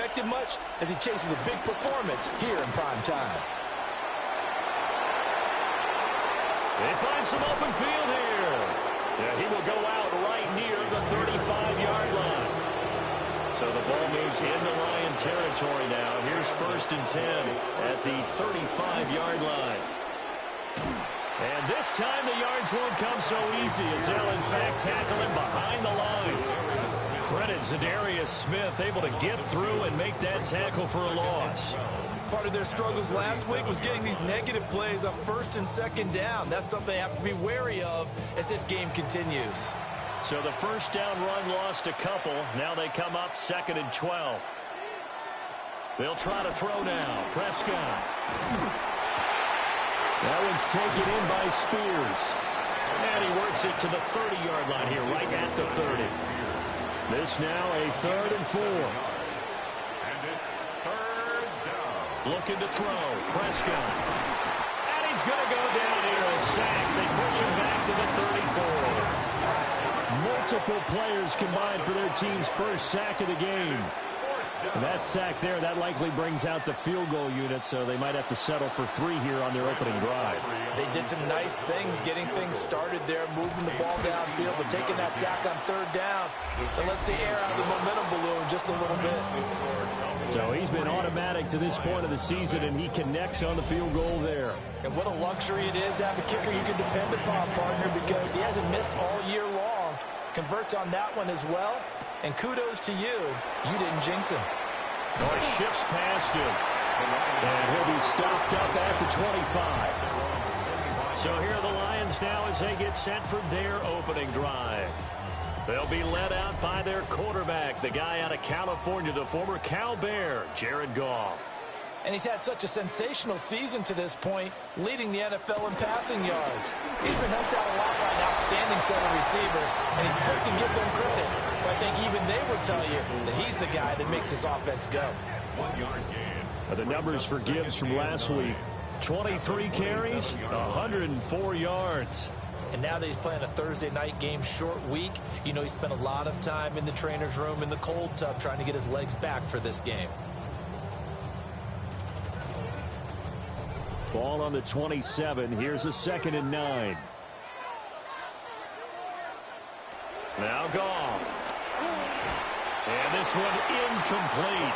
affected much as he chases a big performance here in prime time. They find some open field here. Yeah, he will go out right near the 35-yard line. So the ball moves into Lion territory now. Here's 1st and 10 at the 35-yard line. And this time the yards won't come so easy as they'll, in fact, tackle him behind the line. Credit Zadarius Smith, able to get through and make that tackle for a loss. Part of their struggles last week was getting these negative plays on 1st and 2nd down. That's something they have to be wary of as this game continues. So the first down run lost a couple. Now they come up 2nd and 12. They'll try to throw now. Prescott. That one's taken in by Spears. And he works it to the 30-yard line here, right at the 30. This now a 3rd and 4. And it's 3rd down. Looking to throw. Prescott. And he's going to go down here. A sack. They push him back to the 34. Multiple players combined for their team's first sack of the game. And that sack there, that likely brings out the field goal unit, so they might have to settle for 3 here on their opening drive. They did some nice things getting things started there, moving the ball downfield, but taking that sack on 3rd down. So let's the air out of the momentum balloon just a little bit. So he's been automatic to this point of the season, and he connects on the field goal there. And what a luxury it is to have a kicker you can depend upon, partner, because he hasn't missed all year long. Converts on that one as well. And kudos to you. You didn't jinx him. Oh, he shifts past him. And he'll be stopped up at the 25. So here are the Lions now as they get set for their opening drive. They'll be led out by their quarterback, the guy out of California, the former Cal Bear, Jared Goff. And he's had such a sensational season to this point, leading the NFL in passing yards. He's been helped out a lot by an outstanding set of receivers, and he's quick to give them credit. But I think even they would tell you that he's the guy that makes this offense go. 1 yard gain. The numbers for Gibbs from last week, 23 carries, 104 yards. And now that he's playing a Thursday night game, short week, you know he spent a lot of time in the trainer's room in the cold tub trying to get his legs back for this game. Ball on the 27. Here's a 2nd and 9. Now Goff. And this one incomplete.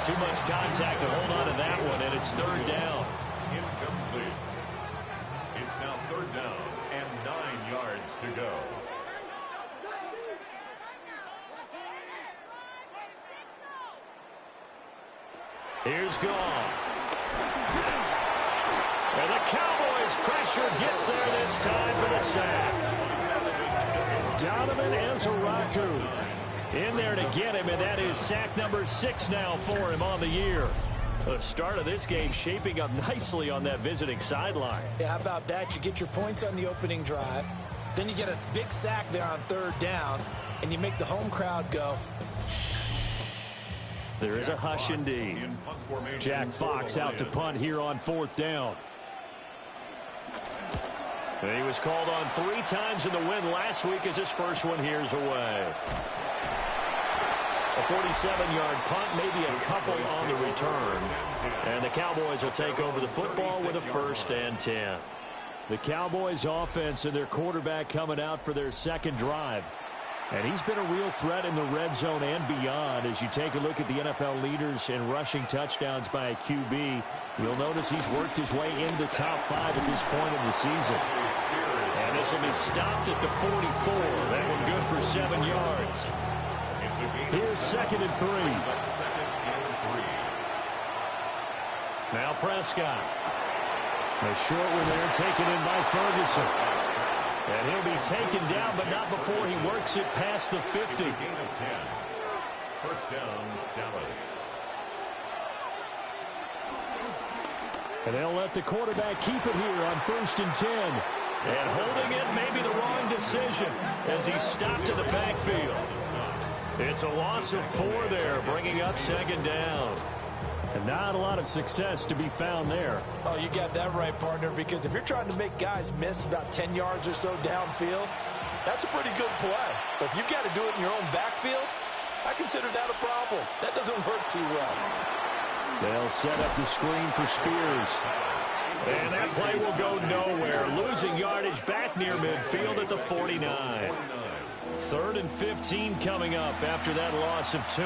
Too much contact to hold on to that one, and it's 3rd down. Incomplete. It's now 3rd down and 9 yards to go. Here's Goff. And the Cowboys' pressure gets there this time for the sack. Donovan Ezeraku in there to get him, and that is sack number 6 now for him on the year. The start of this game shaping up nicely on that visiting sideline. Yeah, how about that? You get your points on the opening drive, then you get a big sack there on 3rd down, and you make the home crowd go. There is a hush indeed. Jack Fox out to punt here on 4th down. And he was called on 3 times in the win last week as his first one here's away. A 47-yard punt, maybe a couple on the return. And the Cowboys will take over the football with a 1st and 10. The Cowboys offense and their quarterback coming out for their 2nd drive. And he's been a real threat in the red zone and beyond. As you take a look at the NFL leaders in rushing touchdowns by a QB, you'll notice he's worked his way into the top 5 at this point in the season. And this will be stopped at the 44. That one good for 7 yards. Here's 2nd and 3. Now Prescott. A short one there taken in by Ferguson. And he'll be taken down, but not before he works it past the 50. Gain of 10. 1st down, Dallas. And they'll let the quarterback keep it here on 1st and 10. And holding it may be the wrong decision as he's stopped in the backfield. It's a loss of 4 there, bringing up 2nd down. And not a lot of success to be found there. Oh, you got that right, partner, because if you're trying to make guys miss about 10 yards or so downfield, that's a pretty good play. But if you've got to do it in your own backfield, I consider that a problem. That doesn't work too well. They'll set up the screen for Spears. And that play will go nowhere. Losing yardage back near midfield at the 49. 3rd and 15 coming up after that loss of 2.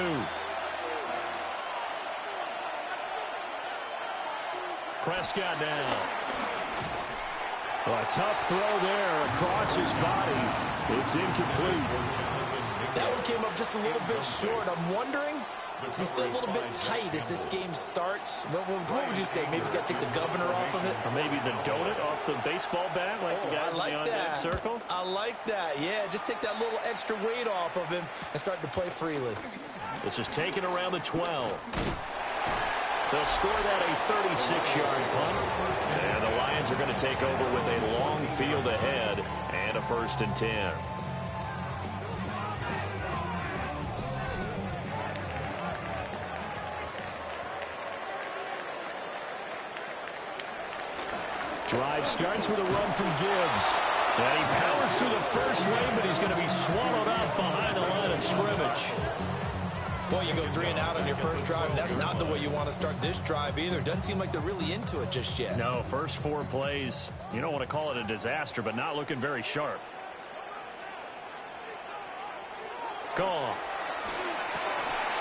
Prescott down. Well, a tough throw there across his body. It's incomplete. That one came up just a little bit short. I'm wondering, is he still a little bit tight as this game starts? What would you say? Maybe he's got to take the governor off of it? Or maybe the donut off the baseball bat like the guys in the on-deck circle? I like that. Yeah, just take that little extra weight off of him and start to play freely. This is taken around the 12. They'll score that a 36-yard punt. And the Lions are going to take over with a long field ahead and a 1st and 10. Drive starts with a run from Gibbs. And he powers through the first lane, but he's going to be swallowed up behind the line of scrimmage. Boy, you go 3 and out on your first drive. That's not the way you want to start this drive either. Doesn't seem like they're really into it just yet. No, first 4 plays, you don't want to call it a disaster, but not looking very sharp. Gone.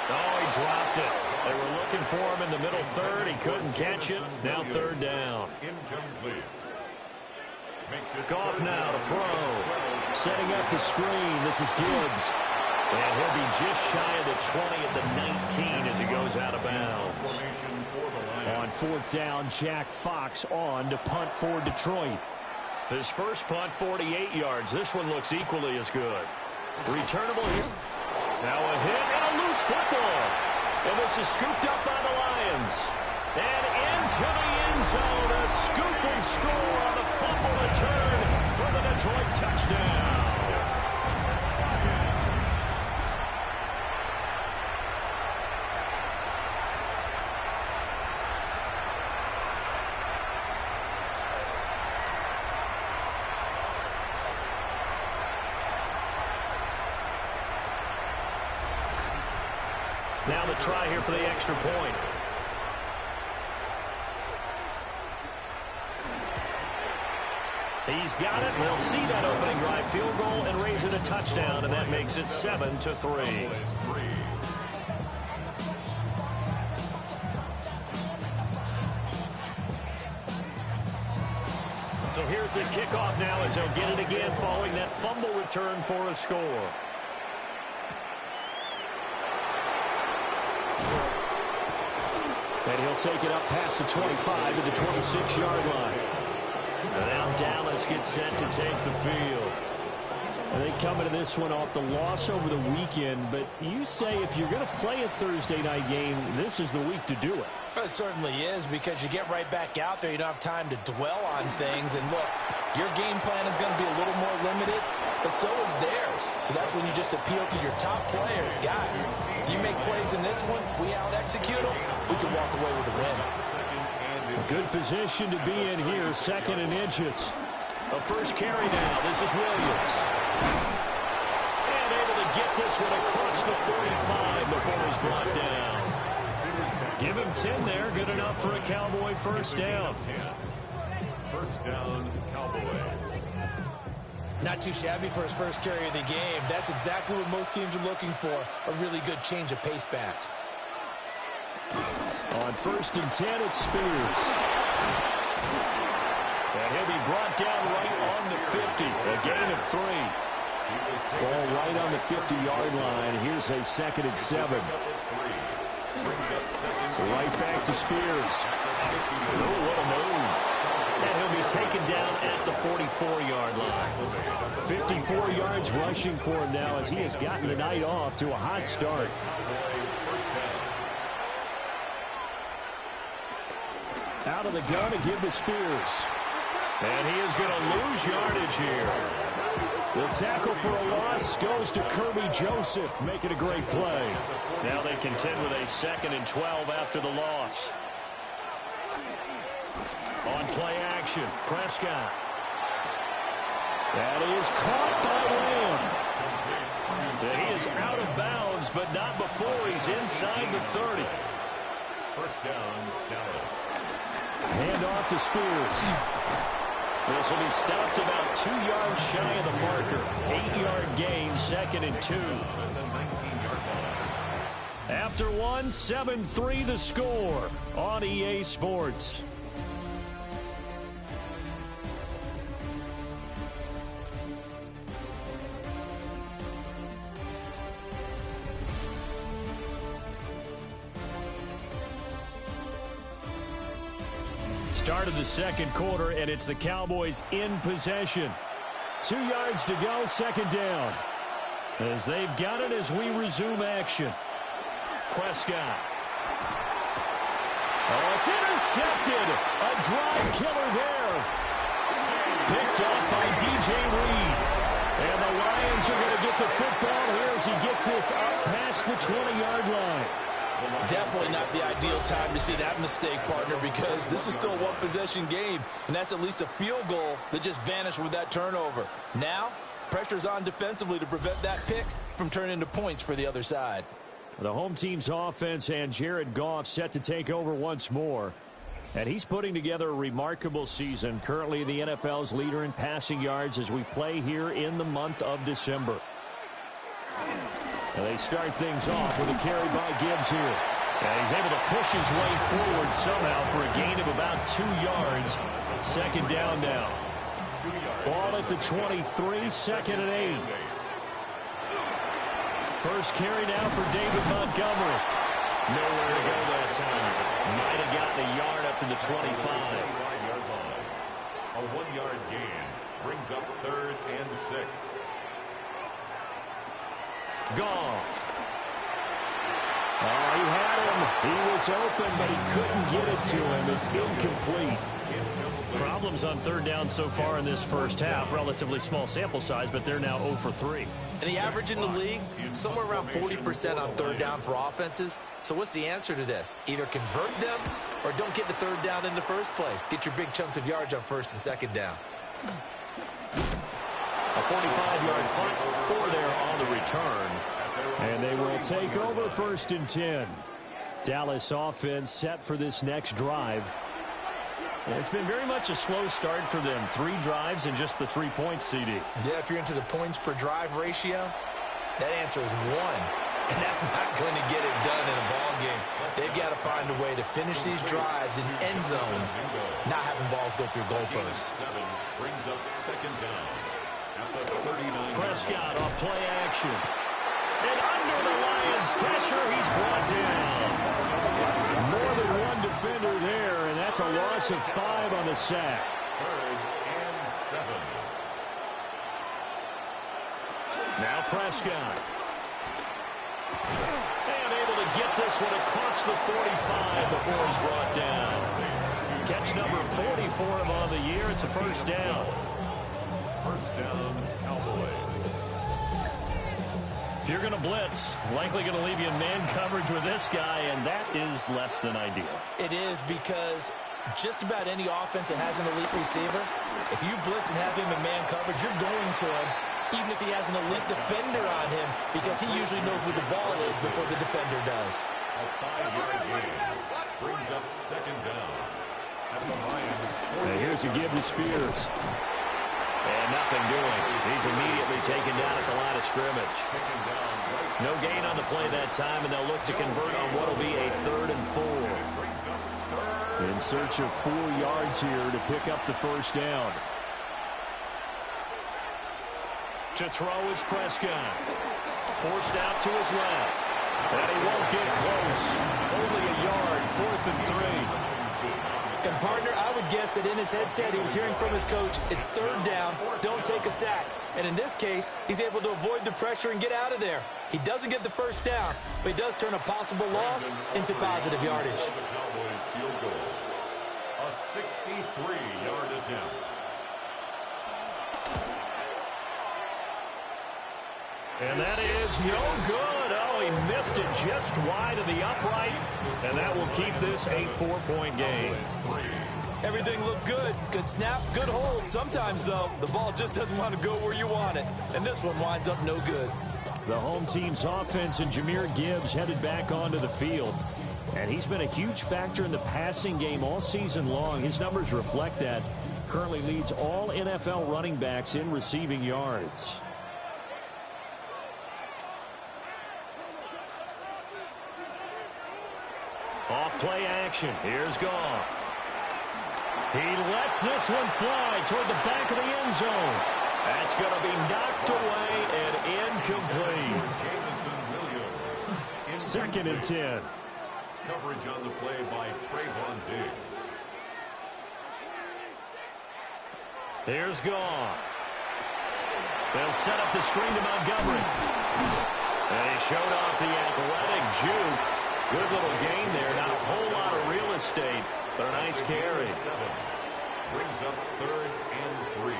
Oh, he dropped it. They were looking for him in the middle 3rd. He couldn't catch it. Now 3rd down. Goff now to throw. Setting up the screen. This is Gibbs. And he'll be just shy of the 20 at the 19 as he goes out of bounds. On 4th down, Jack Fox on to punt for Detroit. His first punt, 48 yards. This one looks equally as good. Returnable here. Now a hit and a loose football. And this is scooped up by the Lions. And into the end zone, a scoop and score on the fumble return for the Detroit touchdown. Now the try here for the extra point. He's got it. We'll see that opening drive field goal and raise it a touchdown, and that makes it 7-3. So here's the kickoff now as they'll get it again following that fumble return for a score. And he'll take it up past the 25 to the 26-yard line. And now Dallas gets set to take the field. And they come into this one off the loss over the weekend, but you say if you're going to play a Thursday night game, this is the week to do it. It certainly is, because you get right back out there. You don't have time to dwell on things. And look, your game plan is going to be a little more limited, but so is theirs. So that's when you just appeal to your top players. Guys, you make plays in this one, we out-execute them, we can walk away with a win. Good position to be in here, 2nd and inches. A first carry now. This is Williams. And able to get this one across the 45 before he's brought down. Give him 10 there. Good enough for a Cowboy first down. First down, Cowboys. Not too shabby for his first carry of the game. That's exactly what most teams are looking for, a really good change of pace back. On 1st and 10, it's Spears. And he'll be brought down right on the 50. A gain of 3. Ball right on the 50-yard line. Here's a 2nd and 7. Right back to Spears. Oh, what a move. And he'll be taken down at the 44-yard line. 54 yards rushing for him now as he has gotten the night off to a hot start. Out of the gun to give to Spears. And he is going to lose yardage here. The tackle for a loss goes to Kirby Joseph, making a great play. Now they contend with a 2nd and 12 after the loss. On play action, Prescott. That is caught by Yeah, he is out of bounds, but not before he's inside the 30. First down, Dallas. Hand off to Spears. This will be stopped about 2 yards shy of the marker. 8-yard gain, 2nd and 2. After one, 7-3 the score on EA Sports. Start of the second quarter, and it's the Cowboys in possession. 2 yards to go, 2nd down. As they've got it as we resume action. Prescott. Oh, it's intercepted. A drive killer there. Picked off by DJ Reed. And the Lions are going to get the football here as he gets this up past the 20-yard line. Definitely not the ideal time to see that mistake, partner, because this is still a one-possession game, and that's at least a field goal that just vanished with that turnover. Now, pressure's on defensively to prevent that pick from turning into points for the other side. The home team's offense and Jared Goff set to take over once more. And he's putting together a remarkable season, currently the NFL's leader in passing yards as we play here in the month of December. And they start things off with a carry by Gibbs here. And he's able to push his way forward somehow for a gain of about 2 yards. 2nd down now. Ball at the 23, 2nd and 8. First carry now for David Montgomery. Nowhere to go that time. Might have gotten a yard up to the 25. A 1-yard gain brings up 3rd and 6. Goff. Oh, he had him. He was open, but he couldn't get it to him. It's incomplete. Problems on 3rd down so far in this first half. Relatively small sample size, but they're now 0 for 3. And the average in the league, somewhere around 40% on 3rd down for offenses. So what's the answer to this? Either convert them or don't get the 3rd down in the first place. Get your big chunks of yards on 1st and 2nd down. A 45-yard punt, 4 there on the return. And they will take over 1st and 10. Dallas offense set for this next drive. It's been very much a slow start for them. 3 drives and just the 3 points, CD. Yeah, if you're into the points per drive ratio, that answer is 1. And that's not going to get it done in a ball game. They've got to find a way to finish these drives in end zones, not having balls go through goalposts. Brings up 2nd down. Prescott off play action. And under the Lions' pressure, he's brought down. More than one defender there, and that's a loss of 5 on the sack. 3rd and 7. Now Prescott. And able to get this one across the 45 before he's brought down. Catch number 40 for him on the year. It's a 1st down. 1st down, Cowboys. If you're going to blitz, likely going to leave you in man coverage with this guy, and that is less than ideal. It is, because just about any offense that has an elite receiver, if you blitz and have him in man coverage, you're going to him, even if he has an elite defender on him, because he usually knows where the ball is before the defender does. A 5-yard gain brings up 2nd down. At the Lions. And here's a give to Spears. And nothing doing. He's immediately taken down at the line of scrimmage. No gain on the play that time, and they'll look to convert on what will be a 3rd and 4. In search of 4 yards here to pick up the 1st down. To throw is Prescott. Forced out to his left. And he won't get close. Only a yard, 4th and 3. And, partner, I would guess that in his headset he was hearing from his coach, it's 3rd down, don't take a sack. And in this case, he's able to avoid the pressure and get out of there. He doesn't get the 1st down, but he does turn a possible loss into positive yardage. Cowboys field goal. A 63-yard attempt. And that is no good. Oh, he missed it just wide of the upright. And that will keep this a 4-point game. Everything looked good. Good snap, good hold. Sometimes, though, the ball just doesn't want to go where you want it. And this one winds up no good. The home team's offense and Jahmyr Gibbs headed back onto the field. And he's been a huge factor in the passing game all season long. His numbers reflect that. Currently leads all NFL running backs in receiving yards. Off play action. Here's Goff. He lets this one fly toward the back of the end zone. That's going to be knocked away and incomplete. 2nd and 10. Coverage on the play by Trayvon Diggs. Here's Goff. They'll set up the screen to Montgomery. And he showed off the athletic juke. Good little gain there. Not a whole lot of real estate, but a nice carry. Brings up 3rd and 3.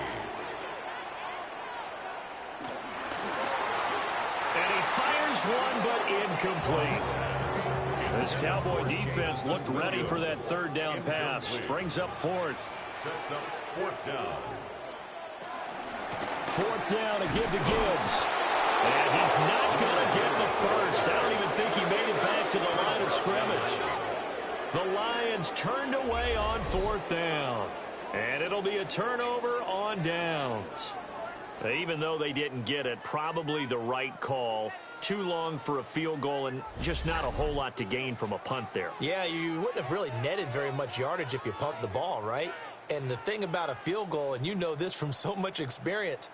And he fires one, but incomplete. This Cowboy defense looked ready for that 3rd down pass. Brings up 4th. Sets up 4th down. 4th down to give to Gibbs. And he's not going to get the first. I don't even think he made it back to the line of scrimmage. The Lions turned away on 4th down. And it'll be a turnover on downs. Even though they didn't get it, probably the right call. Too long for a field goal and just not a whole lot to gain from a punt there. Yeah, you wouldn't have really netted very much yardage if you pumped the ball, right? And the thing about a field goal, and you know this from so much experience,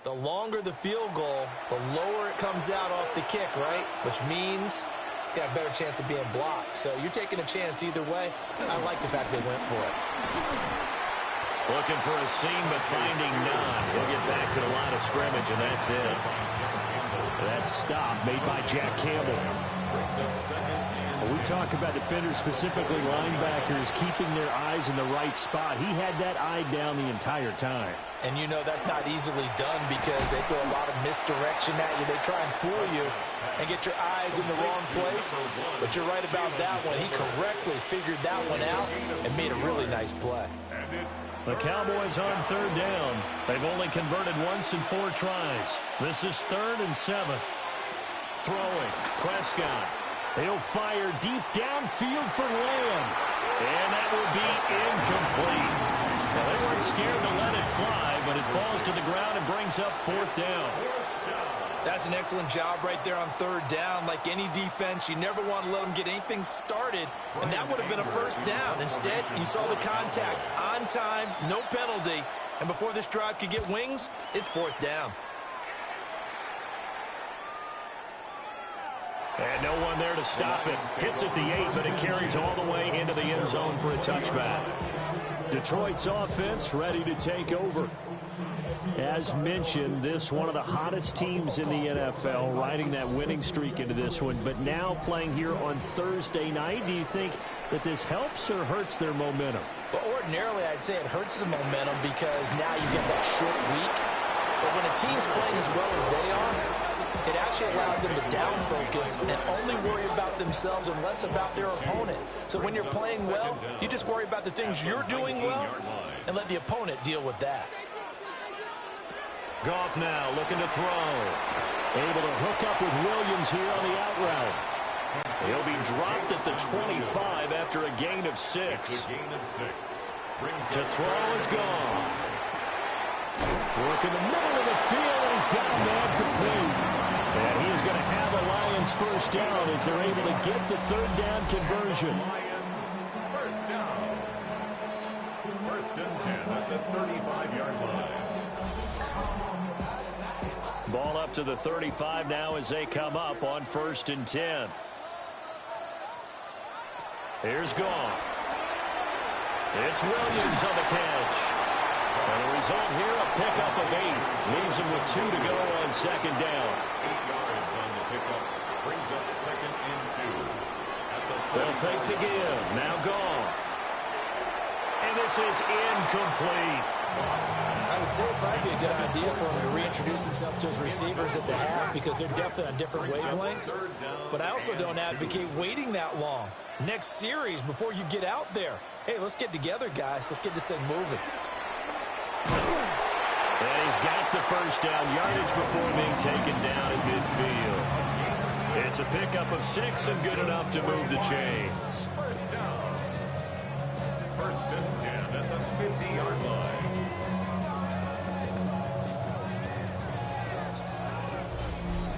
the longer the field goal, the lower it comes out off the kick, right? Which means it's got a better chance of being blocked. So you're taking a chance either way. I like the fact they went for it. Looking for a seam, but finding none. He'll get back to the line of scrimmage, and that's it. That stop made by Jack Campbell. When we talk about defenders, specifically linebackers, keeping their eyes in the right spot, he had that eye down the entire time. And you know that's not easily done because they throw a lot of misdirection at you. They try and fool you and get your eyes in the wrong place. But you're right about that one. He correctly figured that one out and made a really nice play. The Cowboys on 3rd down. They've only converted once in 4 tries. This is 3rd and 7. Throwing. Prescott. He'll fire deep downfield for Lamb. And that will be incomplete. Well, they weren't scared to let it fly, but it falls to the ground and brings up 4th down. That's an excellent job right there on 3rd down. Like any defense, you never want to let them get anything started, and that would have been a 1st down. Instead, you saw the contact on time, no penalty, and before this drive could get wings, it's 4th down. And no one there to stop it. Hits at the 8, but it carries all the way into the end zone for a touchback. Detroit's offense ready to take over. As mentioned, this one of the hottest teams in the NFL, riding that winning streak into this one, but now playing here on Thursday night. Do you think that this helps or hurts their momentum? Well, ordinarily, I'd say it hurts the momentum because now you get that short week. But when a team's playing as well as they are, it actually allows them to down focus and only worry about themselves and less about their opponent. So when you're playing well, you just worry about the things you're doing well and let the opponent deal with that. Goff now looking to throw. Able to hook up with Williams here on the out route. He'll be dropped at the 25 after a gain of 6. To throw is Goff. Work in the middle of the field, and he's got a man complete. And he is going to have a Lions 1st down as they're able to get the 3rd down conversion. Lions 1st down. 1st and 10 at the 35-yard line. Ball up to the 35 now as they come up on 1st and 10. Here's Goff. It's Williams on the catch. And the result here, a pickup of 8. Leaves him with 2 to go on 2nd down. 8 yards on the pickup. Brings up 2nd and 2. They'll fake the give. Now Goff. And this is incomplete. I would say it'd probably be a good idea for him to reintroduce himself to his receivers at the half because they're definitely on different wavelengths. But I also don't advocate waiting that long. Next series before you get out there. Hey, let's get together, guys. Let's get this thing moving. And he he's got the first down yardage before being taken down at midfield. It's a pickup of 6 and good enough to move the chains. First down. First and 10 at the 50-yard line.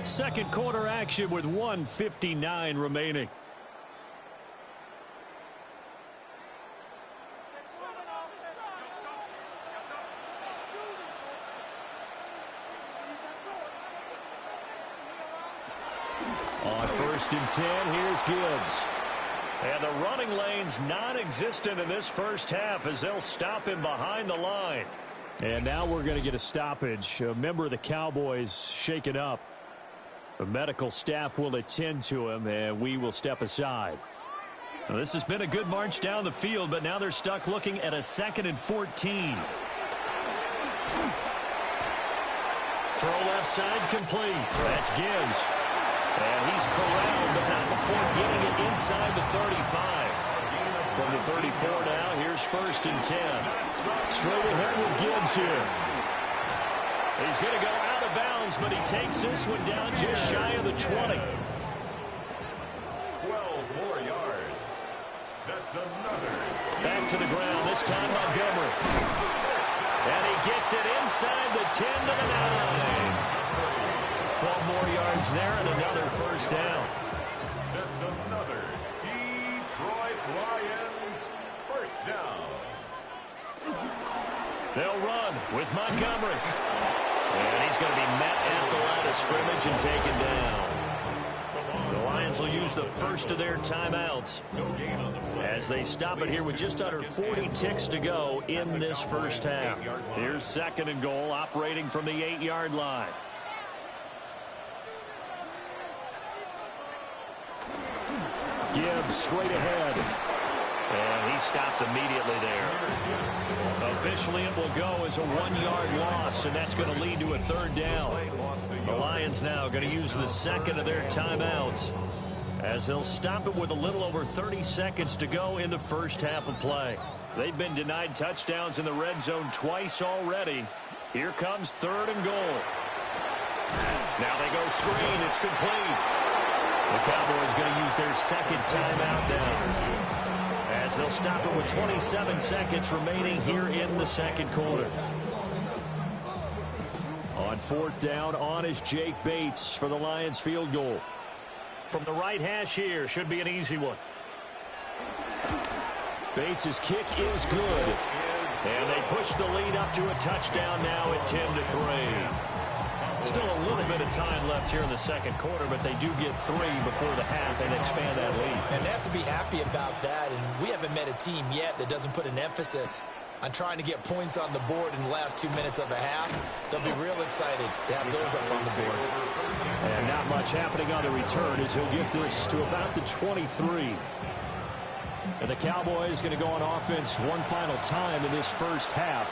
Second quarter action with 1:59 remaining. On first and 10, here's Gibbs. And the running lane's non-existent in this first half as they'll stop him behind the line. And now we're going to get a stoppage. A member of the Cowboys shaken up. The medical staff will attend to him, and we will step aside. Now, this has been a good march down the field, but now they're stuck looking at a 2nd and 14. Throw left side complete. That's Gibbs. And he's corralled, but not before getting it inside the 35. From the 34 now, here's first and 10. Straight ahead with Gibbs here. He's going to go out of bounds, but he takes this one down just shy of the 20. 12 more yards. That's another. Back to the ground, this time Montgomery. And he gets it inside the 10 to the 9. 12 more yards there and another first down. That's another Detroit Lions first down. They'll run with Montgomery. And he's going to be met at the line of scrimmage and taken down. The Lions will use the first of their timeouts as they stop it here with just under 40 ticks to go in this first half. Here's second and goal, operating from the 8-yard line. Gibbs straight ahead. And he stopped immediately there. Officially, it will go as a 1-yard loss, and that's going to lead to a third down. The Lions now going to use the second of their timeouts as they'll stop it with a little over 30 seconds to go in the first half of play. They've been denied touchdowns in the red zone twice already. Here comes third and goal. Now they go screen. It's complete. The Cowboys going to use their second timeout now, as they'll stop it with 27 seconds remaining here in the second quarter. On fourth down, on is Jake Bates for the Lions field goal. From the right hash here, should be an easy one. Bates' kick is good. And they push the lead up to a touchdown now at 10-3. Still a little bit of time left here in the second quarter, but they do get 3 before the half and expand that lead. And they have to be happy about that, and we haven't met a team yet that doesn't put an emphasis on trying to get points on the board in the last 2 minutes of a half. They'll be real excited to have those up on the board. And not much happening on the return as he'll get this to about the 23. And the Cowboys going to go on offense one final time in this first half.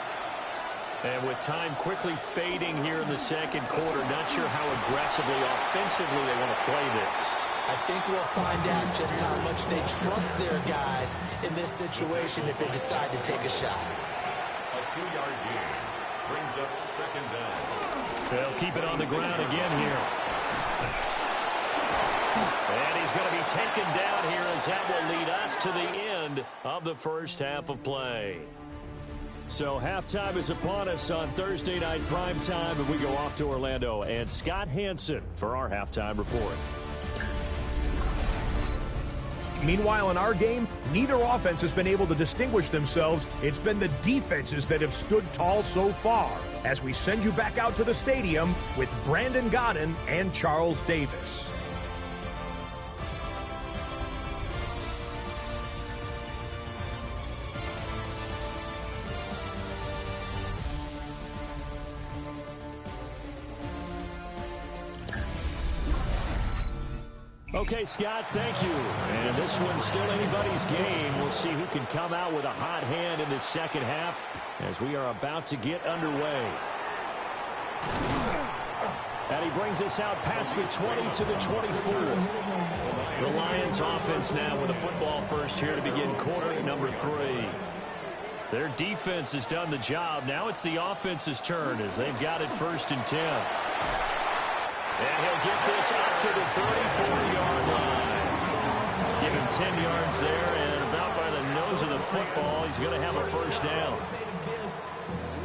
And with time quickly fading here in the second quarter, not sure how aggressively, offensively they want to play this. I think we'll find out just how much they trust their guys in this situation if they decide to take a shot. A 2-yard gain brings up second down. They'll keep it on the ground again here. And he's going to be taken down here as that will lead us to the end of the first half of play. So halftime is upon us on Thursday night primetime, and we go off to Orlando. And Scott Hansen for our halftime report. Meanwhile, in our game, neither offense has been able to distinguish themselves. It's been the defenses that have stood tall so far. As we send you back out to the stadium with Brandon Godden and Charles Davis. Okay, Scott, thank you. And this one's still anybody's game. We'll see who can come out with a hot hand in the second half as we are about to get underway. And he brings us out past the 20 to the 24. The Lions offense now with a football first here to begin quarter number 3. Their defense has done the job. Now it's the offense's turn as they've got it 1st and 10. And he'll get this out to the 34-yard line. Give him 10 yards there, and about by the nose of the football, he's going to have a 1st down.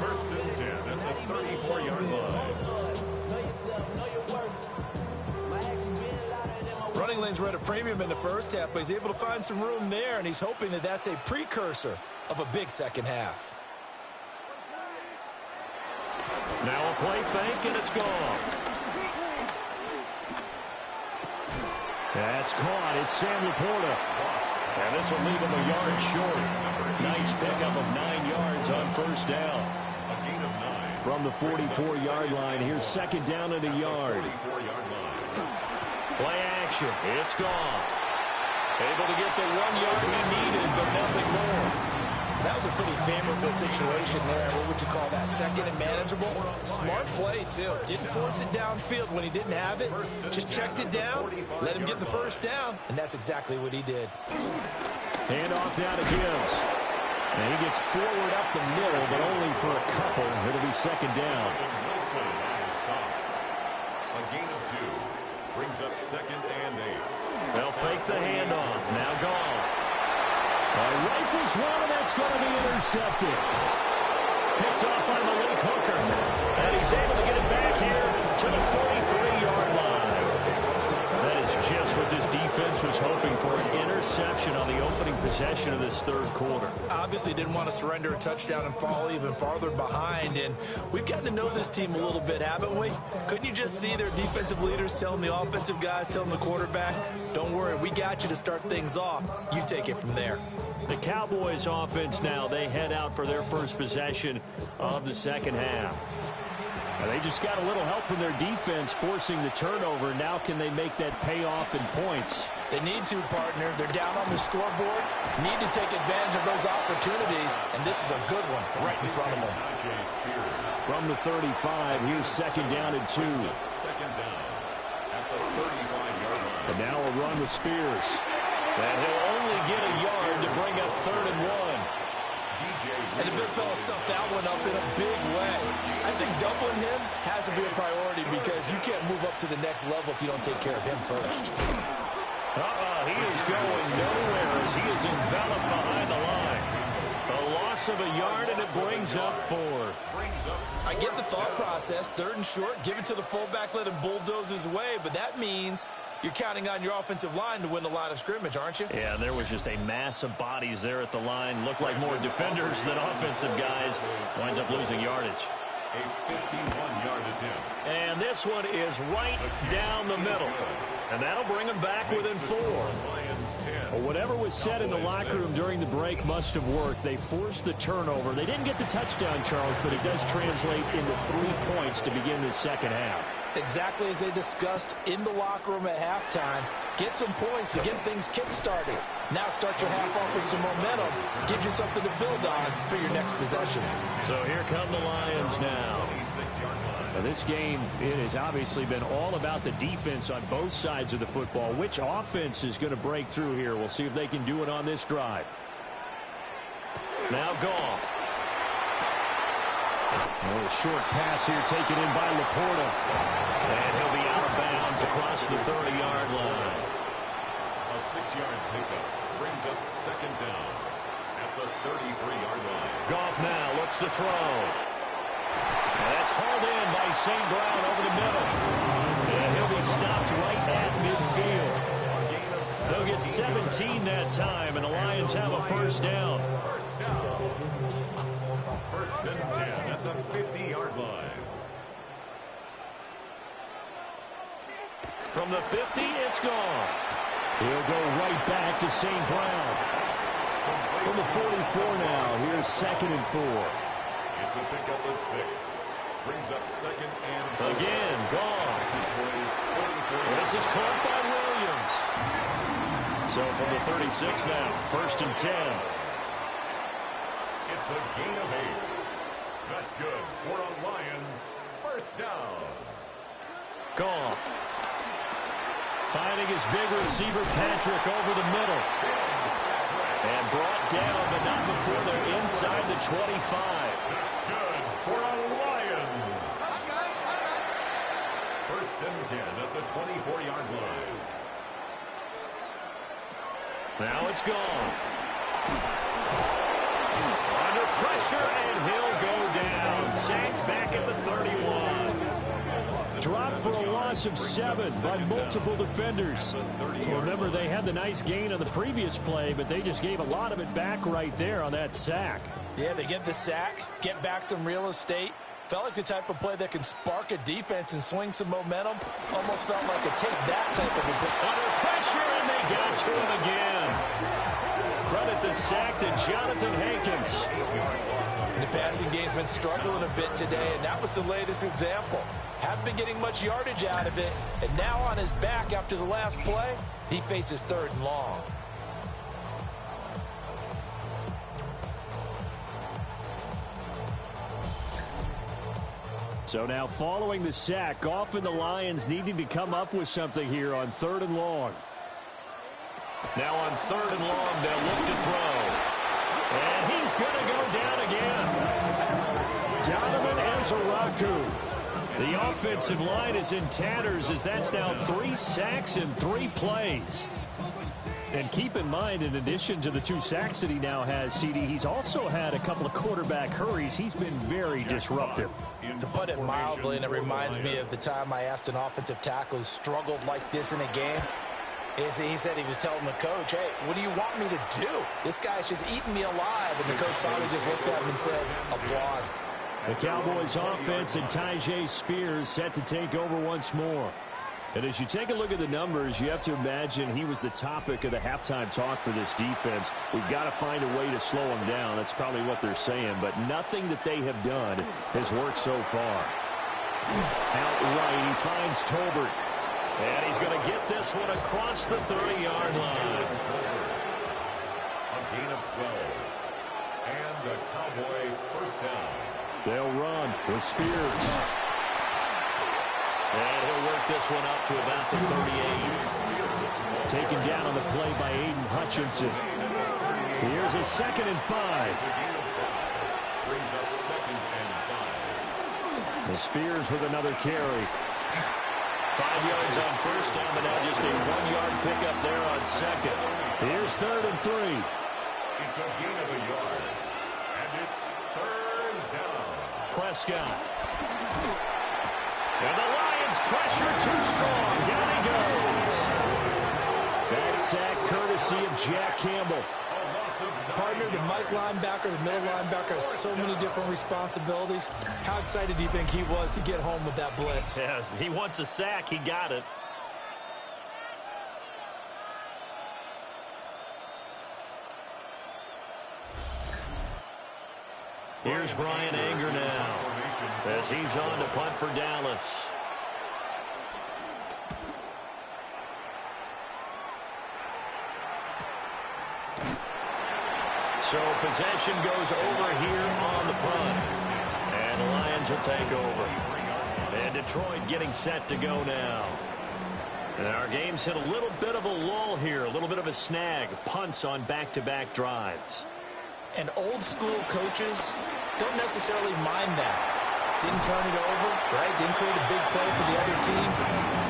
1st and 10 at the 34-yard line. Running lanes were at a premium in the first half, but he's able to find some room there, and he's hoping that that's a precursor of a big second half. Now a play fake, and it's gone. That's caught. It's Sam Laporta. And this will leave him a yard short. Nice pickup of 9 yards on 1st down. A gain of 9. From the 44-yard line, here's 2nd down and a yard. 34-yard line. Play action. It's gone. Able to get the 1 yard he needed, but nothing more. That was a pretty favorable situation there. What would you call that? 2nd and manageable? Smart play, too. Didn't force it downfield when he didn't have it. Just checked it down, let him get the 1st down, and that's exactly what he did. Hand off now to Gibbs. And he gets forward up the middle, but only for a couple. It'll be 2nd down. Wilson on the stop. A gain of 2. Brings up 2nd and 8. They'll fake the handoff. Now Goff. Rifles one, and that's going to be intercepted. Picked off by Malik Hooker. And he's able to get it back here to the 43-yard line. That is just what this defense was hoping for, an interception on the opening possession of this 3rd quarter. Obviously didn't want to surrender a touchdown and fall even farther behind, and we've gotten to know this team a little bit, haven't we? Couldn't you just see their defensive leaders telling the offensive guys, telling the quarterback, don't worry, we got you to start things off. You take it from there. The Cowboys offense now, they head out for their 1st possession of the 2nd half. And they just got a little help from their defense forcing the turnover. Now can they make that pay off in points? They need to, partner. They're down on the scoreboard. Need to take advantage of those opportunities, and this is a good one right in front of them. From the 35, here's 2nd down and 2. 2nd down at the 35-yard line. And now a run with Spears. And he'll only get a yard to bring up 3rd and 1. And the big fella stuffed that one up in a big way. I think doubling him has to be a priority because you can't move up to the next level if you don't take care of him first. He is going nowhere as he is enveloped behind the line. A loss of a yard, and it brings up 4th. I get the thought process. 3rd and short, give it to the fullback, let him bulldoze his way, but that means you're counting on your offensive line to win the line of scrimmage, aren't you? Yeah, there was just a mass of bodies there at the line. Looked like more defenders than offensive guys. Winds up losing yardage. A 51-yard attempt. And this one is right down the middle. And that'll bring them back within 4. Well, whatever was said in the locker room during the break must have worked. They forced the turnover. They didn't get the touchdown, Charles, but it does translate into 3 points to begin the 2nd half. Exactly as they discussed in the locker room at halftime. Get some points to get things kick-started. Now start your half off with some momentum. Gives you something to build on for your next possession. So here come the Lions now. Now this game, it has obviously been all about the defense on both sides of the football. Which offense is going to break through here? We'll see if they can do it on this drive. Now Goff. A short pass here taken in by Laporta. And he'll be out of bounds across the 30-yard line. A 6-yard pickup brings up 2nd down at the 33-yard line. Goff now looks to throw. And that's hauled in by St. Brown over the middle. And he'll be stopped right at midfield. They'll get 17 that time, and the Lions have a 1st down. 1st and 10 at the 50-yard line. From the 50, it's gone. He'll go right back to St. Brown. From the 44 now, here's 2nd and 4. It's a pickup of 6. Brings up 2nd and 4. Again, Goff. This is caught by Williams. So from the 36 now, 1st and 10. It's a gain of 8. That's good for a Lions 1st down. Goff. Finding his big receiver, Patrick, over the middle. And brought down, but not before they're inside inside the 25. That's good for a Lions. First and 10 at the 24-yard line. Now it's gone. Under pressure, and he'll go down. Sacked back at the 31. Dropped for a loss of 7 by multiple defenders. Remember, they had the nice gain on the previous play, but they just gave a lot of it back right there on that sack. Yeah, they get the sack, get back some real estate. Felt like the type of play that can spark a defense and swing some momentum. Almost felt like a take that type of a play. Under pressure, and they got to him again. Credit the sack to Jonathan Hankins. The passing game's been struggling a bit today, and that was the latest example. Haven't been getting much yardage out of it, and now on his back after the last play, he faces 3rd and long. So now following the sack, often the Lions needing to come up with something here on 3rd and long. Now on 3rd and long, they'll look to throw. And he's going to go down again. Donovan Ezeraku. The offensive line is in tatters as that's now 3 sacks in 3 plays. And keep in mind, in addition to the 2 sacks that he now has, CD, he's also had a couple of quarterback hurries. He's been very disruptive. To put it mildly, and it reminds me of the time I asked an offensive tackle who struggled like this in a game, he said he was telling the coach, hey, what do you want me to do? This guy's just eating me alive. And the coach finally just looked at him and said, applaud. The Cowboys offense and Tyjae Spears set to take over once more. And as you take a look at the numbers, you have to imagine he was the topic of the halftime talk for this defense. We've got to find a way to slow him down. That's probably what they're saying. But nothing that they have done has worked so far. Out right, he finds Tolbert. And he's going to get this one across the 30-yard line. A gain of 12. And the Cowboy first down. They'll run with Spears. And he'll work this one up to about the 38. Taken down on the play by Aiden Hutchinson. Here's a 2nd and 5. Brings up 2nd and 5. The Spears with another carry. 5 yards on first down, but now just a 1-yard pickup there on 2nd. Here's 3rd and 3. It's a gain of a yard. And it's 3rd down. Prescott. And the Lions pressure too strong. Down he goes. That sack courtesy of Jack Campbell. Partner, the Mike linebacker, the middle linebacker has so many different responsibilities. How excited do you think he was to get home with that blitz? Yeah, he wants a sack. He got it. Here's Brian Anger now as he's on to punt for Dallas. So possession goes over here on the punt. And the Lions will take over. And Detroit getting set to go now. And our game's hit a little bit of a lull here, a little bit of a snag. Punts on back-to-back drives. And old school coaches don't necessarily mind that. Didn't turn it over, right? Didn't create a big play for the other team.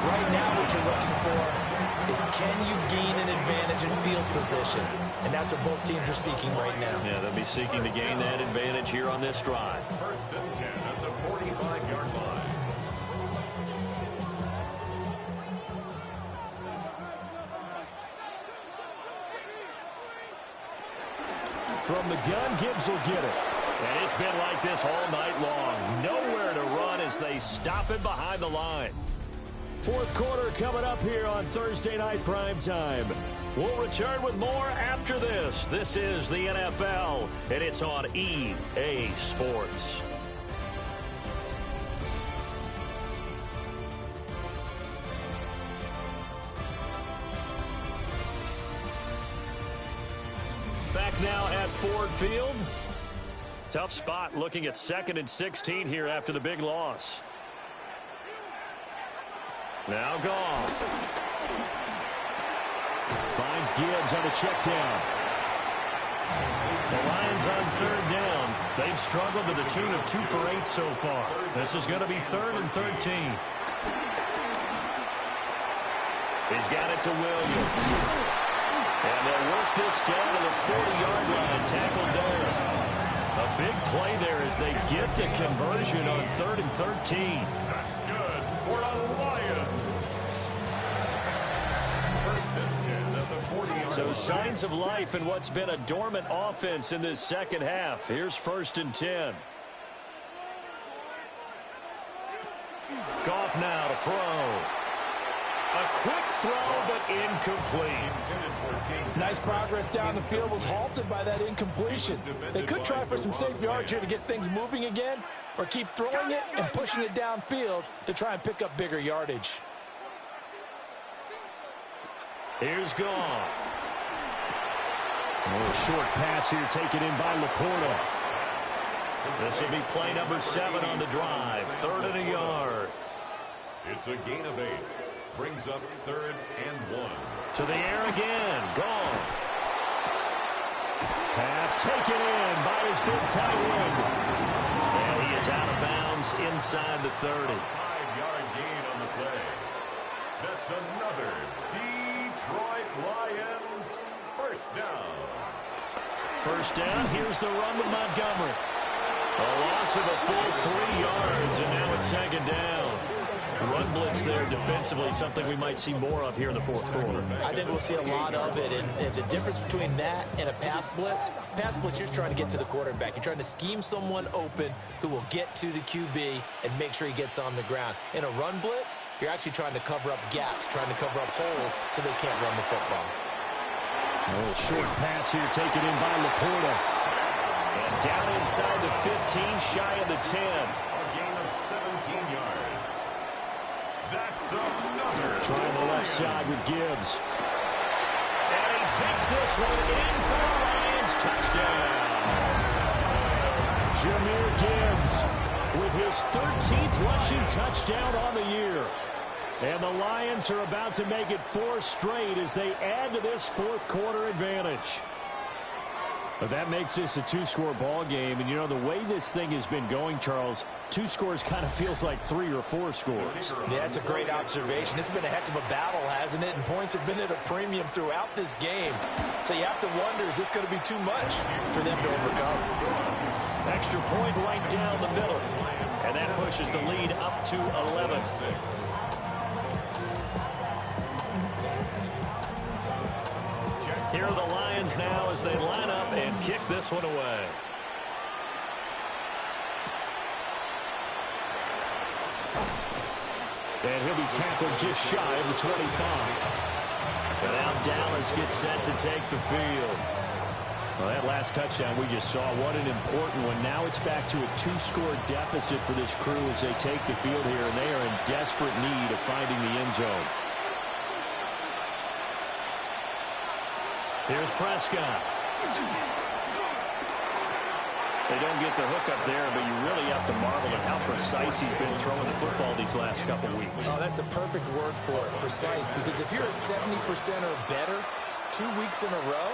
Right now what you're looking for is can you gain an advantage in field position? And that's what both teams are seeking right now. Yeah, they'll be seeking to gain that advantage here on this drive. 1st and 10 at the 45-yard line. From the gun, Gibbs will get it. And it's been like this all night long. Nowhere to run as they stop it behind the line. 4th quarter coming up here on Thursday Night Prime Time. We'll return with more after this. This is the NFL, and it's on EA Sports. Back now at Ford Field. Tough spot looking at 2nd and 16 here after the big loss. Now Goff. Finds Gibbs on the check down. The Lions on third down. They've struggled to the tune of 2 for 8 so far. This is going to be 3rd and 13. He's got it to Williams. And they'll work this down to the 40-yard line, tackled there. A big play there as they get the conversion on 3rd and 13. That's good for the Lions. First and 10 at the 40-yard line. So signs of life in what's been a dormant offense in this second half. Here's 1st and 10. Goff now to throw. A quick throw, but incomplete. Nice progress down the field was halted by that incompletion. They could try for some safe yards here to get things moving again, or keep throwing it and pushing it downfield to try and pick up bigger yardage. Here's Goff. A little short pass here taken in by Laporta. This will be play number 7 on the drive. 3rd and a yard. It's a gain of 8. Brings up 3rd and 1. To the air again. Goff. Pass taken in by his big tight end. And he is out of bounds inside the 30. 5-yard gain on the play. That's another Detroit Lions first down. First down. Here's the run to Montgomery. A loss of a full 3 yards, and now it's 2nd down. Run blitz there defensively, something we might see more of here in the 4th quarter. I think we'll see a lot of it, and the difference between that and a pass blitz, you're trying to get to the quarterback. You're trying to scheme someone open who will get to the QB and make sure he gets on the ground. In a run blitz, you're actually trying to cover up gaps, trying to cover up holes so they can't run the football. A little short pass here taken in by Laporta. And down inside the 15, shy of the 10. A gain of 17 yards. That's another. Trying the left side with Gibbs. And he takes this one in for the Lions. Touchdown. Jahmyr Gibbs with his 13th rushing touchdown on the year. And the Lions are about to make it 4 straight as they add to this 4th quarter advantage. But that makes this a 2-score ball game. And, you know, the way this thing has been going, Charles, 2 scores kind of feels like 3 or 4 scores. Yeah, that's a great observation. It's been a heck of a battle, hasn't it? And points have been at a premium throughout this game. So you have to wonder, is this going to be too much for them to overcome? Extra point right down the middle. And that pushes the lead up to 11. Here are the Lions now as they line up and kick this one away. And he'll be tackled just shy of the 25. And now Dallas gets set to take the field. Well, that last touchdown we just saw, what an important one. Now it's back to a 2-score deficit for this crew as they take the field here, and they are in desperate need of finding the end zone. Here's Prescott. They don't get the hook up there, but you really have to marvel at how precise he's been throwing the football these last couple weeks. Oh, that's the perfect word for it, precise. Because if you're at 70% or better 2 weeks in a row,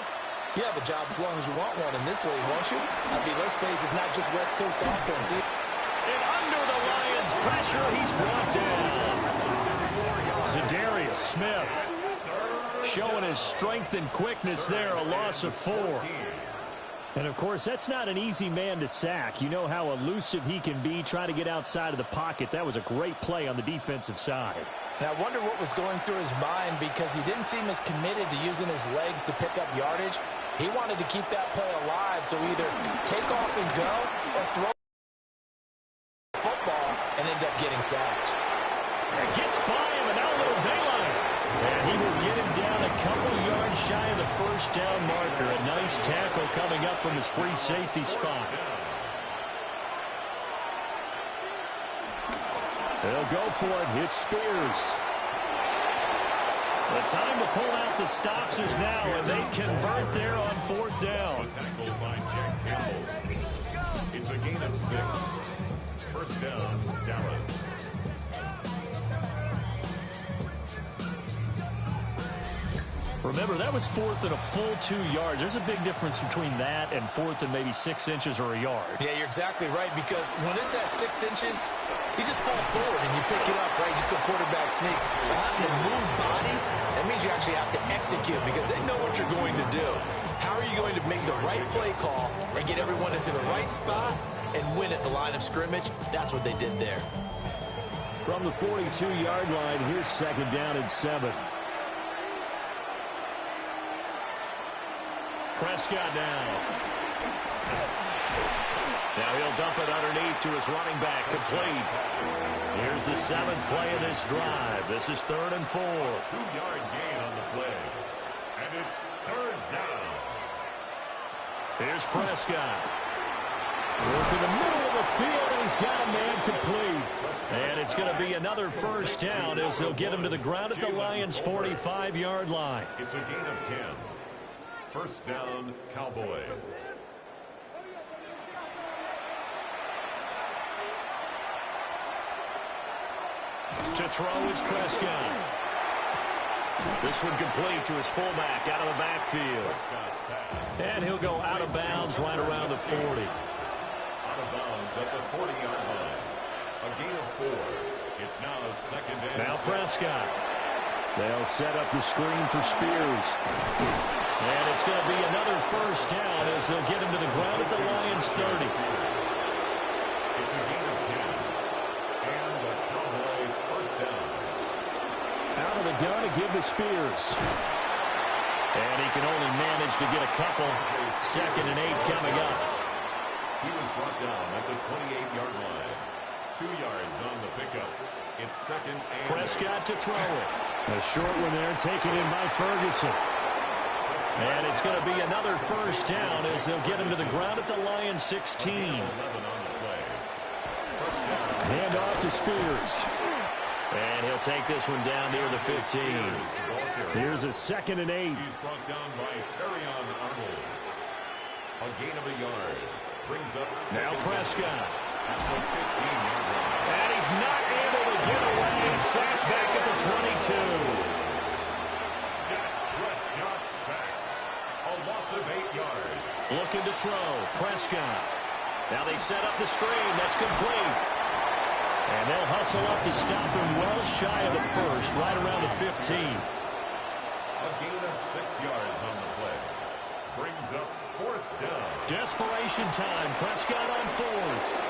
you have a job as long as you want one in this league, won't you? I mean, let's face it, it's not just West Coast offense. And under the Lions' pressure, he's brought down. Za'Darius Smith showing his strength and quickness there, a loss of 4. And, of course, that's not an easy man to sack. You know how elusive he can be trying to get outside of the pocket. That was a great play on the defensive side. Now, I wonder what was going through his mind because he didn't seem as committed to using his legs to pick up yardage. He wanted to keep that play alive, so either take off and go or throw the football and end up getting sacked. It gets by him, and now a little daylight. And he will get him down a couple yards shy of the first down marker. A nice tackle coming up from his free safety spot. They'll go for it. It's Spears. The time to pull out the stops is now, and they convert there on 4th down. Tackled by Jack Campbell. It's a gain of 6. First down, Dallas. Remember, that was fourth and a full 2 yards. There's a big difference between that and fourth and maybe 6 inches or a yard. Yeah, you're exactly right, because when it's at 6 inches, you just fall forward and you pick it up, right? You just go quarterback sneak. But having to move bodies, that means you actually have to execute because they know what you're going to do. How are you going to make the right play call and get everyone into the right spot and win at the line of scrimmage? That's what they did there. From the 42-yard line, here's 2nd down and 7. Prescott now. Now he'll dump it underneath to his running back, complete. Here's the 7th play of this drive. This is 3rd and 4. 2-yard gain on the play. And it's 3rd down. Here's Prescott. Work in the middle of the field, and he's got a man complete. And it's going to be another 1st down as they'll get him to the ground at the Lions' 45-yard line. It's a gain of 10. 1st down, Cowboys. To throw is Prescott. This one complete to his fullback out of the backfield. And he'll go out of bounds right around the 40. Out of bounds at the 40-yard line. A gain of 4. It's now 2nd and Now 6. Prescott. They'll set up the screen for Spears. And it's going to be another 1st down as they'll get him to the ground at the Lions' 30. It's a gain of 10. And the Cowboy 1st down. Out of the gun to give to Spears. And he can only manage to get a couple. 2nd and 8 coming up. He was brought down at the 28-yard line. 2 yards on the pickup. It's 2nd and Prescott to throw it. A short one there taken in by Ferguson. And it's going to be another 1st down as they'll get him to the ground at the Lions' 16. 11 on the play. 1st down. Hand off to Spears. And he'll take this one down near the 15. Here's a 2nd and 8. He's brought down by Terrion Arnold. A gain of a yard. Brings up Now Prescott. at the 15-yard line. And he's not able to get away. Sacked back at the 22. Dak Prescott sacked. A loss of 8 yards. Looking to throw. Prescott. Now they set up the screen. That's complete. And they'll hustle up to stop him well shy of the 1st, right around the 15. A gain of 6 yards on the play. Brings up 4th down. Desperation time. Prescott on 4th.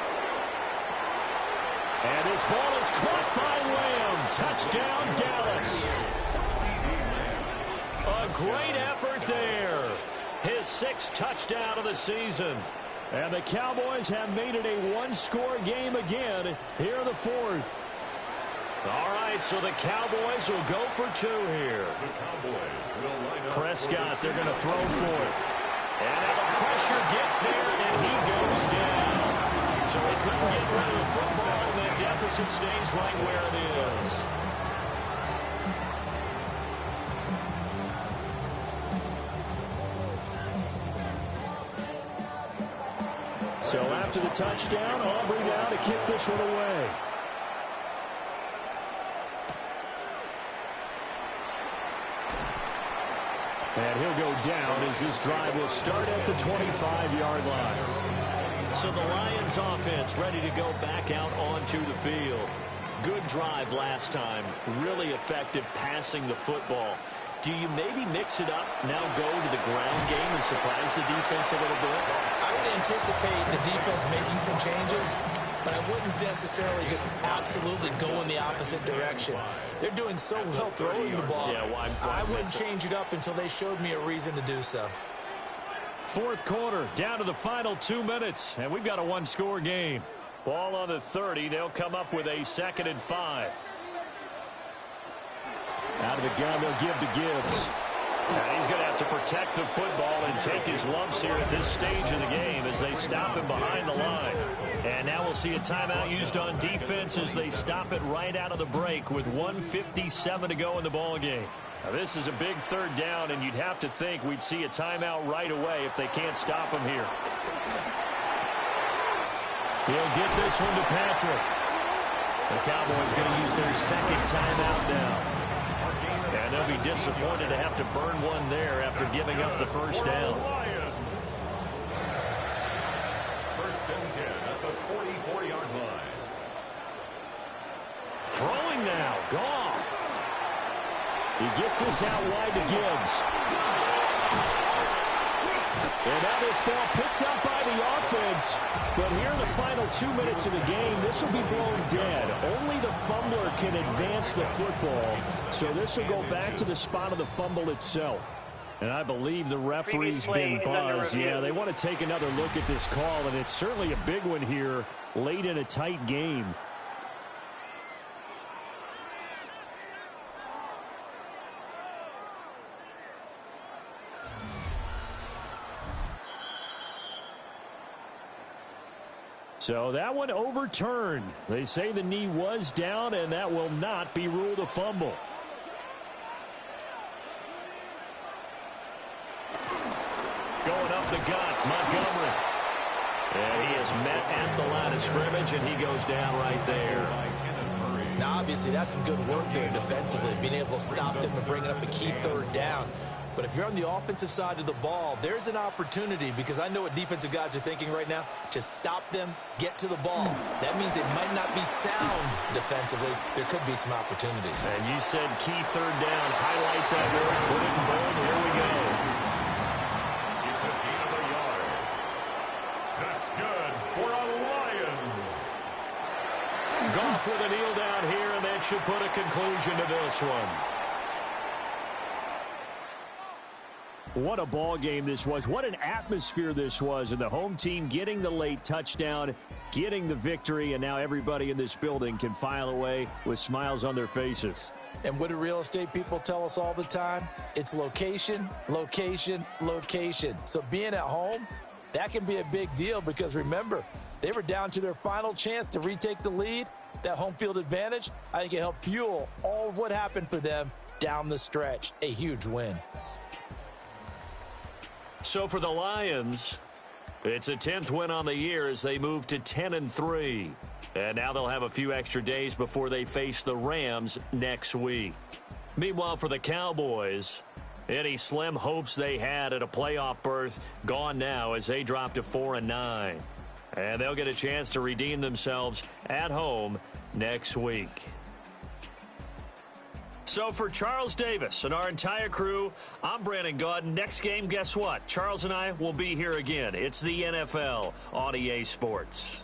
And this ball is caught by Lamb. Touchdown, Dallas. A great effort there. His 6th touchdown of the season. And the Cowboys have made it a one-score game again here in the 4th. All right, so the Cowboys will go for 2 here. The Cowboys will line up. Prescott, they're going to throw for it. And now the pressure gets there, and he goes down. So he couldn't get rid of the football, and that deficit stays right where it is. So after the touchdown, Aubrey now to kick this one away. And he'll go down as this drive will start at the 25-yard line. So the Lions offense ready to go back out onto the field. Good drive last time. Really effective passing the football. Do you maybe mix it up, now go to the ground game and surprise the defense a little bit? I would anticipate the defense making some changes, but I wouldn't necessarily just absolutely go in the opposite direction. They're doing so well throwing the ball. Yeah, why I wouldn't change it up until they showed me a reason to do so. 4th quarter, down to the final 2 minutes, and we've got a one-score game. Ball on the 30. They'll come up with a 2nd and 5. Out of the gun, they'll give to Gibbs. And he's going to have to protect the football and take his lumps here at this stage of the game as they stop him behind the line. And now we'll see a timeout used on defense as they stop it right out of the break with 1:57 to go in the ball game. Now this is a big 3rd down, and you'd have to think we'd see a timeout right away if they can't stop him here. He'll get this one to Patrick. The Cowboys going to use their 2nd timeout now. And And they'll be disappointed to have to burn one there after giving up the first down. First and 10 at the 44-yard line. Throwing now, Goff. He gets this out wide to Gibbs. And now this ball picked up by the offense. But here in the final 2 minutes of the game, this will be blown dead. Only the fumbler can advance the football. So this will go back to the spot of the fumble itself. And I believe the referee's been buzzed. Yeah, they want to take another look at this call, and it's certainly a big one here late in a tight game. So that one overturned. They say the knee was down, and that will not be ruled a fumble. Going up the gut, Montgomery. And he is met at the line of scrimmage, and he goes down right there. Now, obviously, that's some good work there defensively, being able to stop them and bringing up a key third down. But if you're on the offensive side of the ball, there's an opportunity, because I know what defensive guys are thinking right now. Just stop them, get to the ball. That means they might not be sound defensively. There could be some opportunities. And you said key third down. Highlight that word. Put it in bold. Here we go. It's a gain of a yard. That's good for a Lions. Goff with a kneel down here, and that should put a conclusion to this one. What a ball game this was. What an atmosphere this was. And the home team getting the late touchdown, getting the victory, and now everybody in this building can file away with smiles on their faces. And what do real estate people tell us all the time? It's location, location, location. So being at home, that can be a big deal, because remember, they were down to their final chance to retake the lead. That home field advantage, I think it helped fuel all of what happened for them down the stretch. A huge win. So for the Lions, it's a 10th win on the year as they move to 10-3. And now they'll have a few extra days before they face the Rams next week. Meanwhile, for the Cowboys, any slim hopes they had at a playoff berth gone now as they drop to 4-9. And they'll get a chance to redeem themselves at home next week. So for Charles Davis and our entire crew, I'm Brandon Gaudin. Next game, guess what? Charles and I will be here again. It's the NFL on EA Sports.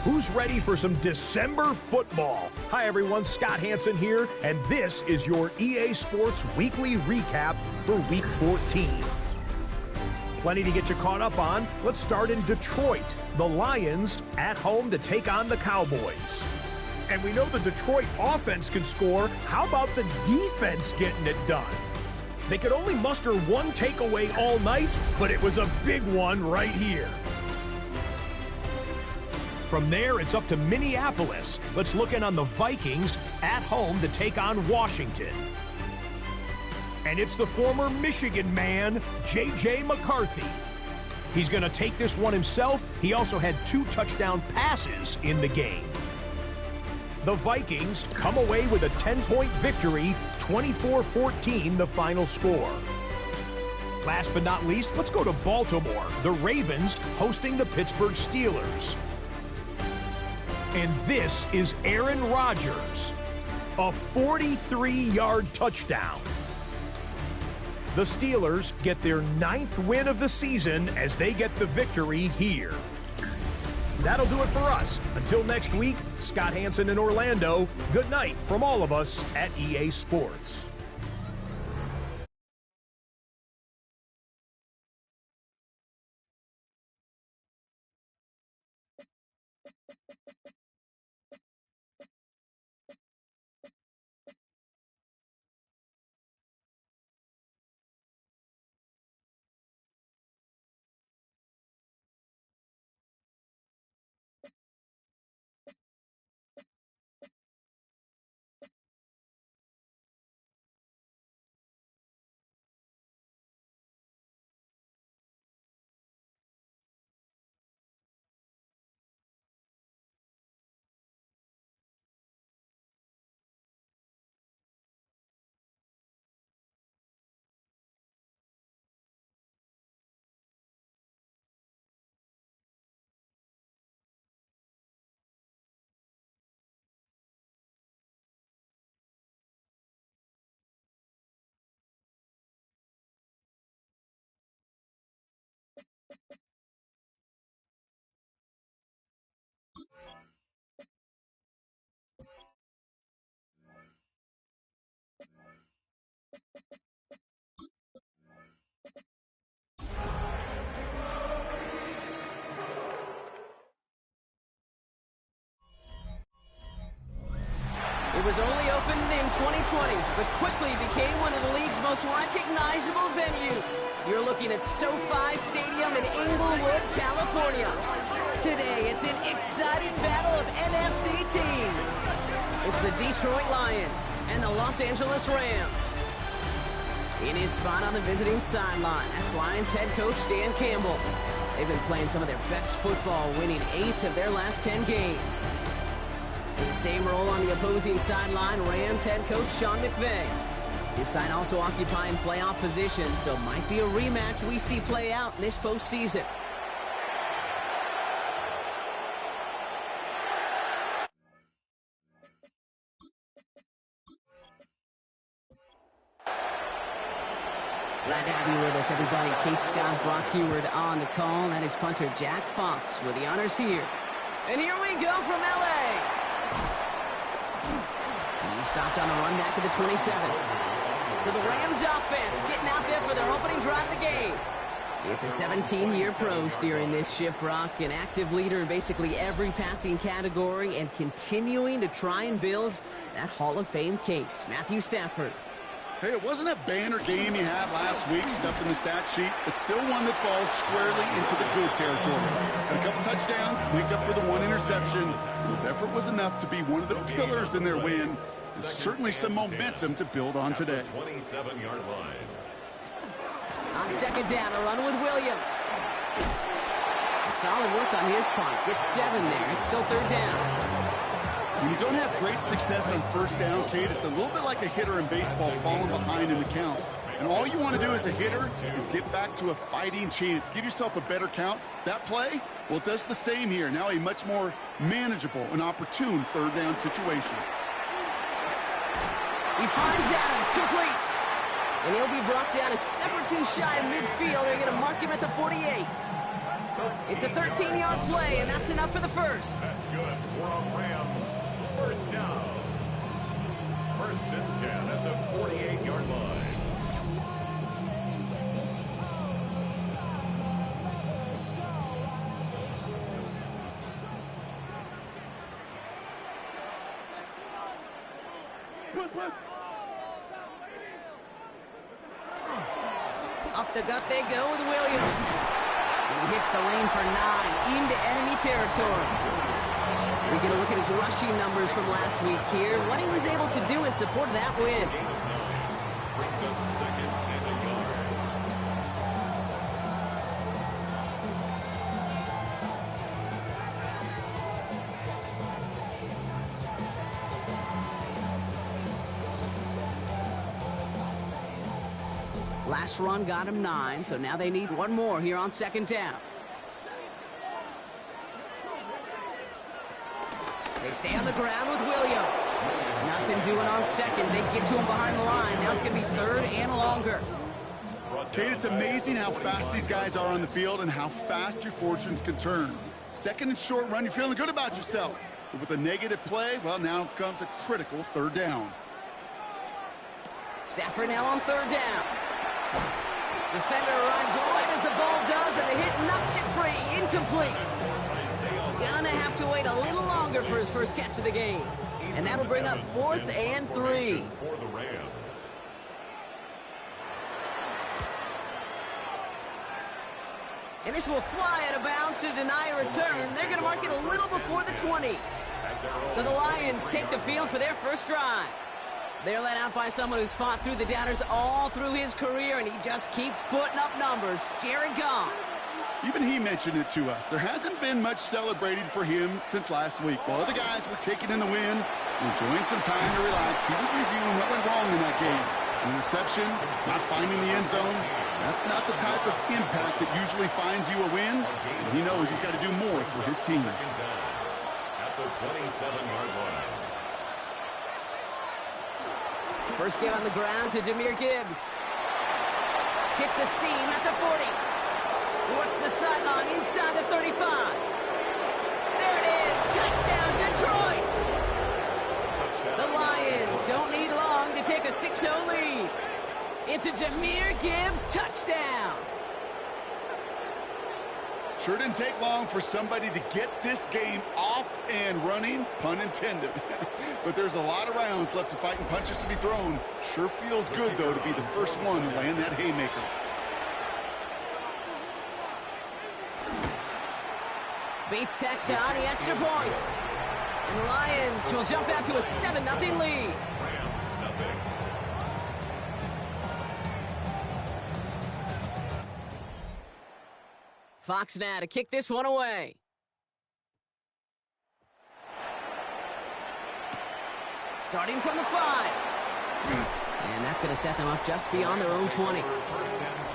Who's ready for some December football? Hi everyone, Scott Hanson here, and this is your EA Sports Weekly Recap for Week 14. Plenty to get you caught up on. Let's start in Detroit. The Lions at home to take on the Cowboys. And we know the Detroit offense can score. How about the defense getting it done? They could only muster one takeaway all night, but it was a big one right here. From there, it's up to Minneapolis. Let's look in on the Vikings at home to take on Washington. And it's the former Michigan man, J.J. McCarthy. He's going to take this one himself. He also had 2 touchdown passes in the game. The Vikings come away with a 10-point victory, 24-14 the final score. Last but not least, let's go to Baltimore. The Ravens hosting the Pittsburgh Steelers. And this is Aaron Rodgers, a 43-yard touchdown. The Steelers get their 9th win of the season as they get the victory here. That'll do it for us. Until next week, Scott Hanson in Orlando, good night from all of us at EA Sports. was only opened in 2020, but quickly became one of the league's most recognizable venues. You're looking at SoFi Stadium in Inglewood, California. Today, it's an exciting battle of NFC teams. It's the Detroit Lions and the Los Angeles Rams. In his spot on the visiting sideline, that's Lions head coach Dan Campbell. They've been playing some of their best football, winning 8 of their last 10 games. In the same role on the opposing sideline, Rams head coach Sean McVay. His side also occupying playoff position, so might be a rematch we see play out this postseason. Glad to have you with us, everybody. Kate Scott, Brock Heward on the call. That is punter Jack Fox with the honors here. And here we go from L.A. He stopped on the run back at the 27. So the Rams offense getting out there for their opening drive of the game. It's a 17-year pro steering this ship, Brock, an active leader in basically every passing category and continuing to try and build that Hall of Fame case. Matthew Stafford. Hey, it wasn't a banner game you had last week stuffed in the stat sheet, but still one that falls squarely into the good territory. Had a couple touchdowns to make up for the one interception. His effort was enough to be one of the pillars in their win. There's certainly some momentum to build on today. 27-yard line. On second down, a run with Williams. Solid work on his punt. Gets 7 there. It's still third down. When you don't have great success on first down, Kate, it's a little bit like a hitter in baseball falling behind in the count. And all you want to do as a hitter is get back to a fighting chance. Give yourself a better count. That play, well, it does the same here. Now a much more manageable and opportune third down situation. He finds Adams, complete. And he'll be brought down a step or two shy of midfield. They're going to mark him at the 48. It's a 13-yard play, and that's enough for the first. That's good for a Rams first down. First and 10 at the 48-yard line. Up the gut they go with Williams. And he hits the lane for 9 into enemy territory. We get a look at his rushing numbers from last week here. What he was able to do in support of that win. Brings up second and a yard. Last run got him 9, so now they need one more here on second down. They stay on the ground with Williams. Nothing doing on second. They get to him behind the line. Now it's going to be third and longer. Kate, it's amazing how fast these guys are on the field and how fast your fortunes can turn. Second and short run, you're feeling good about yourself. But with a negative play, well, now comes a critical third down. Stafford now on third down. Defender arrives right as the ball does, and the hit knocks it free. Incomplete. Gonna have to wait a little longer for his first catch of the game. And that'll bring up 4th and 3. For the Rams. And this will fly out of bounds to deny a return. They're going to mark it a little before the 20. So the Lions take the field for their first drive. They're led out by someone who's fought through the doubters all through his career, and he just keeps putting up numbers. Jared Goff. Even he mentioned it to us. There hasn't been much celebrating for him since last week. While other guys were taking in the win, enjoying some time to relax, he was reviewing what went wrong in that game. An interception, not finding the end zone. That's not the type of impact that usually finds you a win. And he knows he's got to do more for his team. At the 27-yard line. First get on the ground to Jahmyr Gibbs. Hits a seam at the 40. Works the sideline inside the 35. There it is. Touchdown, Detroit. The Lions don't need long to take a 6-0 lead. It's a Jahmyr Gibbs touchdown. Sure didn't take long for somebody to get this game off and running, pun intended. But there's a lot of rounds left to fight and punches to be thrown. Sure feels good, though, to be the first one to land that haymaker. Bates tacks on the extra point. And the Lions will jump out to a 7-0 lead. Rams nothing. Fox now to kick this one away. Starting from the 5. And that's going to set them up just beyond their own 20. First and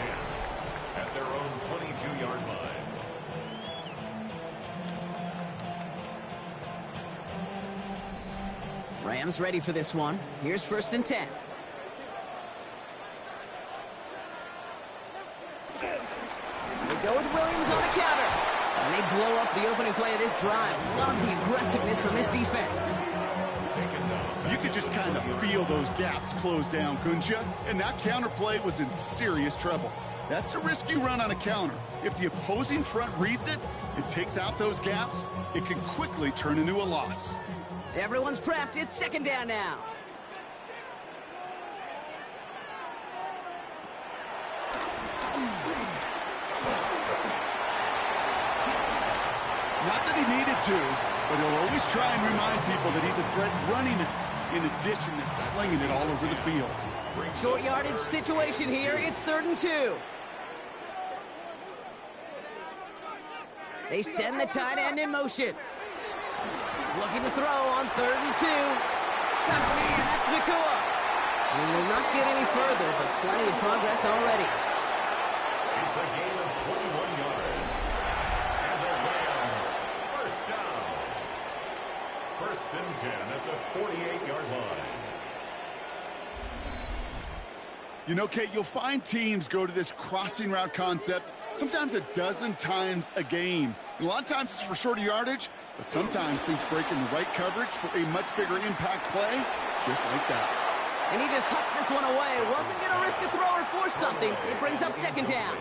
10 at their own 22-yard line. Rams ready for this one. Here's 1st and 10. They go with Williams on a counter. And they blow up the opening play of this drive. Love the aggressiveness from this defense. You could just kind of feel those gaps close down, couldn't you? And that counter play was in serious trouble. That's a risky run on a counter. If the opposing front reads it and takes out those gaps, it can quickly turn into a loss. Everyone's prepped. It's 2nd down now. Not that he needed to, but he'll always try and remind people that he's a threat running it, in addition to slinging it all over the field. Short yardage situation here. It's 3rd and 2. They send the tight end in motion. Looking to throw on 3rd and 2. God, man, that's Nacua. And will not get any further, but plenty of progress already. It's a gain of 21 yards. And the Rams, first down. 1st and 10 at the 48-yard line. You know, Kate, you'll find teams go to this crossing route concept sometimes a dozen times a game. And a lot of times it's for shorter yardage, but sometimes things break in the right coverage for a much bigger impact play, just like that. And he just hucks this one away. Wasn't going to risk a throw or force something. It brings up 2nd down.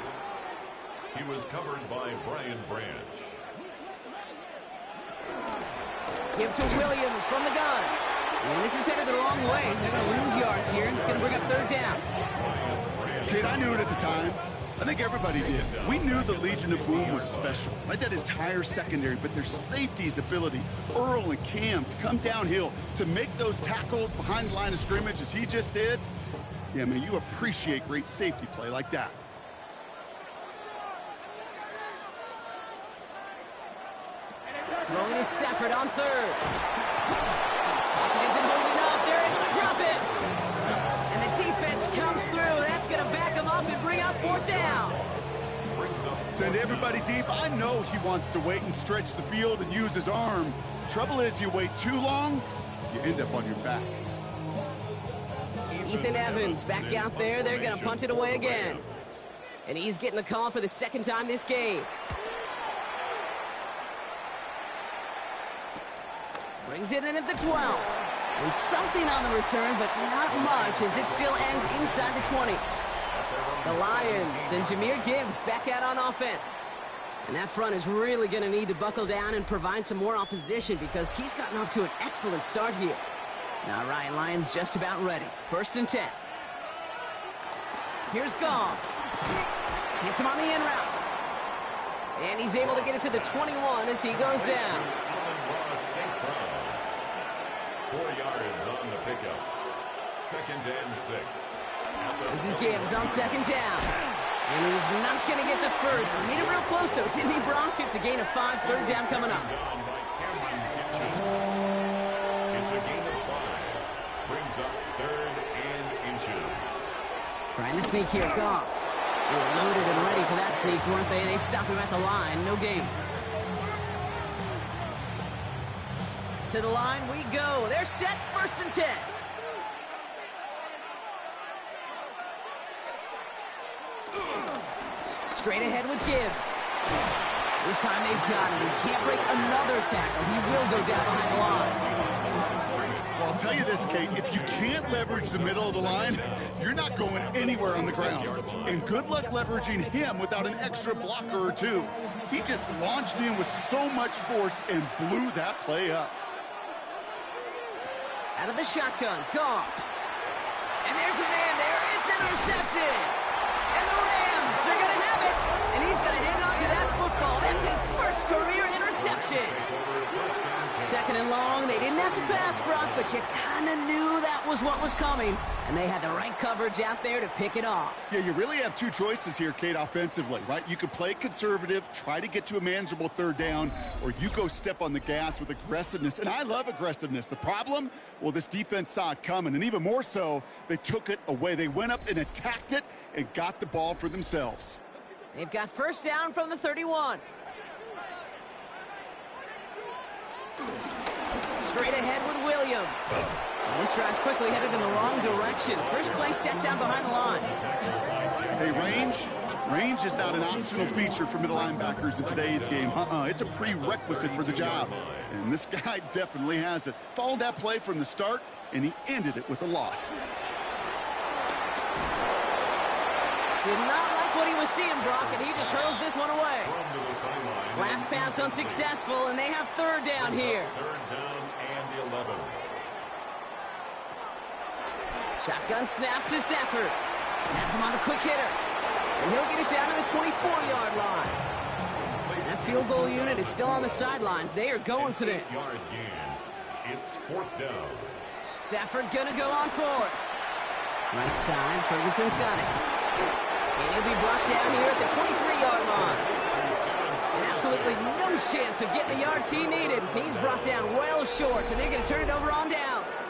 He was covered by Brian Branch. Give to Williams from the gun. And this is headed the wrong way. They're going to lose yards here, and it's going to bring up 3rd down. Kate, I knew it at the time. I think everybody did. We knew the Legion of Boom was special, right? That entire secondary, but their safety's ability, Earl and Cam, to come downhill, to make those tackles behind the line of scrimmage as he just did. Yeah, man, you appreciate great safety play like that. Throwing is Stafford on 3rd. Pocket isn't holding up. They're able to drop it. And the defense comes through. That's going to back him up and bring up 4th down. Send everybody deep. I know he wants to wait and stretch the field and use his arm. The trouble is, you wait too long, you end up on your back. Ethan Evans back out there. They're going to punt it away again. And he's getting the call for the 2nd time this game. Brings it in at the 12. And something on the return, but not much, as it still ends inside the 20. The Lions and Jahmyr Gibbs back out on offense. And that front is really going to need to buckle down and provide some more opposition because he's gotten off to an excellent start here. Now Ryan Lyons just about ready. 1st and 10. Here's Gall. Hits him on the in route. And he's able to get it to the 21 as he goes down. 4 yards on the pickup. 2nd and 6. This is Gibbs on 2nd down. And he's not going to get the first. He made it real close, though, didn't he, Bronk? It's a gain of 5, 3rd down coming up. It's a gain of 5. Brings up 3rd and inches. Trying to sneak here, Goff. They were loaded and ready for that sneak, weren't they? They stop him at the line. No gain. To the line we go. They're set. 1st and 10. Straight ahead with Gibbs. This time they've got him. He can't break another tackle. He will go down behind the line. Well, I'll tell you this, Kate, if you can't leverage the middle of the line, you're not going anywhere on the ground. And good luck leveraging him without an extra blocker or two. He just launched in with so much force and blew that play up. Out of the shotgun, Goff. And there's a man there. It's intercepted. And the Rams are going to have it. And he's going to hang on to that football. That's his first career interception. Second and long. They didn't have to pass, Brock, but you kind of knew that was what was coming. And they had the right coverage out there to pick it off. Yeah, you really have two choices here, Kate, offensively, right? You could play conservative, try to get to a manageable third down, or you go step on the gas with aggressiveness. And I love aggressiveness. The problem? Well, this defense saw it coming, and even more so, they took it away. They went up and attacked it and got the ball for themselves. They've got first down from the 31. Straight ahead with Williams. And this drive's quickly headed in the wrong direction. First play set down behind the line. Hey, range is not an optional feature for middle linebackers in today's game. It's a prerequisite for the job. And this guy definitely has it. Followed that play from the start, and he ended it with a loss. Did not like what he was seeing, Brock, and he just hurls this one away. Last pass unsuccessful, and they have third down here. Third down and 11. Shotgun snap to Stafford. That's him on the quick hitter. And he'll get it down to the 24-yard line. That field goal unit is still on the sidelines. They are going for this. 8-yard gain. It's fourth down. Stafford gonna go on forward. Right side, Ferguson's got it. And he'll be brought down here at the 23-yard line. And absolutely no chance of getting the yards he needed. He's brought down well short, and they're going to turn it over on downs.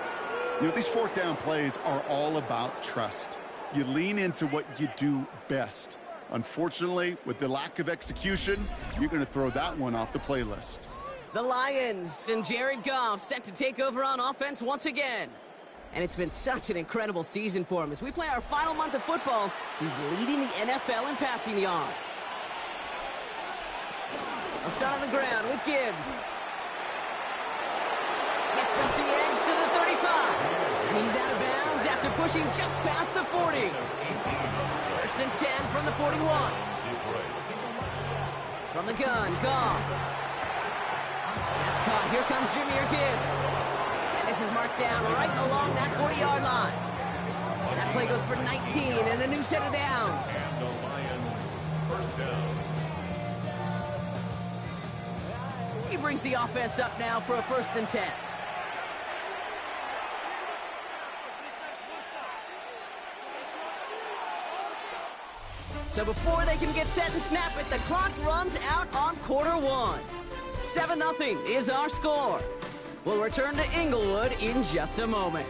You know, these fourth down plays are all about trust. You lean into what you do best. Unfortunately, with the lack of execution, you're going to throw that one off the playlist. The Lions and Jared Goff set to take over on offense once again. And it's been such an incredible season for him. As we play our final month of football, he's leading the NFL in passing yards. I'll start on the ground with Gibbs. Gets up the edge to the 35. And he's out of bounds after pushing just past the 40. First and 10 from the 41. From the gun, Goff. That's caught. Here comes Jahmyr Gibbs. This is marked down right along that 40-yard line. That play goes for 19 and a new set of downs. And the Lions first down. He brings the offense up now for a first and 10. So before they can get set and snap it, the clock runs out on quarter one. 7-0 is our score. We'll return to Inglewood in just a moment.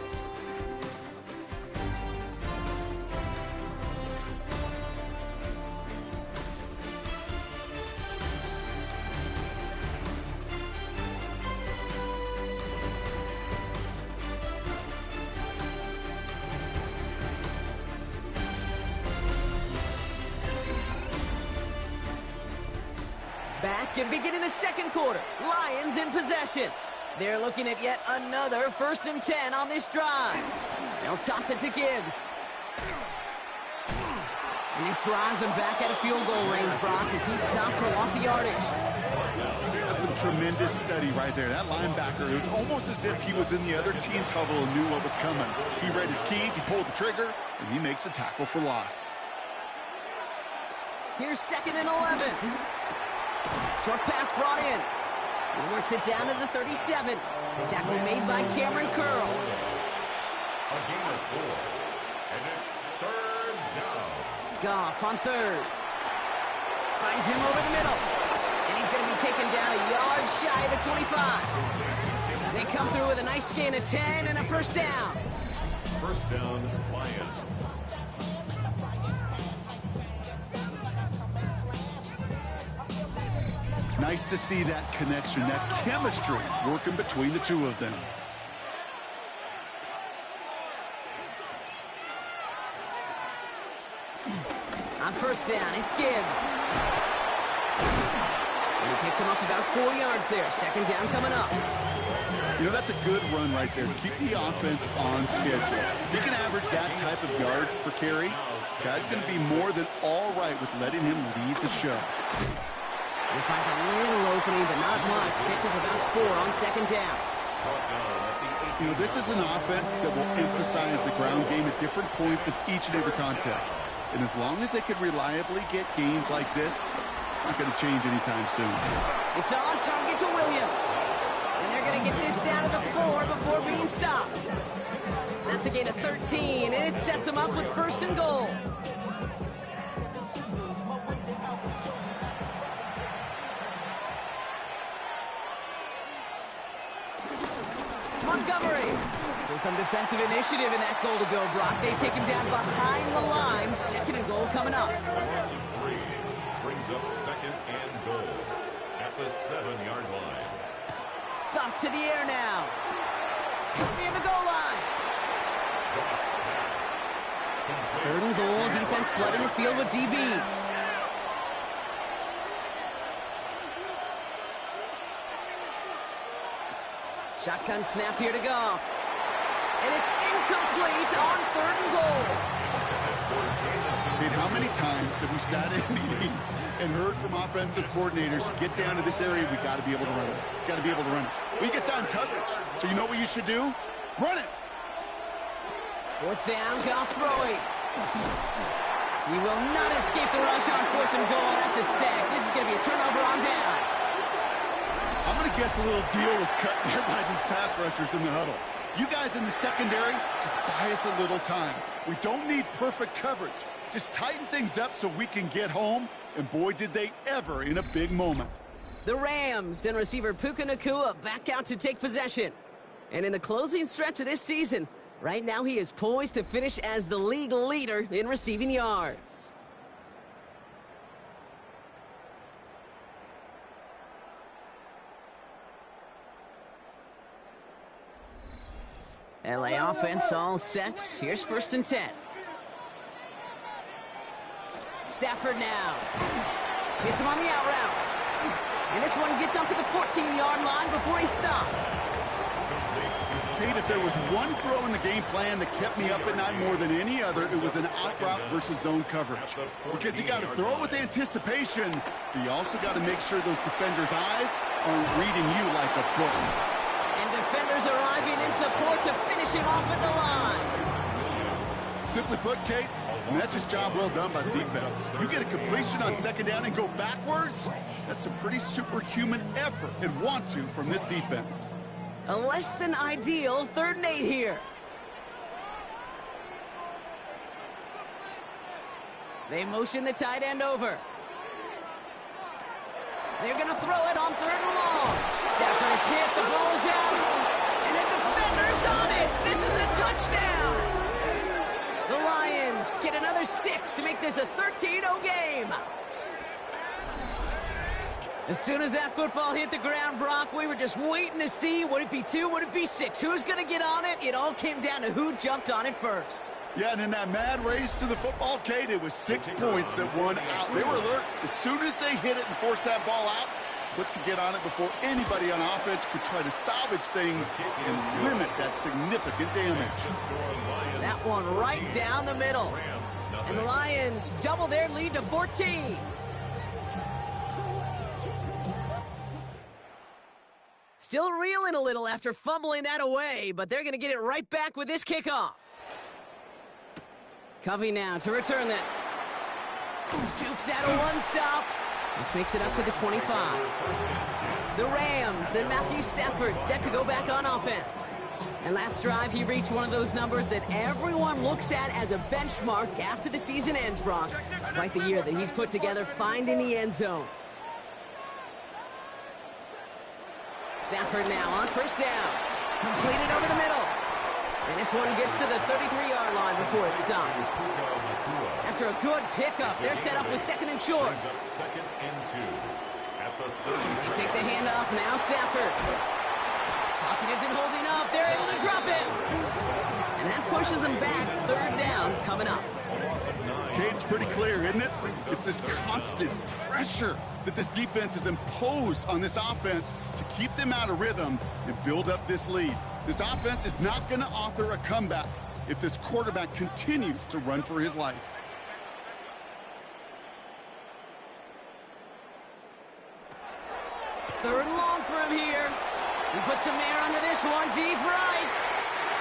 Back and beginning the second quarter. Lions in possession. They're looking at yet another first and 10 on this drive. They'll toss it to Gibbs. And this drives him back at a field goal range, Brock, as he's stopped for loss of yardage. That's some tremendous study right there. That linebacker, it was almost as if he was in the other team's huddle and knew what was coming. He read his keys, he pulled the trigger, and he makes a tackle for loss. Here's second and 11. Short pass brought in. He works it down to the 37. Tackle made by Cameron Curl. A gain of 4. And it's third down. Goff on third. Finds him over the middle. And he's going to be taken down a yard shy of the 25. They come through with a nice gain of 10 and a first down. First down, Lions. Nice to see that connection, that chemistry working between the two of them. On first down, it's Gibbs. And he picks him up about 4 yards there. Second down coming up. You know, that's a good run right there. Keep the offense on schedule. If he can average that type of yards per carry, this guy's going to be more than all right with letting him lead the show. He finds a little opening, but not much. Picked up about 4 on second down. You know, this is an offense that will emphasize the ground game at different points of each and every contest. And as long as they can reliably get gains like this, it's not going to change anytime soon. It's on target to Williams. And they're going to get this down to the 4 before being stopped. That's a gain of 13, and it sets them up with first and goal. Montgomery. So some defensive initiative in that goal to go, Brock. They take him down behind the line. Second and goal coming up. Loss of 3 brings up second and goal at the 7-yard line. Goff to the air now. Near the goal line. Third and goal. Defense flooding the field with DBs. Shotgun snap here to Goff. And it's incomplete on third and goal. I mean, how many times have we sat in meetings and heard from offensive coordinators, get down to this area, we got to be able to run it. Got to be able to run it. We get time coverage. So you know what you should do? Run it. Fourth down, Goff throwing. He will not escape the rush on fourth and goal. That's a sack. This is going to be a turnover on downs. I'm going to guess a little deal was cut there by these pass rushers in the huddle. You guys in the secondary, just buy us a little time. We don't need perfect coverage. Just tighten things up so we can get home. And boy, did they ever in a big moment. The Rams and receiver Puka Nacua back out to take possession. And in the closing stretch of this season, right now he is poised to finish as the league leader in receiving yards. LA offense all set. Here's first and 10. Stafford now. Hits him on the out route. And this one gets up to the 14-yard line before he's stopped. Kate, if there was one throw in the game plan that kept me up at night more than any other, it was an out route versus zone coverage. Because you got to throw with anticipation, but you also got to make sure those defenders' eyes aren't reading you like a book. And defenders arriving in support to finish him off at the line. Simply put, Kate, that's just job well done by the defense. You get a completion on second down and go backwards, that's a pretty superhuman effort and want to from this defense. A less than ideal 3rd and 8 here. They motion the tight end over. They're going to throw it on 3rd and long. Stafford is hit, the ball is out, and a defender's on it. This is a touchdown. The Lions get another 6 to make this a 13-0 game. As soon as that football hit the ground, Brock, we were just waiting to see, would it be 2, would it be 6? Who's going to get on it? It all came down to who jumped on it first. Yeah, and in that mad race to the football, Kate, it was 6 points that won out. They were alert. As soon as they hit it and forced that ball out, quick to get on it before anybody on offense could try to salvage things and limit that significant damage. That one right down the middle. And the Lions double their lead to 14. Still reeling a little after fumbling that away, but they're going to get it right back with this kickoff. Covey now to return this. Jukes out a one-stop. This makes it up to the 25. The Rams and Matthew Stafford set to go back on offense. And last drive, he reached one of those numbers that everyone looks at as a benchmark after the season ends, Brock. Quite the year that he's put together finding the end zone. Stafford now on first down. Completed over the middle. And this one gets to the 33-yard line before it's stopped. After a good pickup, they're set up with second and short. Second and 2 at the 30. They take the handoff now, Stafford. Pocket isn't holding up. They're able to drop him. And that pushes them back. Third down coming up. Kate, it's pretty clear, isn't it? It's this constant pressure that this defense has imposed on this offense to keep them out of rhythm and build up this lead. This offense is not going to author a comeback if this quarterback continues to run for his life. Third and long for him here. He puts some air under this one, deep right.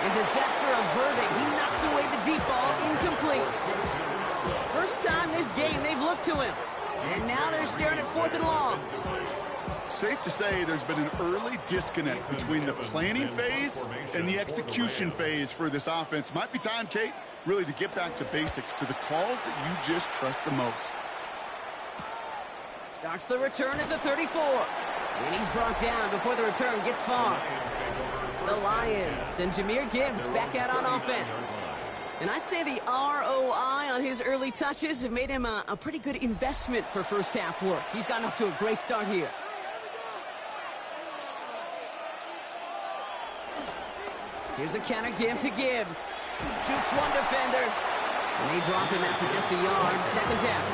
And disaster averted. He knocks away the deep ball, incomplete. First time this game they've looked to him. And now they're staring at 4th and long. Safe to say there's been an early disconnect between the planning phase and the execution phase for this offense. Might be time, Kate, really to get back to basics, to the calls that you just trust the most. Starts the return at the 34. And he's brought down before the return gets far. The Lions and Jahmyr Gibbs back out on offense. And I'd say the ROI on his early touches have made him a pretty good investment for first half work. He's gotten off to a great start here. Here's a counter give to Gibbs. Jukes one defender. And they drop him after just a yard. Second down.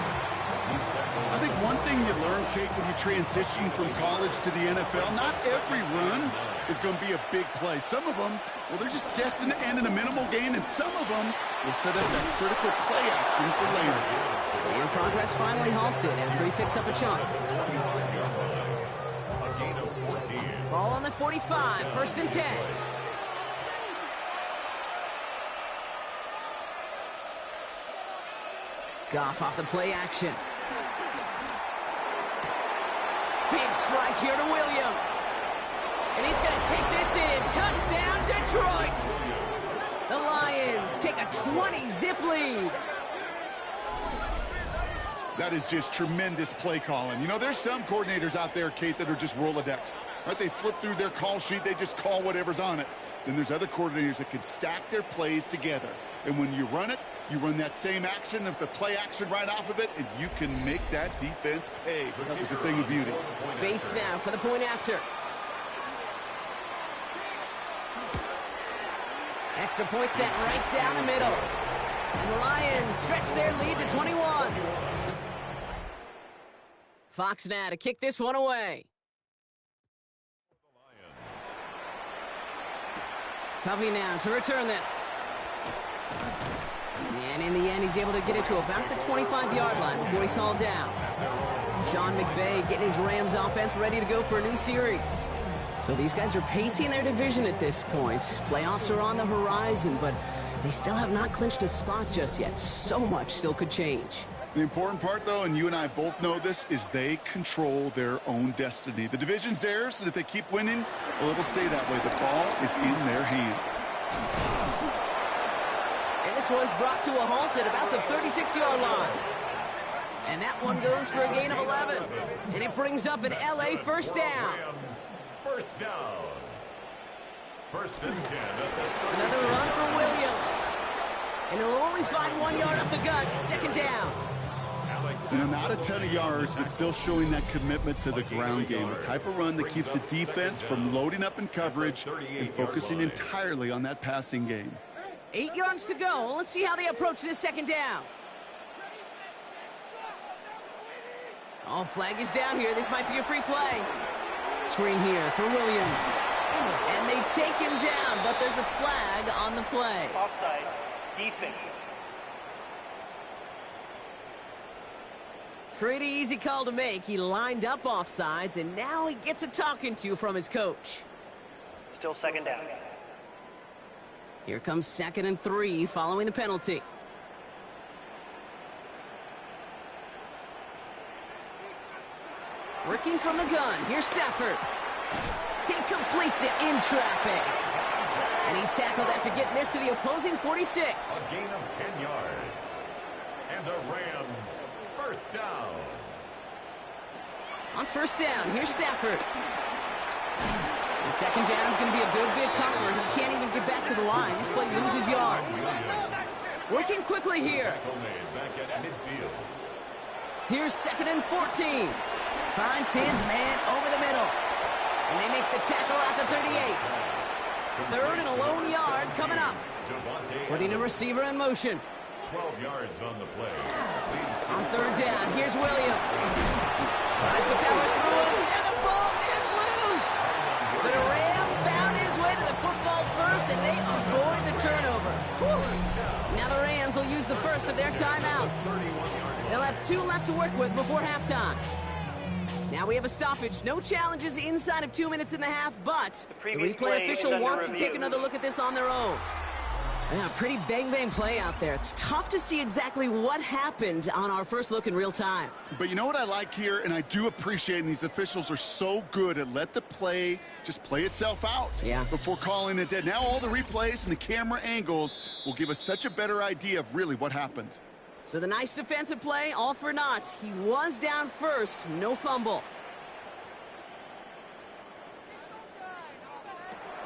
I think one thing you learn, Kate, when you transition from college to the NFL, not every run is going to be a big play. Some of them, well, they're just destined to end in a minimal gain, and some of them will set up that critical play action for later. And progress finally halted after he picks up a chunk. Ball on the 45, 1st and 10. Goff off the play action. Big strike here to Williams. And he's going to take this in. Touchdown, Detroit. The Lions take a 20-zip lead. That is just tremendous play calling. You know, there's some coordinators out there, Kate, that are just Rolodex. Right? They flip through their call sheet. They just call whatever's on it. Then there's other coordinators that can stack their plays together. And when you run it, you run that same action of the play action right off of it, and you can make that defense pay. That was a thing of beauty. Bates now for the point after. Extra point set right down the middle. And the Lions stretch their lead to 21. Fox now to kick this one away. Covey now to return this. And in the end, he's able to get it to about the 25-yard line before he's hauled down. Sean McVay getting his Rams offense ready to go for a new series. So these guys are pacing their division at this point. Playoffs are on the horizon, but they still have not clinched a spot just yet. So much still could change. The important part, though, and you and I both know this, is they control their own destiny. The division's theirs, and if they keep winning, well, it'll stay that way. The ball is in their hands. And this one's brought to a halt at about the 36-yard line. And that one goes for a gain of 11. And it brings up an LA first down. First down. 1st and 10. Another run for Williams. And he'll only find 1 yard up the gut. Second down. You know, not a ton of yards, but still showing that commitment to the ground game. The type of run that keeps the defense from loading up in coverage and focusing entirely on that passing game. 8 yards to go. Let's see how they approach this second down. Oh, flag is down here. This might be a free play. Screen here for Williams. And they take him down, but there's a flag on the play. Offside. Defense. Pretty easy call to make. He lined up offsides, and now he gets a talking to from his coach. Still second down. Here comes 2nd and 3 following the penalty. Working from the gun. Here's Stafford. He completes it in traffic. And he's tackled after getting this to the opposing 46. A gain of 10 yards. And the Rams first down. On first down, here's Stafford. And second down is going to be a good bit tougher. He can't even get back to the line. This play loses yards. Working quickly here. Here's 2nd and 14. Finds his man over the middle. And they make the tackle at the 38. Third and a lone yard coming up. Putting a receiver in motion. 12 yards on the play. On third down, here's Williams. Tries to power through, and the ball is loose. But a Ram found his way to the football first, and they avoid the turnover. Whew. Now the Rams will use the first of their timeouts. They'll have 2 left to work with before halftime. Now we have a stoppage. No challenges inside of 2 minutes and a half, but the replay official wants to take another look at this on their own. Yeah, pretty bang-bang play out there. It's tough to see exactly what happened on our first look in real time. But you know what I like here, and I do appreciate, and these officials are so good at let the play just play itself out before calling it dead. Now all the replays and the camera angles will give us such a better idea of really what happened. So the nice defensive play, all for naught. He was down first, no fumble.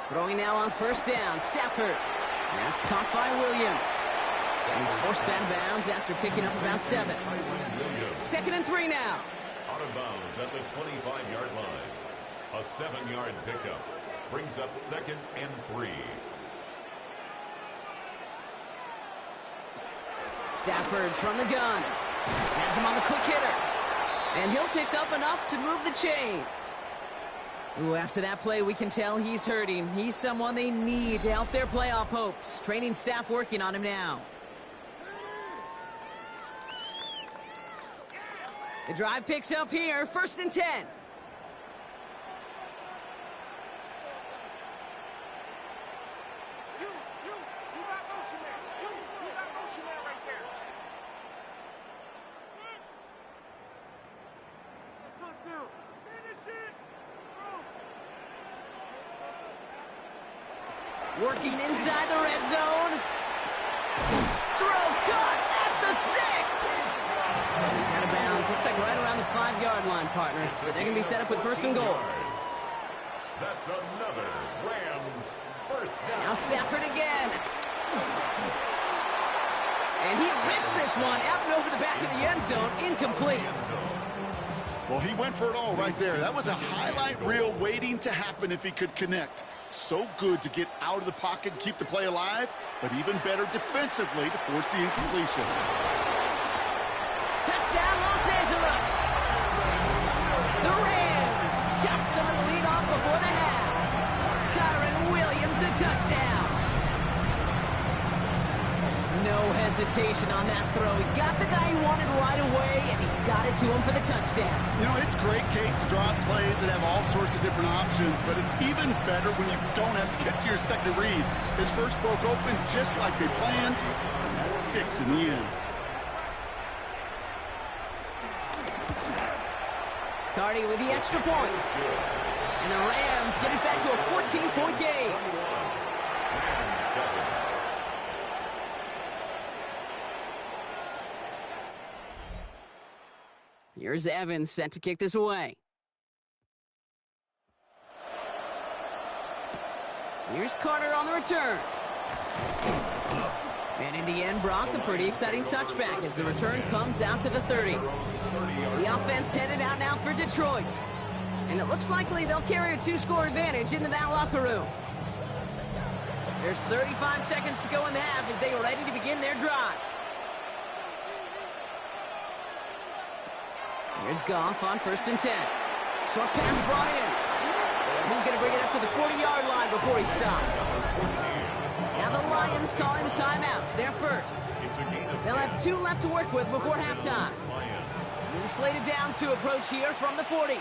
Throwing now on first down, Stafford. That's caught by Williams. And he's forced out of bounds after picking up about 7. 2nd and 3 now. Out of bounds at the 25-yard line. A 7-yard pickup brings up 2nd and 3. Stafford from the gun. Has him on the quick hitter. And he'll pick up enough to move the chains. Ooh, after that play, we can tell he's hurting. He's someone they need to help their playoff hopes. Training staff working on him now. The drive picks up here, 1st and 10. Working inside the red zone. Throw caught at the 6. He's out of bounds. Looks like right around the 5-yard line, partner. So they're going to be set up with 1st and goal. That's another Rams first down. Now Stafford again. And he rips this one out and over the back of the end zone. Incomplete. Well, he went for it all right there. That was a highlight reel waiting to happen if he could connect. So good to get out of the pocket and keep the play alive, but even better defensively to force the incompletion. Touchdown, Los Angeles. The Rams chop some of the lead off before the half. Kyren Williams, the touchdown. No hesitation on that throw. He got the guy he wanted right away, and he got it to him for the touchdown. You know, it's great, Kate, to draw up plays and have all sorts of different options, but it's even better when you don't have to get to your second read. His first broke open just like they planned, and that's 6 in the end. Cardi with the extra point. And the Rams get it back to a 14-point game. Here's Evans set to kick this away. Here's Carter on the return. And in the end, Brock, a pretty exciting touchback as the return comes out to the 30. The offense headed out now for Detroit. And it looks likely they'll carry a 2-score advantage into that locker room. There's 35 seconds to go in the half as they are ready to begin their drive. Here's Goff on 1st and 10. Short pass brought in. And he's going to bring it up to the 40-yard line before he stops. Now the Lions calling a timeout. They're first. They'll have 2 left to work with before halftime. New slated downs to approach here from the 40.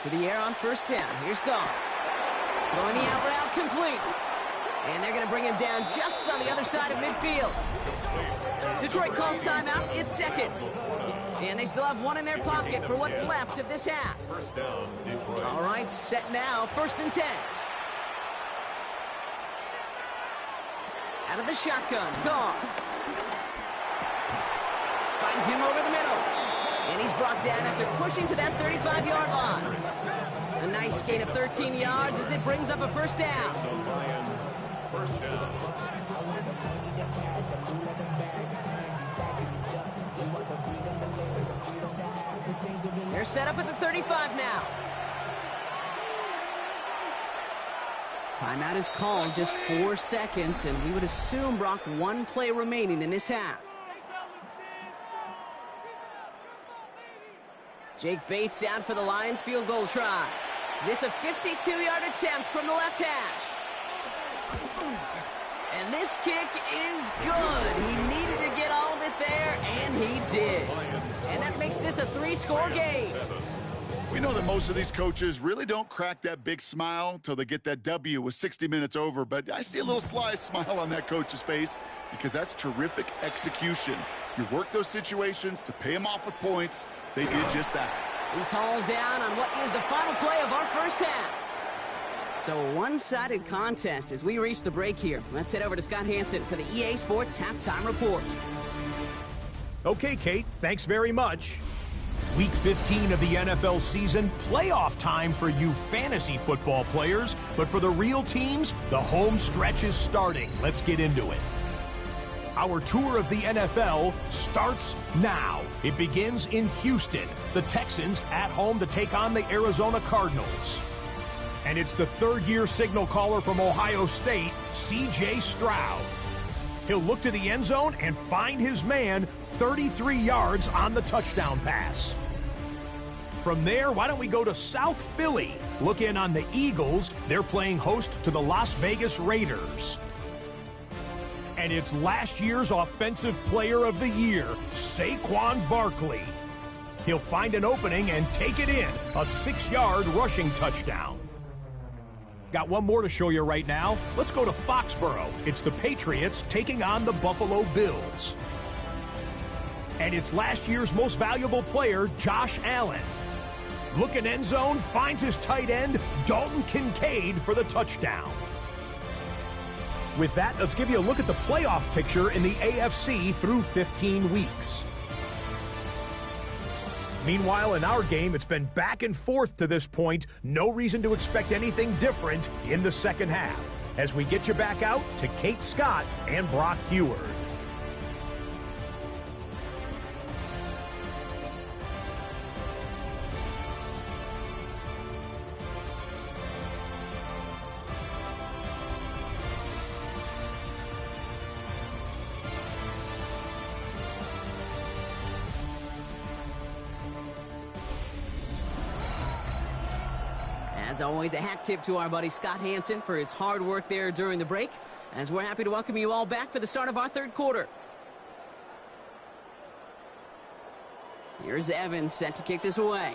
To the air on 1st down. Here's Goff. Throwing the out route complete. And they're going to bring him down just on the other side of midfield. Detroit calls timeout. It's 2nd. And they still have 1 in their pocket for what's left of this half. All right, set now. 1st and 10. Out of the shotgun. Goff. Finds him over the middle. And he's brought down after pushing to that 35-yard line. A nice gain of 13 yards as it brings up a 1st down. First down. They're set up at the 35 now. Timeout is called, just 4 seconds, and we would assume, Brock, 1 play remaining in this half. Jake Bates out for the Lions field goal try. This a 52-yard attempt from the left hash. And this kick is good. He needed to get all of it there, and he did. And that makes this a 3-score game. We know that most of these coaches really don't crack that big smile till they get that W with 60 minutes over, but I see a little sly smile on that coach's face because that's terrific execution. You work those situations to pay them off with points. They did just that. He's hauled down on what is the final play of our first half. So a one-sided contest as we reach the break here. Let's head over to Scott Hanson for the EA Sports Halftime Report. Okay, Kate, thanks very much. Week 15 of the NFL season, playoff time for you fantasy football players. But for the real teams, the home stretch is starting. Let's get into it. Our tour of the NFL starts now. It begins in Houston. The Texans at home to take on the Arizona Cardinals. And it's the third-year signal caller from Ohio State, C.J. Stroud. He'll look to the end zone and find his man 33 yards on the touchdown pass. From there, why don't we go to South Philly? Look in on the Eagles. They're playing host to the Las Vegas Raiders. And it's last year's Offensive Player of the Year, Saquon Barkley. He'll find an opening and take it in, a 6-yard rushing touchdown. Got one more to show you right now. Let's go to Foxborough. It's the Patriots taking on the Buffalo Bills. And it's last year's most valuable player, Josh Allen. Looking end zone, finds his tight end, Dalton Kincaid, for the touchdown. With that, let's give you a look at the playoff picture in the AFC through 15 weeks. Meanwhile, in our game, it's been back and forth to this point. No reason to expect anything different in the second half. As we get you back out to Kate Scott and Brock Heward. As always, a hat tip to our buddy Scott Hanson for his hard work there during the break, as we're happy to welcome you all back for the start of our third quarter. Here's Evans set to kick this away.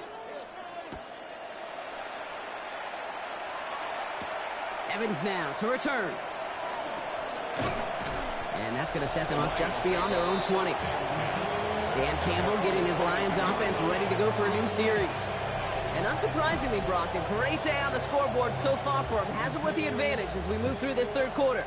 Evans now to return. And that's going to set them up just beyond their own 20. Dan Campbell getting his Lions offense ready to go for a new series. And unsurprisingly, Brock, a great day on the scoreboard so far for him. Has it with the advantage as we move through this third quarter.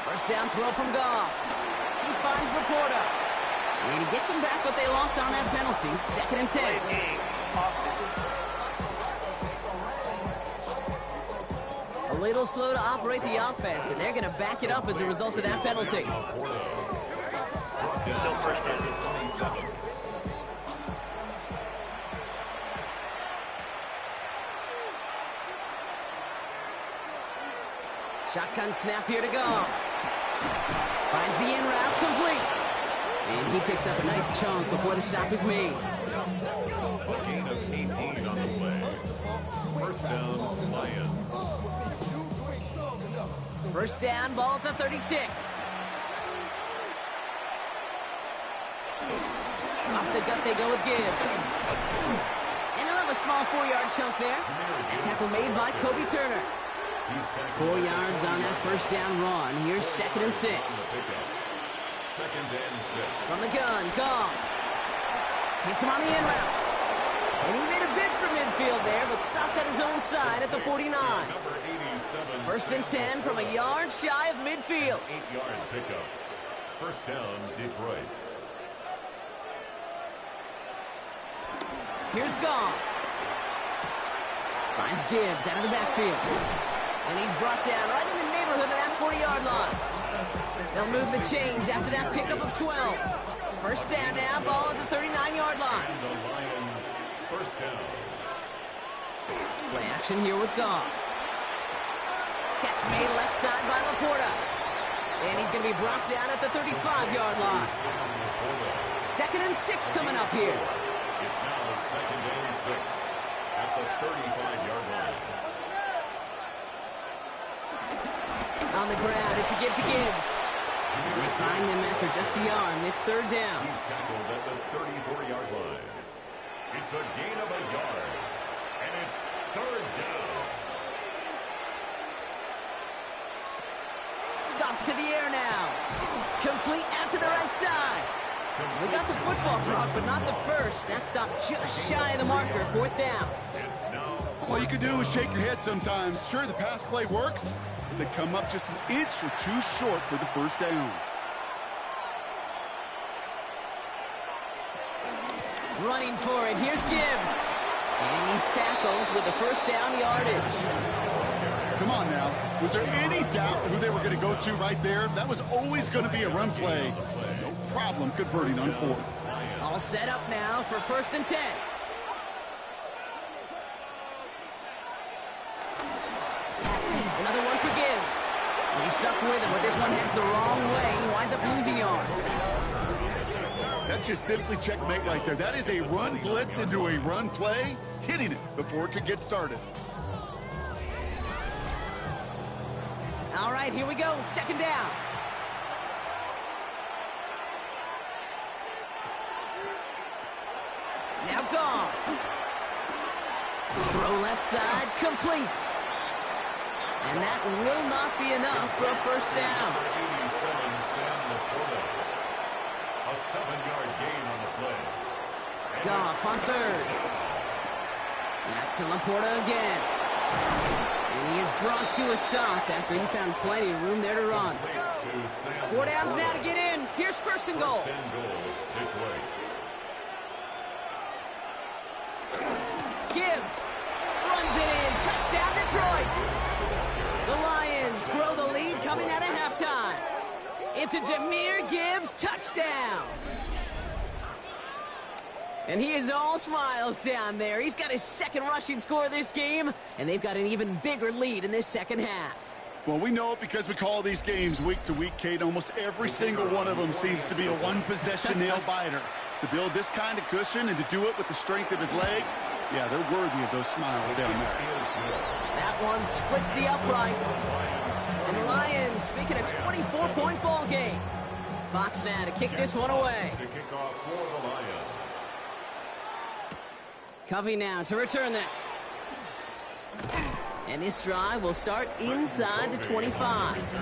First down throw from Goff. He finds Laporta. And he gets him back, but they lost on that penalty. 2nd and 10. A little slow to operate the offense, and they're going to back it up as a result of that penalty. Still first down. Shotgun snap here to go. Finds the in route complete. And he picks up a nice chunk before the stop is made. A gain of 18 on the play. First down, Lions. First down, ball at the 36. Off the gut they go with Gibbs. And he'll have a small 4-yard chunk there. A tackle made by Kobe Turner. 4 yards on that first down run. Here's 2nd and 6. 2nd and 6. From the gun, Goff. Hits him on the in route. And he made a bid for midfield there, but stopped on his own side at the 49. Number 87. First and 10 from a yard shy of midfield. 8-yard pickup. First down, Detroit. Here's Goff. Finds Gibbs out of the backfield. And he's brought down right in the neighborhood of that 40-yard line. They'll move the chains after that pickup of 12. First down now, ball at the 39-yard line. And the Lions, first down. Play action here with Goff. Catch made left side by Laporta. And he's going to be brought down at the 35-yard line. 2nd and 6 coming up here. It's now 2nd and 6 at the 35-yard line. On the ground, it's a give to Gibbs. And they find him after just a yard, and it's 3rd down. He's tackled at the 34-yard line. It's a gain of a yard, and it's 3rd down. Goff to the air now. Complete out to the right side. We got the football frog, but not the first. That stopped just shy of the marker, 4th down. It's now All you can do is shake your head sometimes. Sure, the pass play works. They come up just an inch or two short for the first down. Running for it. Here's Gibbs. And he's tackled with the first down yardage. Come on now. Was there any doubt who they were going to go to right there? That was always going to be a run play. No problem converting on 4th. All set up now for 1st and 10. Another one for Gibbs. And he's stuck with him, but this one heads the wrong way. He winds up losing yards. That's just simply checkmate right there. That is a run blitz into a run play, hitting it before it could get started. All right, here we go. 2nd down. Now Goff. Throw left side, complete. And that will not be enough for a first down. 87, Sam Laporta. A 7-yard gain on the play. Goff on 3rd. That's to Laporta again. And he is brought to a stop after he found plenty of room there to run. 4 downs now to get in. Here's 1st and goal. 1st and goal, Detroit. Gibbs runs it in. Touchdown, Detroit. The Lions grow the lead coming out of halftime. It's a Jahmyr Gibbs touchdown. And he is all smiles down there. He's got his 2nd rushing score of this game, and they've got an even bigger lead in this 2nd half. Well, we know it because we call these games week to week, Kate. Almost every single one of them seems to be a one-possession nail-biter. To build this kind of cushion and to do it with the strength of his legs, yeah, they're worthy of those smiles down there. That one splits the uprights. And the Lions making a 24-point ball game. Fox now to kick this one away. To kick off for the Lions. Covey now to return this. And this drive will start inside the 25. The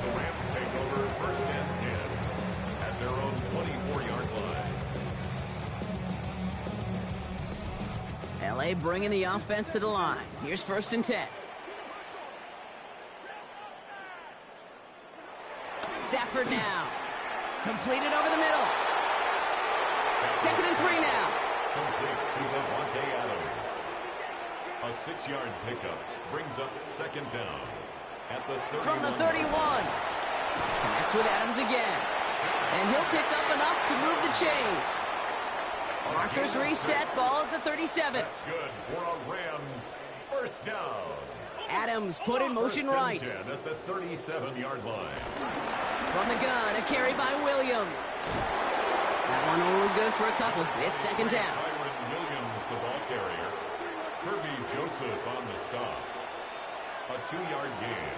Rams take over 1st and 10 at their own 24-yard line. LA bringing the offense to the line. Here's 1st and 10. Stafford now. Completed over the middle. 2nd and 3 now. Complete to Davante Adams. A 6-yard pickup brings up 2nd down at the 31. From the 31. Connects with Adams again. And he'll pick up enough to move the chains. Markers reset, ball at the 37. That's good for a Rams 1st down. Adams put in motion right. 1st and 10 at the 37-yard line. From the gun, a carry by Williams. That one only good for a couple. It's 2nd down. Kyron Williams, the ball carrier. Kirby Joseph on the stop. A 2-yard gain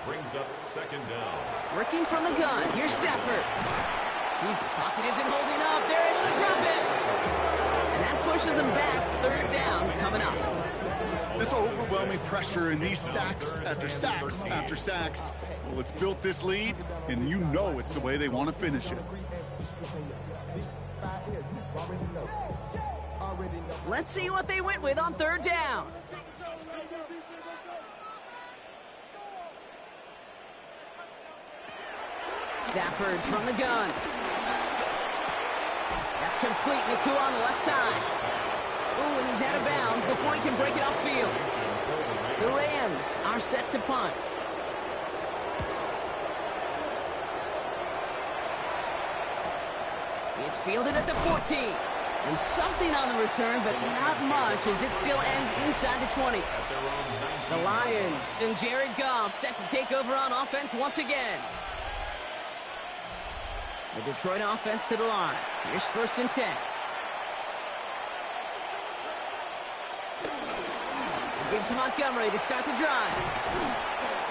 brings up second down. Working from the gun. Here's Stafford. His pocket isn't holding up. They're able to drop it. And that pushes them back. Third down coming up. This overwhelming pressure and these sacks after sacks after sacks. Well, it's built this lead, and you know it's the way they want to finish it. Let's see what they went with on third down. Stafford from the gun. That's complete. Nacua on the left side. Ooh, and he's out of bounds before he can break it upfield. The Rams are set to punt. It's fielded at the 14. And something on the return, but not much, as it still ends inside the 20. The Lions and Jared Goff set to take over on offense once again. The Detroit offense to the line. Here's 1st and 10. He gives to Montgomery to start the drive.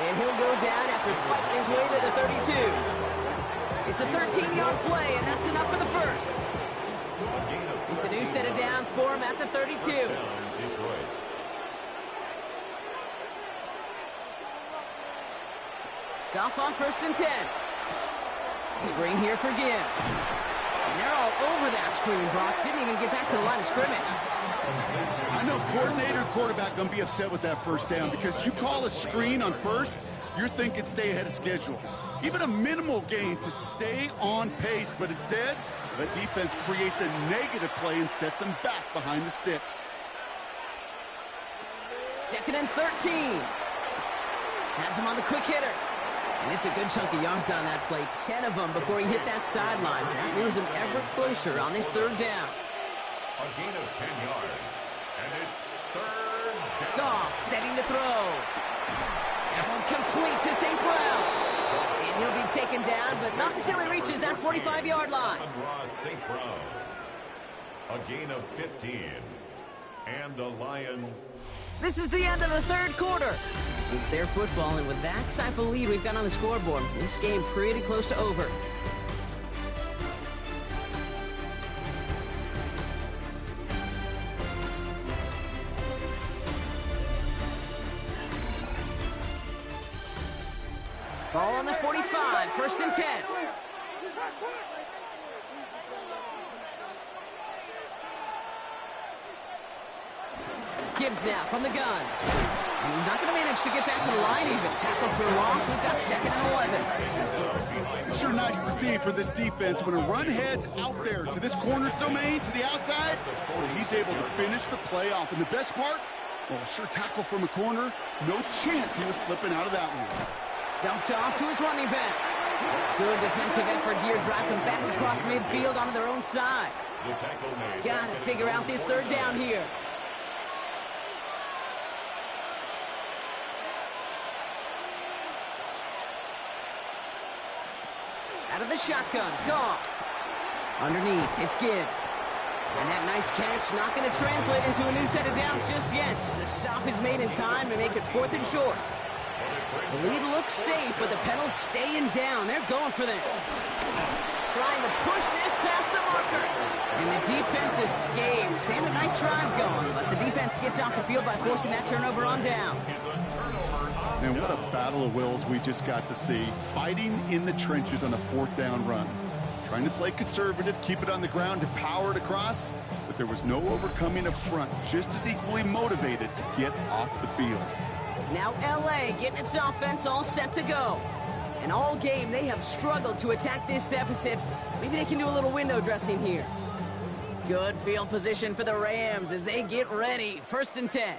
And he'll go down after fighting his way to the 32. It's a 13-yard play, and that's enough for the first. It's a new set of downs for him at the 32. Goff on 1st and 10. Screen here for Gibbs. And they're all over that screen, Brock. Didn't even get back to the line of scrimmage. I know coordinator quarterback going to be upset with that first down because you call a screen on first, you're thinking stay ahead of schedule. Even a minimal gain to stay on pace, but instead, the defense creates a negative play and sets them back behind the sticks. 2nd and 13. Has him on the quick hitter. And it's a good chunk of yards on that play. 10 of them before he hit that sideline. That moves him ever closer on this third down. A gain of 10 yards. And it's third down. Goff setting to throw. That one complete to St. Brown. And he'll be taken down, but not until he reaches that 45-yard line. St. Brown. A gain of 15. And the Lions. This is the end of the third quarter. It's their football, and with that type of lead we've got on the scoreboard, this game pretty close to over. Ball on the 45, 1st and 10. Gibbs now from the gun. And he's not going to manage to get back to the line even. Tackled for a loss. We've got 2nd and 11. It's sure nice to see for this defense when a run heads out there to this corner's domain, to the outside, he's able to finish the play off. And the best part, well, sure tackle from a corner. No chance he was slipping out of that one. Dumped off to his running back. Good defensive effort here. Drives them back across midfield onto their own side. Got to figure out this third down here. Out of the shotgun, Goff. Underneath, it's Gibbs. And that nice catch not going to translate into a new set of downs just yet. The stop is made in time to make it 4th and short. The lead looks safe, but the pedals staying down. They're going for this. Trying to push this past the marker. And the defense escapes. And a nice drive going, but the defense gets off the field by forcing that turnover on downs. And what a battle of wills we just got to see. Fighting in the trenches on a 4th down run. Trying to play conservative, keep it on the ground to power it across, but there was no overcoming up front, just as equally motivated to get off the field. Now LA getting its offense all set to go. And all game they have struggled to attack this deficit. Maybe they can do a little window dressing here. Good field position for the Rams as they get ready. 1st and 10.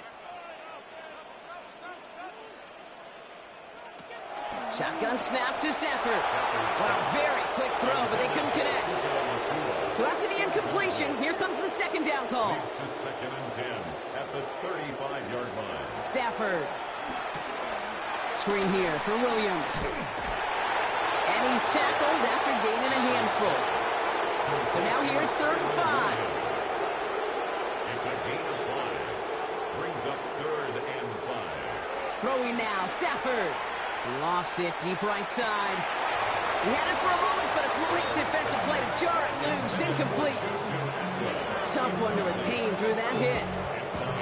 Shotgun snap to Stafford. Well, very quick throw, but they couldn't connect. So after the incompletion, here comes the 2nd down call. Moves to 2nd and 10 at the 35-yard line. Stafford. Screen here for Williams. And he's tackled after gaining a handful. So now here's 3rd and 5. It's a gain of 5. Brings up up 3rd and 5. Throwing now, Stafford. Lofts it deep right side. He had it for a moment, but a great defensive play to jar it loose. Incomplete. Tough one to retain through that hit.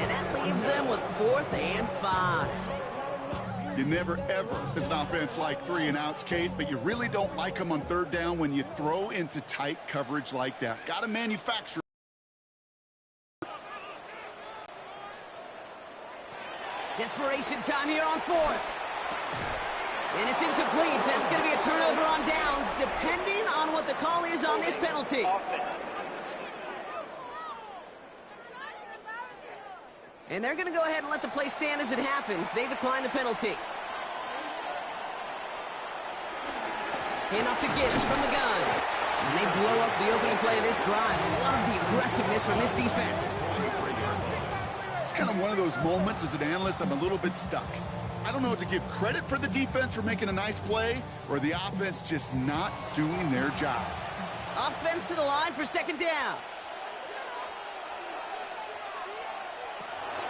And that leaves them with 4th and 5. You never, ever, as an offense, like 3 and outs, Kate, but you really don't like them on 3rd down when you throw into tight coverage like that. Got to manufacture. Desperation time here on 4th. And it's incomplete. That's going to be a turnover on downs, depending on what the call is on this penalty. And they're going to go ahead and let the play stand as it happens. They decline the penalty. Handoff to Gibbs from the gun. And they blow up the opening play of this drive. Love the aggressiveness from this defense. It's kind of one of those moments as an analyst I'm a little bit stuck. I don't know what to give credit for the defense for making a nice play or the offense just not doing their job. Offense to the line for 2nd down.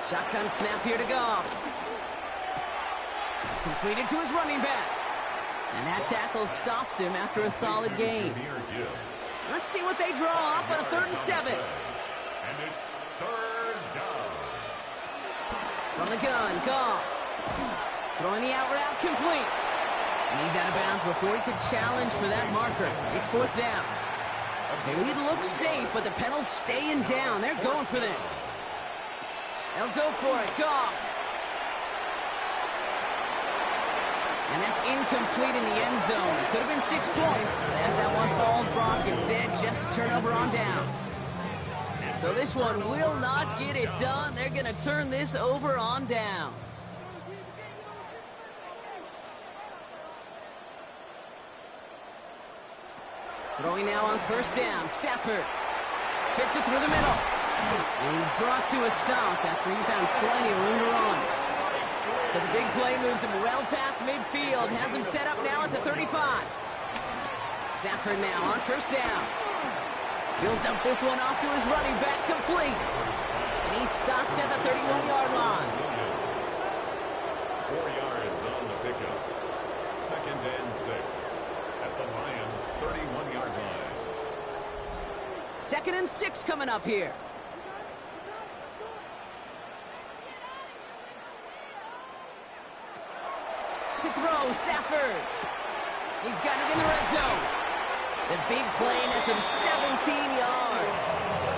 Shotgun snap here to Goff. Completed to his running back. And that tackle stops him after a solid gain. Let's see what they draw up on a 3rd and 7. And it's 3rd down. From the gun, Goff. Throwing the out route complete. And he's out of bounds before he could challenge for that marker. It's 4th down. The lead looks safe, but the penalty's staying down. They're going for this. They'll go for it. Goff. And that's incomplete in the end zone. Could have been 6 points, but as that one falls, Brock, instead just a turnover on downs. So this one will not get it done. They're going to turn this over on downs. Throwing now on 1st down. Stafford fits it through the middle. And he's brought to a stop after he found plenty of room to run. So the big play moves him well past midfield. Has him set up now at the 35. Stafford now on 1st down. He'll dump this one off to his running back, complete. And he's stopped at the 31-yard line. 4 yards on the pickup. 2nd and 6 at the Lions' 31-yard line. 2nd and 6 coming up here. To throw, Stafford. He's got it in the red zone. The big play nets him 17 yards.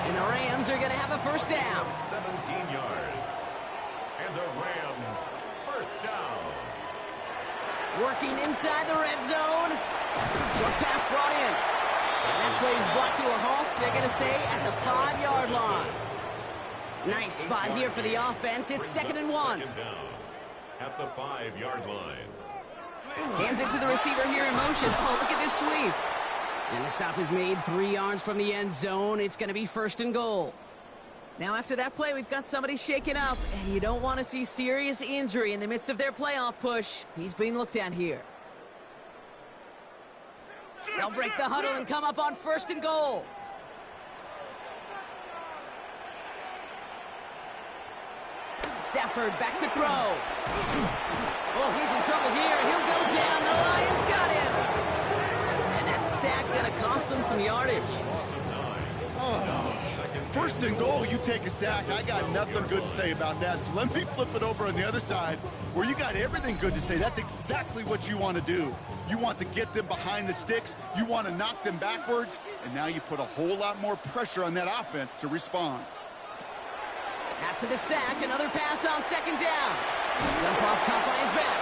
And the Rams are going to have a 1st down. 17 yards. And the Rams, 1st down. Working inside the red zone. Short pass brought in. And that play is brought to a halt, so they're going to say at the 5-yard line. Nice spot here for the offense. It's 2nd and 1. 2nd down at the 5-yard line. Hands it to the receiver here in motion. Oh, look at this sweep. And the stop is made 3 yards from the end zone. It's going to be 1st and goal. Now, after that play, we've got somebody shaken up, and you don't want to see serious injury in the midst of their playoff push. He's being looked at here. They'll break the huddle and come up on 1st and goal. Stafford back to throw. Oh, he's in trouble here. He'll go down. The Lions got him. And that sack going to cost them some yardage. Oh, 1st and goal, you take a sack. I got nothing good to say about that. So let me flip it over on the other side where you got everything good to say. That's exactly what you want to do. You want to get them behind the sticks. You want to knock them backwards. And now you put a whole lot more pressure on that offense to respond. After the sack, another pass on 2nd down. Dump off caught by his back.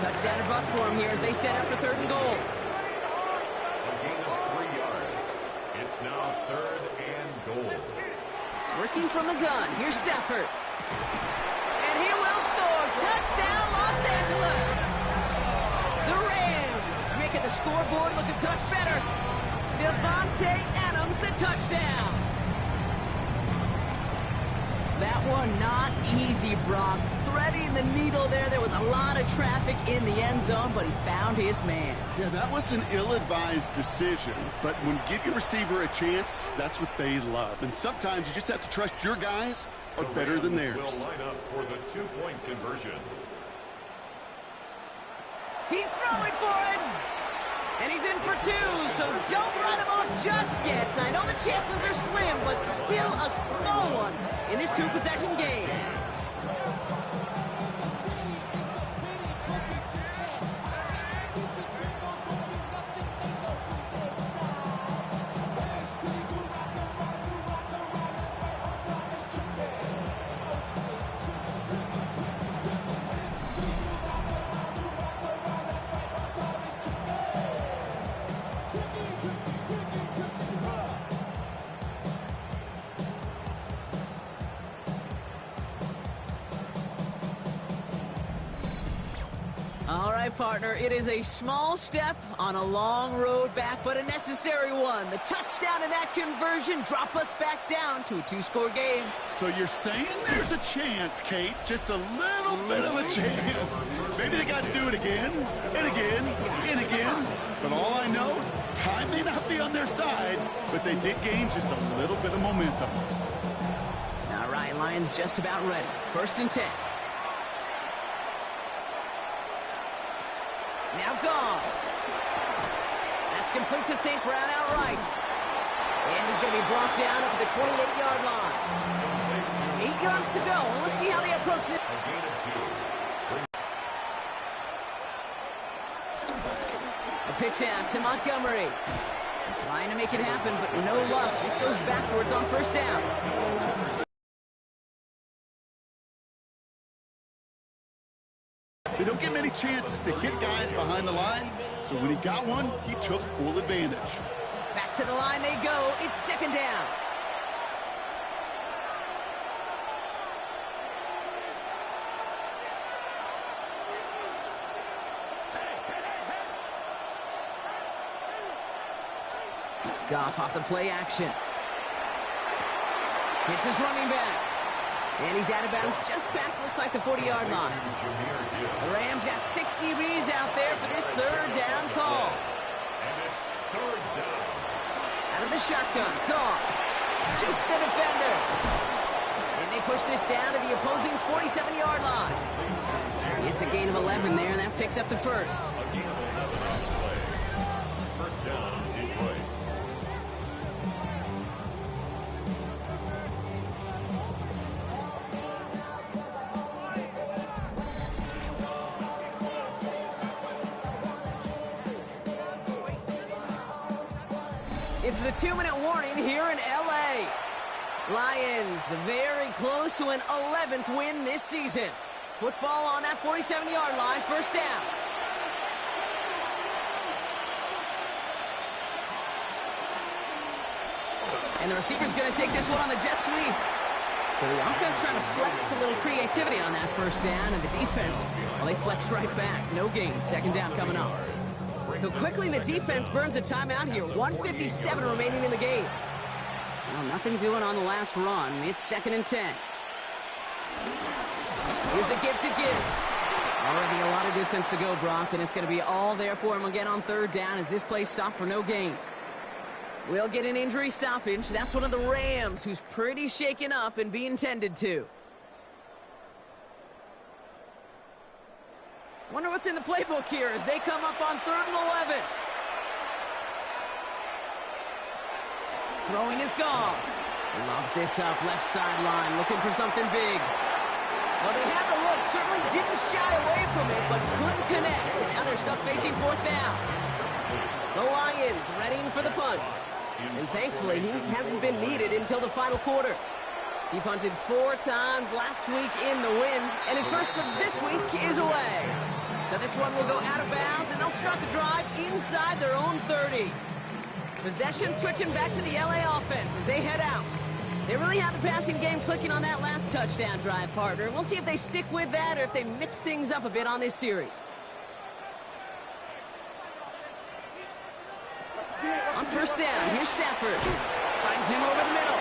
Touchdown or bust for him here as they set up for 3rd and goal. A gain of 3 yards. It's now 3rd and goal. Working from the gun. Here's Stafford. And he will score. Touchdown, Los Angeles. The Rams making the scoreboard look a touch better. Devontae Adams, the touchdown. That That one not easy, Brock. Threading the needle there. There was a lot of traffic in the end zone, but he found his man. Yeah, that was an ill-advised decision. But when you give your receiver a chance, that's what they love. And sometimes you just have to trust your guys are better than theirs. Will line up for the two-point conversion. He's throwing for it. And he's in for two, so don't write him off just yet. I know the chances are slim, but still a small one in this two-possession game. All right, partner, it is a small step on a long road back, but a necessary one. The touchdown and that conversion drop us back down to a two-score game. So you're saying there's a chance, Kate, just a little bit of a chance. Maybe they got to do it again, and again, and again. But all I know, time may not be on their side, but they did gain just a little bit of momentum. All right, Lions just about ready. 1st and 10. Now gone. That's complete to St. Brown outright. And he's going to be brought down up at the 28-yard line. 8 yards to go. Let's see how they approach it. A pitch out to Montgomery. Trying to make it happen, but no luck. This goes backwards on 1st down. They don't get many chances to hit guys behind the line, so when he got one, he took full advantage. Back to the line they go. It's 2nd down. Goff off the play action. Hits his running back. And he's out of bounds just past, looks like, the 40-yard line. The Rams got 6 DBs out there for this 3rd down call. And it's 3rd down. Out of the shotgun, call. Juke the defender. And they push this down to the opposing 47-yard line. It's a gain of 11 there, and that picks up the 1st. A gain of 11 on the play. 1st down, Detroit. It's the 2-minute warning here in L.A. Lions very close to an 11th win this season. Football on that 47-yard line, 1st down. And the receiver's going to take this one on the jet sweep. So the offense trying to flex a little creativity on that 1st down, and the defense, well, they flex right back. No gain. 2nd down coming up. So quickly the defense burns a timeout here. 1:57 remaining in the game. Well, nothing doing on the last run. It's 2nd and 10. Here's a give to Gibbs. Already a lot of distance to go, Brock, and it's going to be all there for him again on 3rd down as this play stopped for no gain. We'll get an injury stoppage. That's one of the Rams who's pretty shaken up and being tended to. Wonder what's in the playbook here as they come up on 3rd and 11. Throwing is gone. Lobs this up, left sideline, looking for something big. Well, they had the look, certainly didn't shy away from it, but couldn't connect. And now they're stuck facing 4th down. The Lions readying for the punt. And thankfully, he hasn't been needed until the final quarter. He punted 4 times last week in the win, and his first of this week is away. So this one will go out of bounds, and they'll start the drive inside their own 30. Possession switching back to the LA offense as they head out. They really have the passing game clicking on that last touchdown drive, partner. We'll see if they stick with that or if they mix things up a bit on this series. On 1st down, here's Stafford. Finds him over the middle.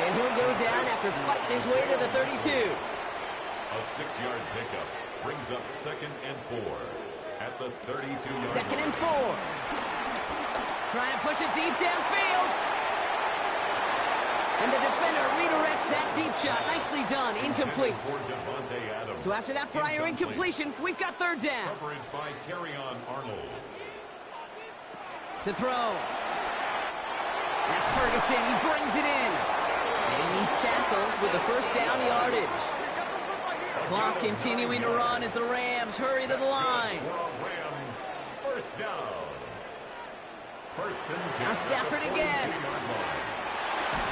And he'll go down after fighting his way to the 32. A 6-yard pickup brings up 2nd and 4 at the 32-yard line. 2nd and 4. Trying to push it deep downfield. And the defender redirects that deep shot. Nicely done. Incomplete. So after that prior incompletion, we've got 3rd down. Coverage by Terrion Arnold. To throw. That's Ferguson. He brings it in. And he's tackled with the 1st down yardage. Clock continuing to run as the Rams hurry to the line. Rams, 1st down. 1st and 10. Now Stafford again.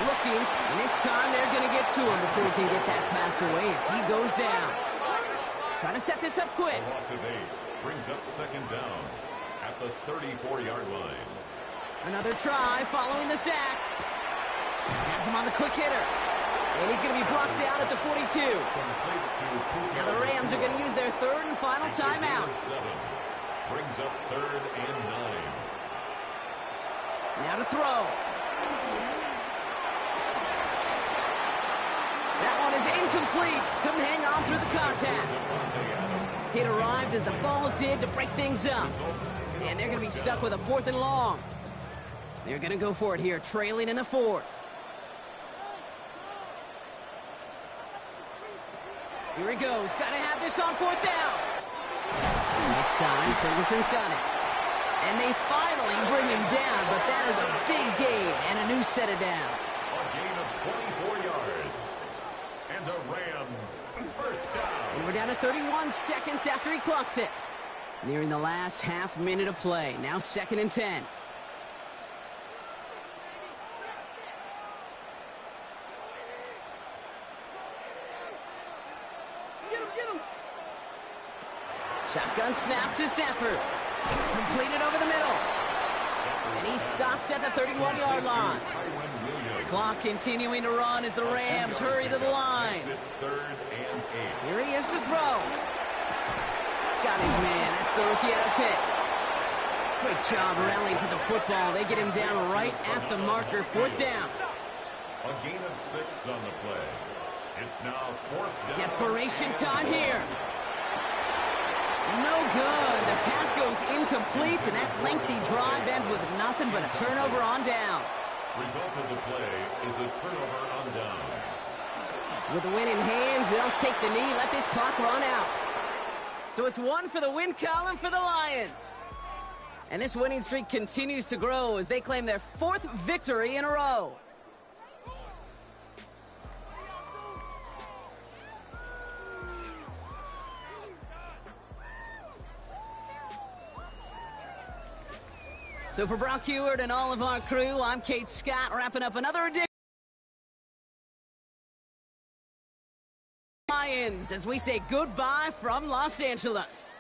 Looking, and this time they're going to get to him before he can get that pass away as he goes down. Trying to set this up quick. A loss of 8 brings up 2nd down at the 34-yard line. Another try following the sack. Has him on the quick hitter. And he's going to be blocked out at the 42. Now the Rams are going to use their 3rd and final timeout. Brings up 3rd and 9. Now to throw. That one is incomplete. Couldn't hang on through the contact. Hit arrived as the ball did to break things up. And they're going to be stuck with a 4th and long. They're going to go for it here, trailing in the 4th. Here he goes. Got to have this on 4th down. Mid-side, Ferguson's got it. And they finally bring him down, but that is a big gain and a new set of downs. A gain of 24 yards. And the Rams, 1st down. And we're down to 31 seconds after he clocks it. Nearing the last half minute of play. Now 2nd and 10. Shotgun snap to Stafford. Completed over the middle. And he stopped at the 31-yard line. Clock continuing to run as the Rams hurry to the line. 3rd and 8. Here he is to throw. Got his man. That's the rookie out of Pitt. Great job rallying to the football. They get him down right at the marker. 4th down. A gain of 6 on the play. It's now 4th down. Desperation time here. No good. The pass goes incomplete, and that lengthy drive ends with nothing but a turnover on downs. Result of the play is a turnover on downs. With the win in hands, they'll take the knee, let this clock run out. So it's 1 for the win column for the Lions. And this winning streak continues to grow as they claim their 4th victory in a row. So for Brock Huard and all of our crew, I'm Kate Scott, wrapping up another edition of Lions as we say goodbye from Los Angeles.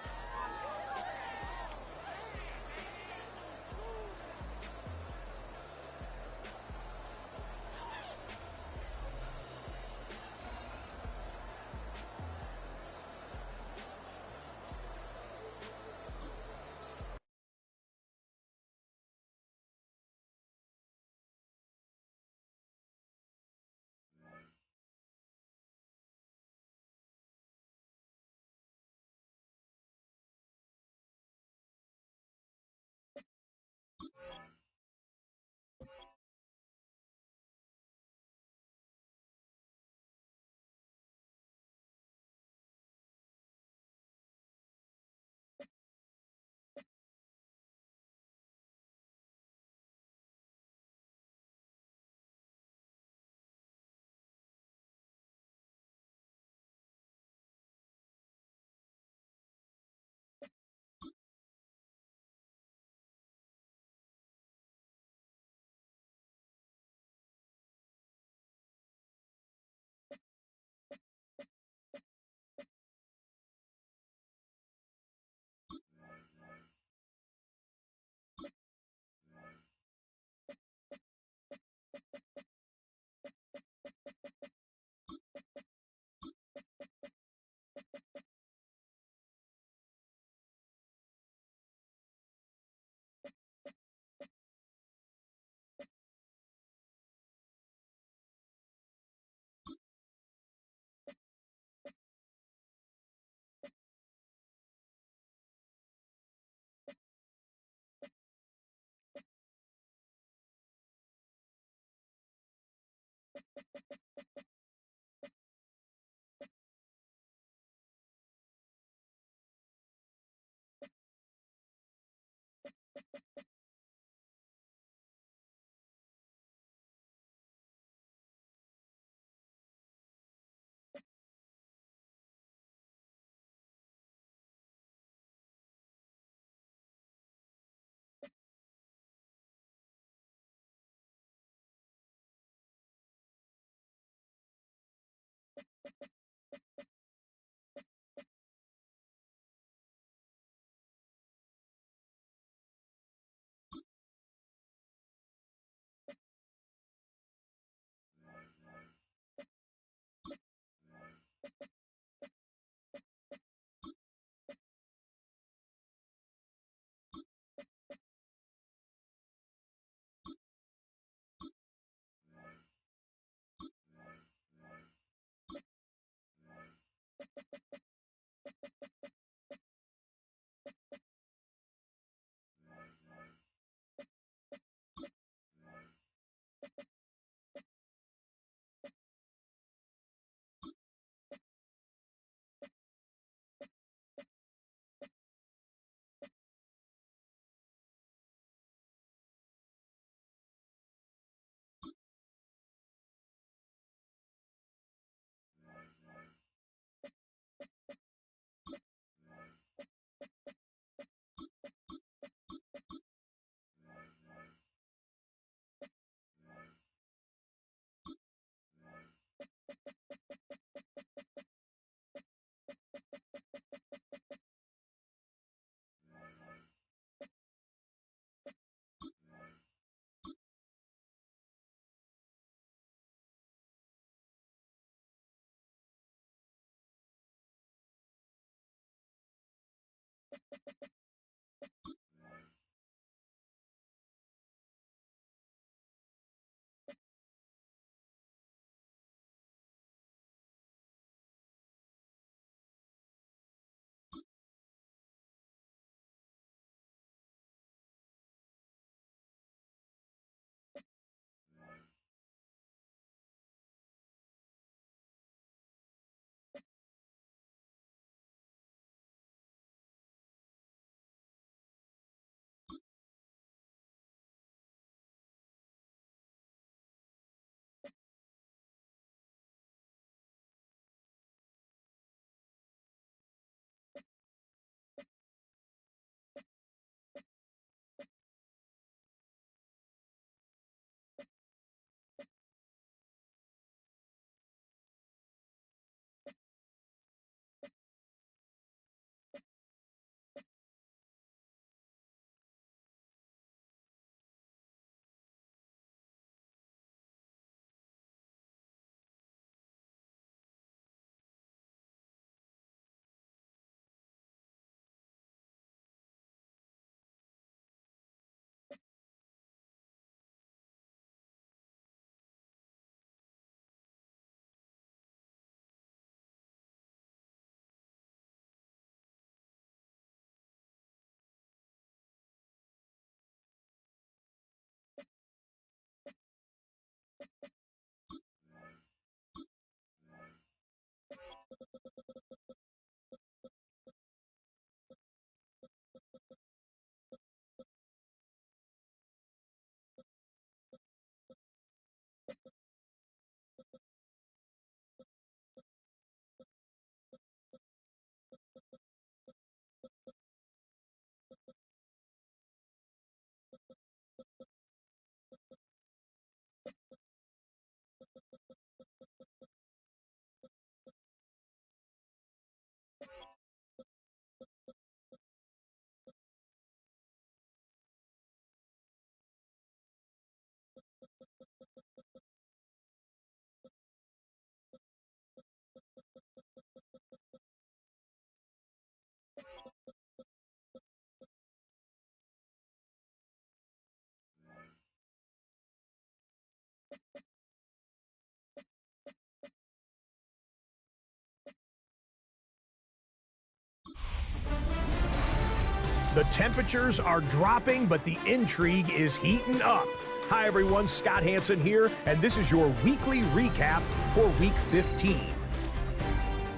The temperatures are dropping, but the intrigue is heating up. Hi, everyone. Scott Hanson here, and this is your weekly recap for Week 15.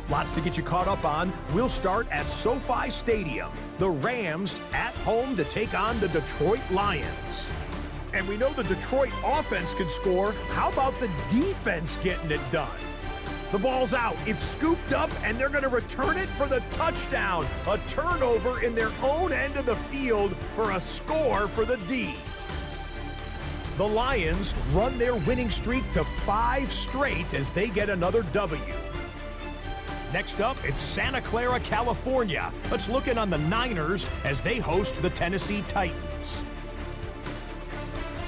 Lots to get you caught up on. We'll start at SoFi Stadium. The Rams at home to take on the Detroit Lions. And we know the Detroit offense can score. How about the defense getting it done? The ball's out. It's scooped up, and they're going to return it for the touchdown. A turnover in their own end of the field for a score for the D. The Lions run their winning streak to 5 straight as they get another W. Next up, it's Santa Clara, California. Let's look in on the Niners as they host the Tennessee Titans.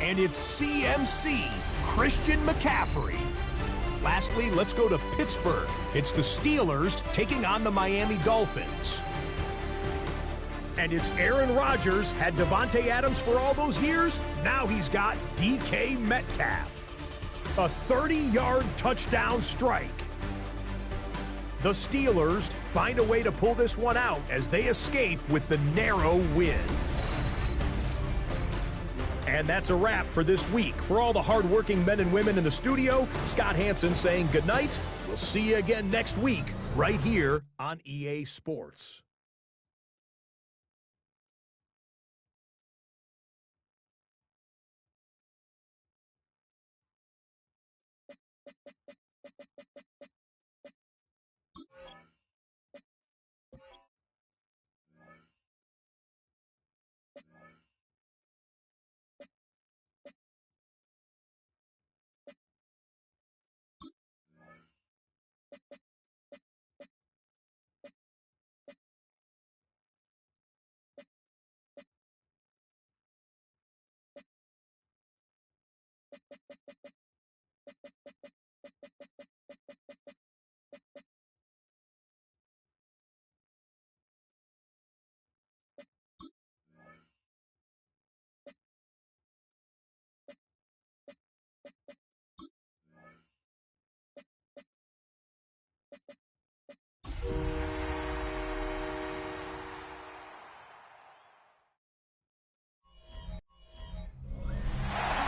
And it's CMC, Christian McCaffrey. Lastly, let's go to Pittsburgh. It's the Steelers taking on the Miami Dolphins. And it's Aaron Rodgers. Had Devontae Adams for all those years. Now he's got DK Metcalf. A 30-yard touchdown strike. The Steelers find a way to pull this one out as they escape with the narrow win. And that's a wrap for this week. For all the hardworking men and women in the studio, Scott Hanson saying goodnight. We'll see you again next week right here on EA Sports.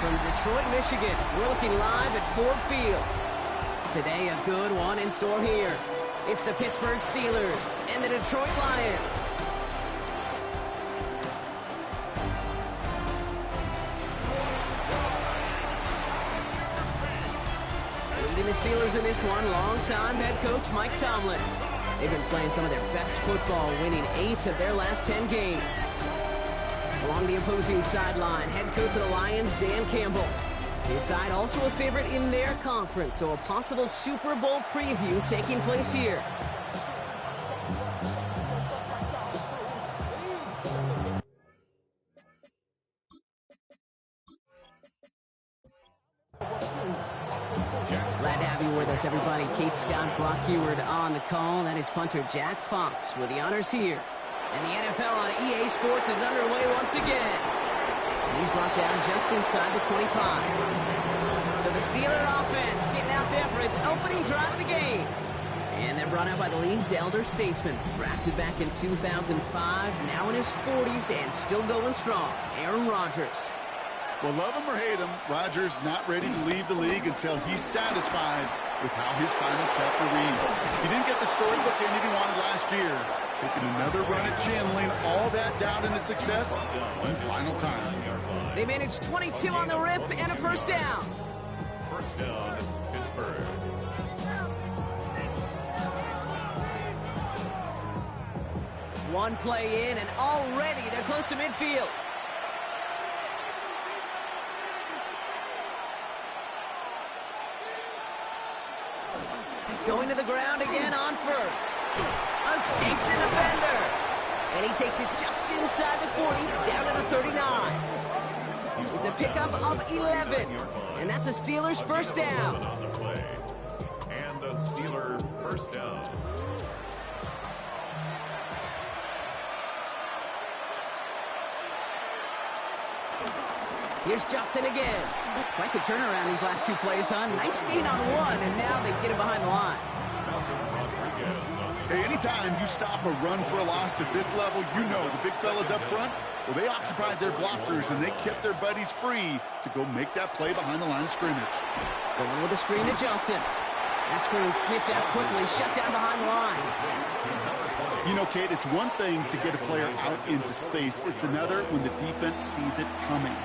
From Detroit, Michigan, we're looking live at Ford Field. Today, a good one in store here. It's the Pittsburgh Steelers and the Detroit Lions. Leading the Steelers in this one, longtime head coach Mike Tomlin. They've been playing some of their best football, winning 8 of their last 10 games. Along the opposing sideline, head coach of the Lions, Dan Campbell. His side also a favorite in their conference, so a possible Super Bowl preview taking place here. Glad to have you with us, everybody. Kate Scott, Brock Heward on the call. That is punter Jack Fox with the honors here. And the NFL on EA Sports is underway once again. And he's brought down just inside the 25. So the Steeler offense getting out there for its opening drive of the game. And they're brought out by the league's elder statesman. Drafted back in 2005, now in his 40s and still going strong. Aaron Rodgers. Well, love him or hate him, Rodgers not ready to leave the league until he's satisfied with how his final chapter reads. He didn't get the storybook ending he wanted last year. Taking another run at channeling all that doubt into success one final time. They managed 22 on the rip and a first down. First down, Pittsburgh. One play in, and already they're close to midfield. Going to the ground again on first. Escapes a defender. And he takes it just inside the 40, down to the 39. It's a pickup of 11. And that's a Steelers first down. On the play. And a Steeler first down. Here's Johnson again. Quite the turnaround these last two plays, huh? Nice gain on one, and now they get it behind the line. Hey, anytime you stop a run for a loss at this level, you know the big fellas up front, well, they occupied their blockers and they kept their buddies free to go make that play behind the line of scrimmage. Going with the screen to Johnson. That screen sniffed out quickly, shut down behind the line. You know, Kate, it's one thing to get a player out into space. It's another when the defense sees it coming.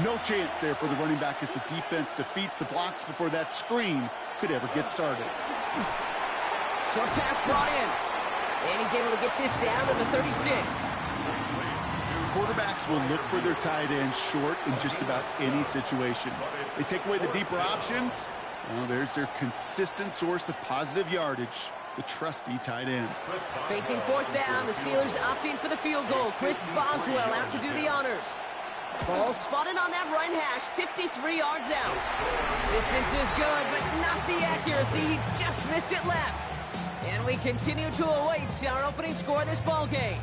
No chance there for the running back as the defense defeats the blocks before that screen could ever get started. Short pass brought in. And he's able to get this down to the 36. Quarterbacks will look for their tight end short in just about any situation. They take away the deeper options. Well, there's their consistent source of positive yardage, the trusty tight end. Facing fourth down, the Steelers opting for the field goal. Chris Boswell out to do the honors. Ball spotted on that right hash, 53 yards out. Distance is good, but not the accuracy. He just missed it left. And we continue to await our opening score of this ball game.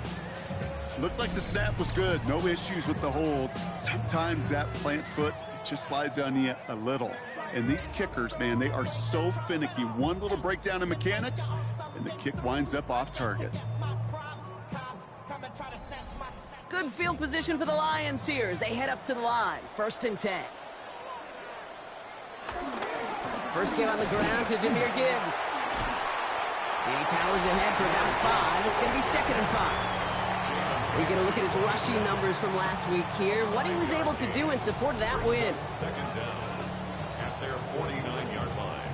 Looked like the snap was good. No issues with the hold. Sometimes that plant foot just slides on you a little. And these kickers, man, they are so finicky. One little breakdown in mechanics, and the kick winds up off target. Good field position for the Lions here as they head up to the line. 1st and 10. First game on the ground to Jahmyr Gibbs. He powers ahead for about 5. It's going to be 2nd and 5. We get a look at his rushing numbers from last week here. What he was able to do in support of that win. 2nd down at their 49-yard line.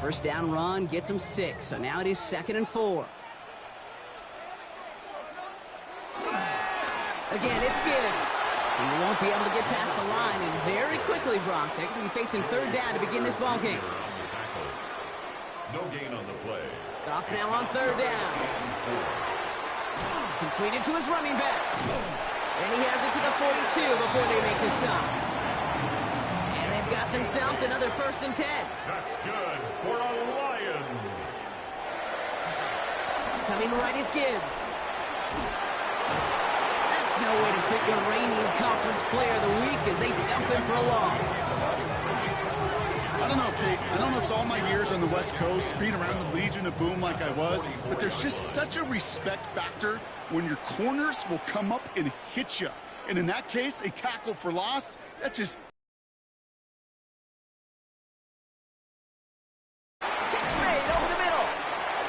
First down run gets him 6, so now it is 2nd and 4. Again, it's Gibbs. He won't be able to get past the line, and very quickly, Brock, they're going to be facing 3rd down to begin this ball game. No gain on the play. Goff now on 3rd down. Completed to his running back. And he has it to the 42 before they make the stop. And they've got themselves another 1st and 10. That's good for the Lions. Coming right is Gibbs. That's no way to treat your reigning conference player of the week as they dump him for a loss. I don't know, Kate. I don't know if it's all my years on the West Coast, being around the Legion of Boom like I was, but there's just such a respect factor when your corners will come up and hit you. And in that case, a tackle for loss, that just... Catch made over the middle.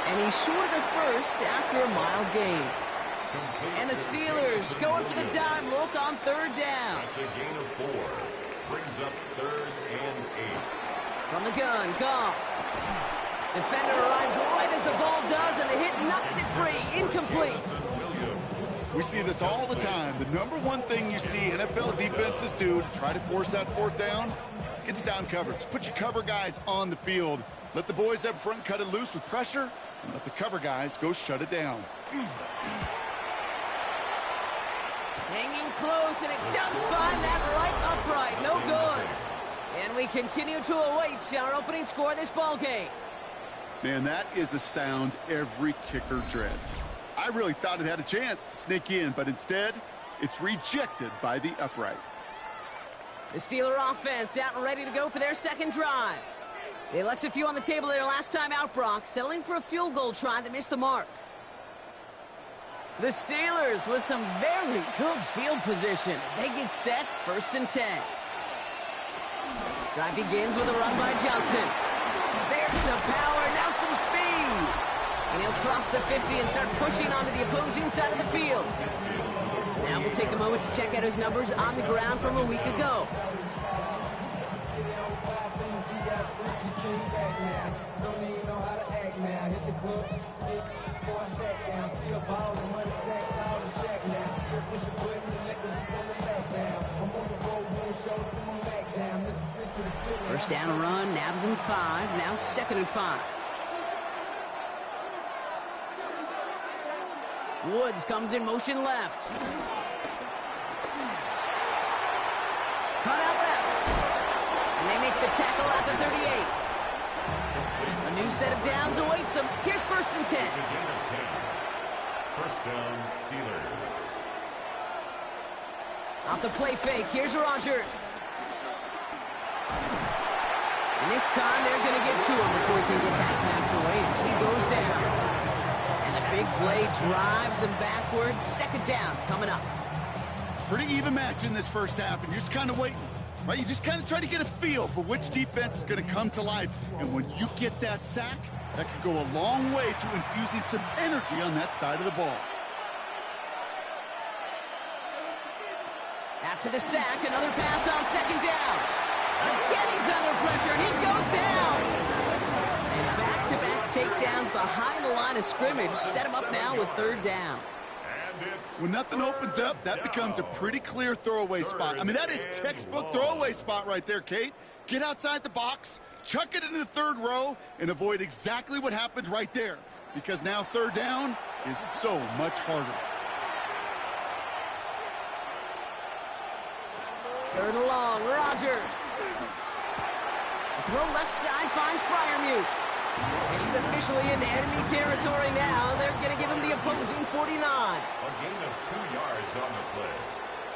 And he's short of the first after a mild gain. And the Steelers going for the dime look on 3rd down. That's a gain of 4. Brings up 3rd and 8. From the gun, Goff. Defender arrives right as the ball does, and the hit knocks it free. Incomplete. We see this all the time. The number one thing you see NFL defenses do to try to force that 4th down, it's down coverage. Put your cover guys on the field. Let the boys up front cut it loose with pressure, and let the cover guys go shut it down. Hanging close, and it does find that right upright. No good. And we continue to await our opening score of this ball game. Man, that is a sound every kicker dreads. I really thought it had a chance to sneak in, but instead, it's rejected by the upright. The Steeler offense out and ready to go for their 2nd drive. They left a few on the table their last time out, Brock, settling for a field goal try that missed the mark. The Steelers with some very good field position as they get set, 1st and 10. Drive begins with a run by Johnson. There's the power, now some speed. And he'll cross the 50 and start pushing onto the opposing side of the field. Now we'll take a moment to check out his numbers on the ground from a week ago. First down run, nabs him 5, now 2nd and 5. Woods comes in motion left. Cut out left. And they make the tackle at the 38. A new set of downs awaits them. Here's 1st and 10. First down, Steelers. Off the play fake, here's Rodgers. And this time they're going to get to him before he can get that pass away as he goes down. And the big play drives them backwards. Second down coming up. Pretty even match in this first half, and you're just kind of waiting, right? You just kind of try to get a feel for which defense is going to come to life. And when you get that sack, that could go a long way to infusing some energy on that side of the ball. After the sack, another pass on second down. Again, he's under pressure, and he goes down. And back-to-back takedowns behind the line of scrimmage set him up now with third down. When nothing opens up, that becomes a pretty clear throwaway spot. I mean, that is textbook throwaway spot right there, Kate. Get outside the box, chuck it into the third row, and avoid exactly what happened right there. Because now third down is so much harder. Third and long, Rodgers. The throw left side finds Freiermuth. And he's officially in enemy territory now. They're going to give him the opposing 49. A gain of 2 yards on the play.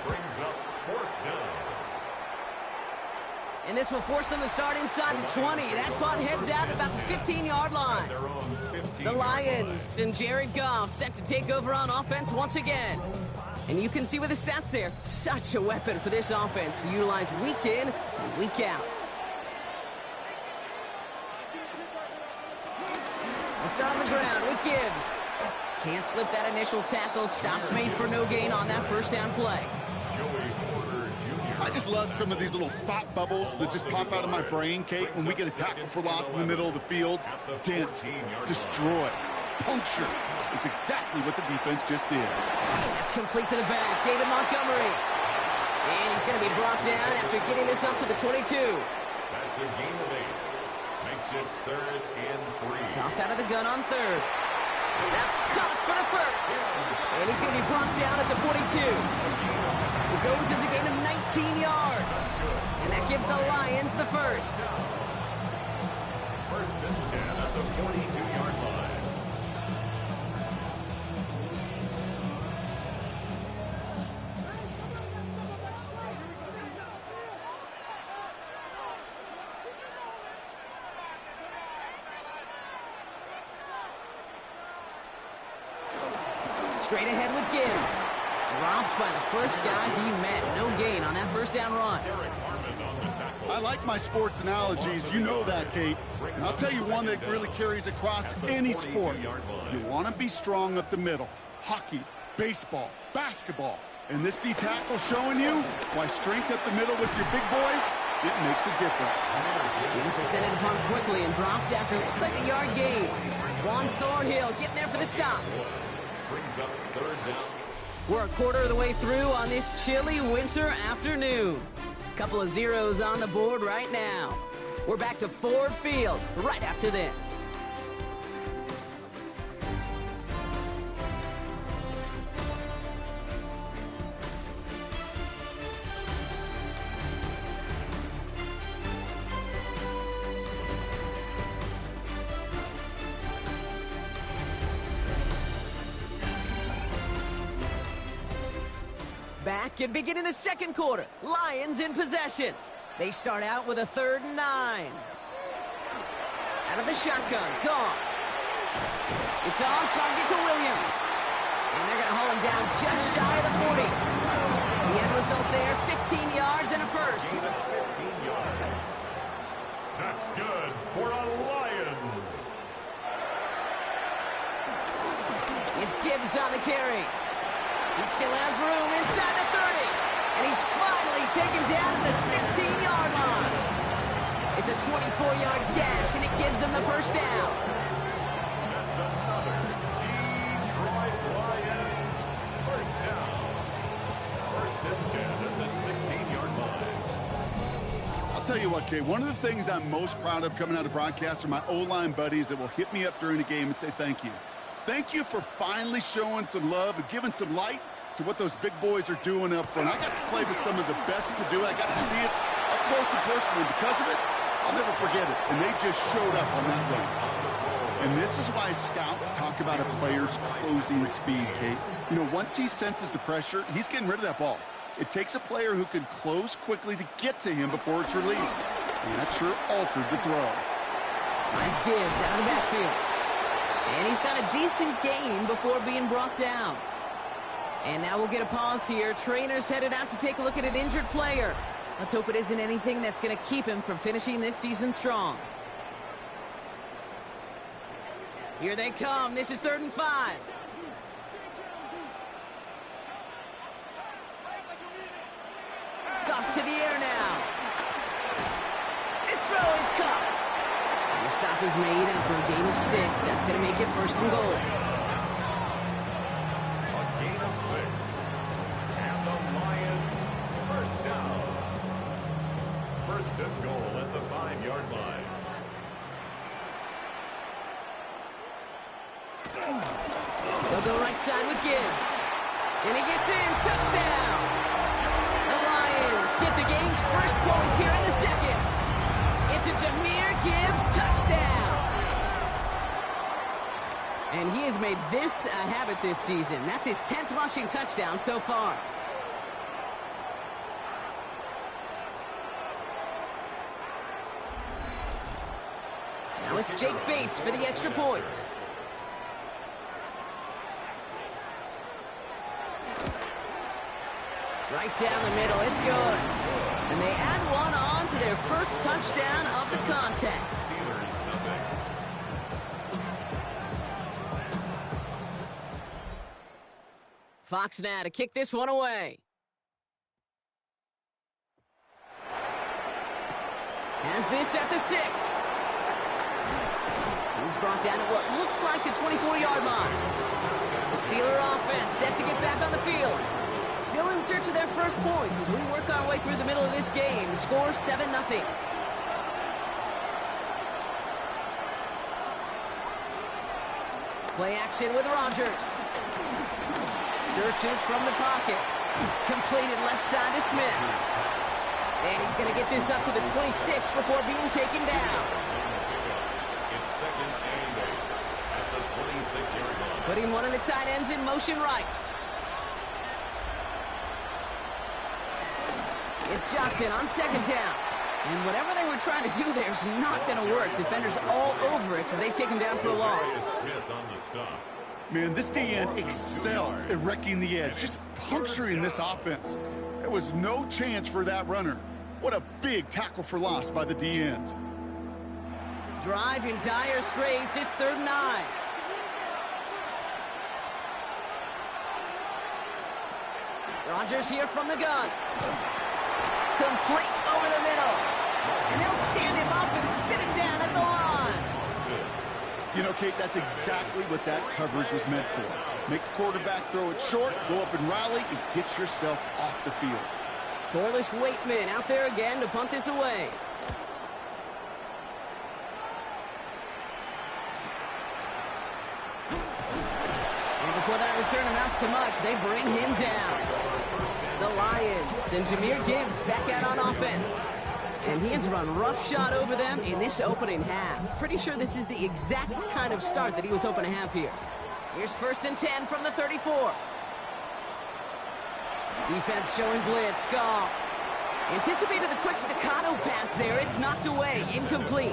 Brings up fourth down. And this will force them to start inside the 20. That punt heads out at about the 15-yard line. The Lions and Jared Goff set to take over on offense once again. And you can see with the stats there, such a weapon for this offense to utilize week in and week out. They'll start on the ground with Gibbs. Can't slip that initial tackle. Stops made for no gain on that first down play. I just love some of these little thought bubbles that just pop out of my brain, Kate, when we get a tackle for loss in the middle of the field. Dent, destroy, puncture. It's exactly what the defense just did. That's complete to the back. David Montgomery. And he's going to be brought down after getting this up to the 22. That's a gain of 8. Makes it 3rd and 3. Goff out of the gun on third. That's caught for the first. And he's going to be brought down at the 42. It goes as a gain of 19 yards. And that gives the Lions the first. First and 10 at the 42-yard line. Straight ahead with Gibbs. Dropped by the first guy he met. No gain on that first down run. I like my sports analogies. You know that, Kate. And I'll tell you one that really carries across any sport. You want to be strong up the middle. Hockey, baseball, basketball. And this D-tackle showing you why strength up the middle with your big boys, it makes a difference. He was descended upon quickly and dropped after it looks like a yard gain. Juan Thornhill getting there for the stop. Brings up third down. We're a quarter of the way through on this chilly winter afternoon. Couple of zeros on the board right now. We're back to Ford Field right after this. Back and beginning the second quarter. Lions in possession. They start out with a 3rd and 9. Out of the shotgun, Goff. It's on target to Williams. And they're going to haul him down just shy of the 40. The end result there, 15 yards and a first. 15 yards. That's good for a Lions. It's Gibbs on the carry. He still has room inside the 30. And he's finally taken down at the 16-yard line. It's a 24-yard gash, and it gives them the first down. That's another Detroit Lions first down. First and 10 at the 16-yard line. I'll tell you what, Kate, one of the things I'm most proud of coming out of broadcast are my O-line buddies that will hit me up during the game and say thank you. Thank you for finally showing some love and giving some light to what those big boys are doing up front. I got to play with some of the best to do it. I got to see it up close and personal. And because of it, I'll never forget it. And they just showed up on that run. And this is why scouts talk about a player's closing speed, Kate. You know, once he senses the pressure, he's getting rid of that ball. It takes a player who can close quickly to get to him before it's released. And that sure altered the throw. Finds Gibbs out of the backfield. And he's got a decent gain before being brought down. And now we'll get a pause here. Trainer's headed out to take a look at an injured player. Let's hope it isn't anything that's going to keep him from finishing this season strong. Here they come. This is 3rd and 5. Goff to the air now. This throw is caught. And the stop is made after a gain of 6. That's going to make it 1st and goal. A gain of 6. And the Lions, 1st down. 1st and goal at the 5-yard line. They'll go right side with Gibbs. And he gets in. Touchdown. The Lions get the game's first points here in the 2nd. It's a Jahmyr Gibbs touchdown. And he has made this a habit this season. That's his 10th rushing touchdown so far. Now it's Jake Bates for the extra point. Right down the middle, it's good. And they add one on to their first touchdown of the contest. Fox now to kick this one away. Has this at the 6. He's brought down at what looks like the 24-yard line. The Steeler offense set to get back on the field. Still in search of their first points as we work our way through the middle of this game. The score 7-0. Play action with Rodgers. Searches from the pocket. Completed left side to Smith. And he's going to get this up to the 26 before being taken down. It's 2nd and 8 at the 26-yard line. Putting one of the tight ends in motion right. It's Johnson on 2nd down. And whatever they were trying to do there is not going to work. Defenders all over it, so they take him down for a loss. Smith on the stop. Man, this D-end excels at wrecking the edge, just puncturing this offense. There was no chance for that runner. What a big tackle for loss by the D-end. Drive in dire straits. It's 3rd and 9. Rodgers here from the gun. Complete over the middle. And they'll stand him up and sit him down at the line. You know, Kate, that's exactly what that coverage was meant for. Make the quarterback throw it short, go up and rally, and get yourself off the field. Corliss Waitman out there again to punt this away. And before that return amounts to much, they bring him down. The Lions and Jahmyr Gibbs back out on offense. And he has run roughshod over them in this opening half. Pretty sure this is the exact kind of start that he was hoping to have here. Here's 1st and 10 from the 34. Defense showing blitz. Goff anticipated the quick staccato pass there. It's knocked away. Incomplete.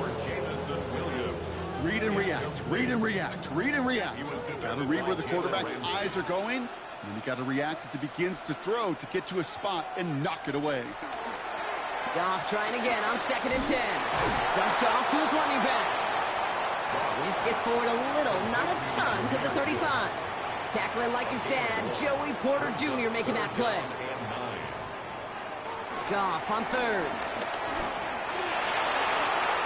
Read and react. Read and react. Read and react. Got to read where the quarterback's eyes are going. And you got to react as he begins to throw to get to a spot and knock it away. Goff trying again on 2nd and 10. Dumped off to his running back. This gets forward a little, not a ton, to the 35. Tackling like his dad, Joey Porter Jr. making that play. Goff on 3rd.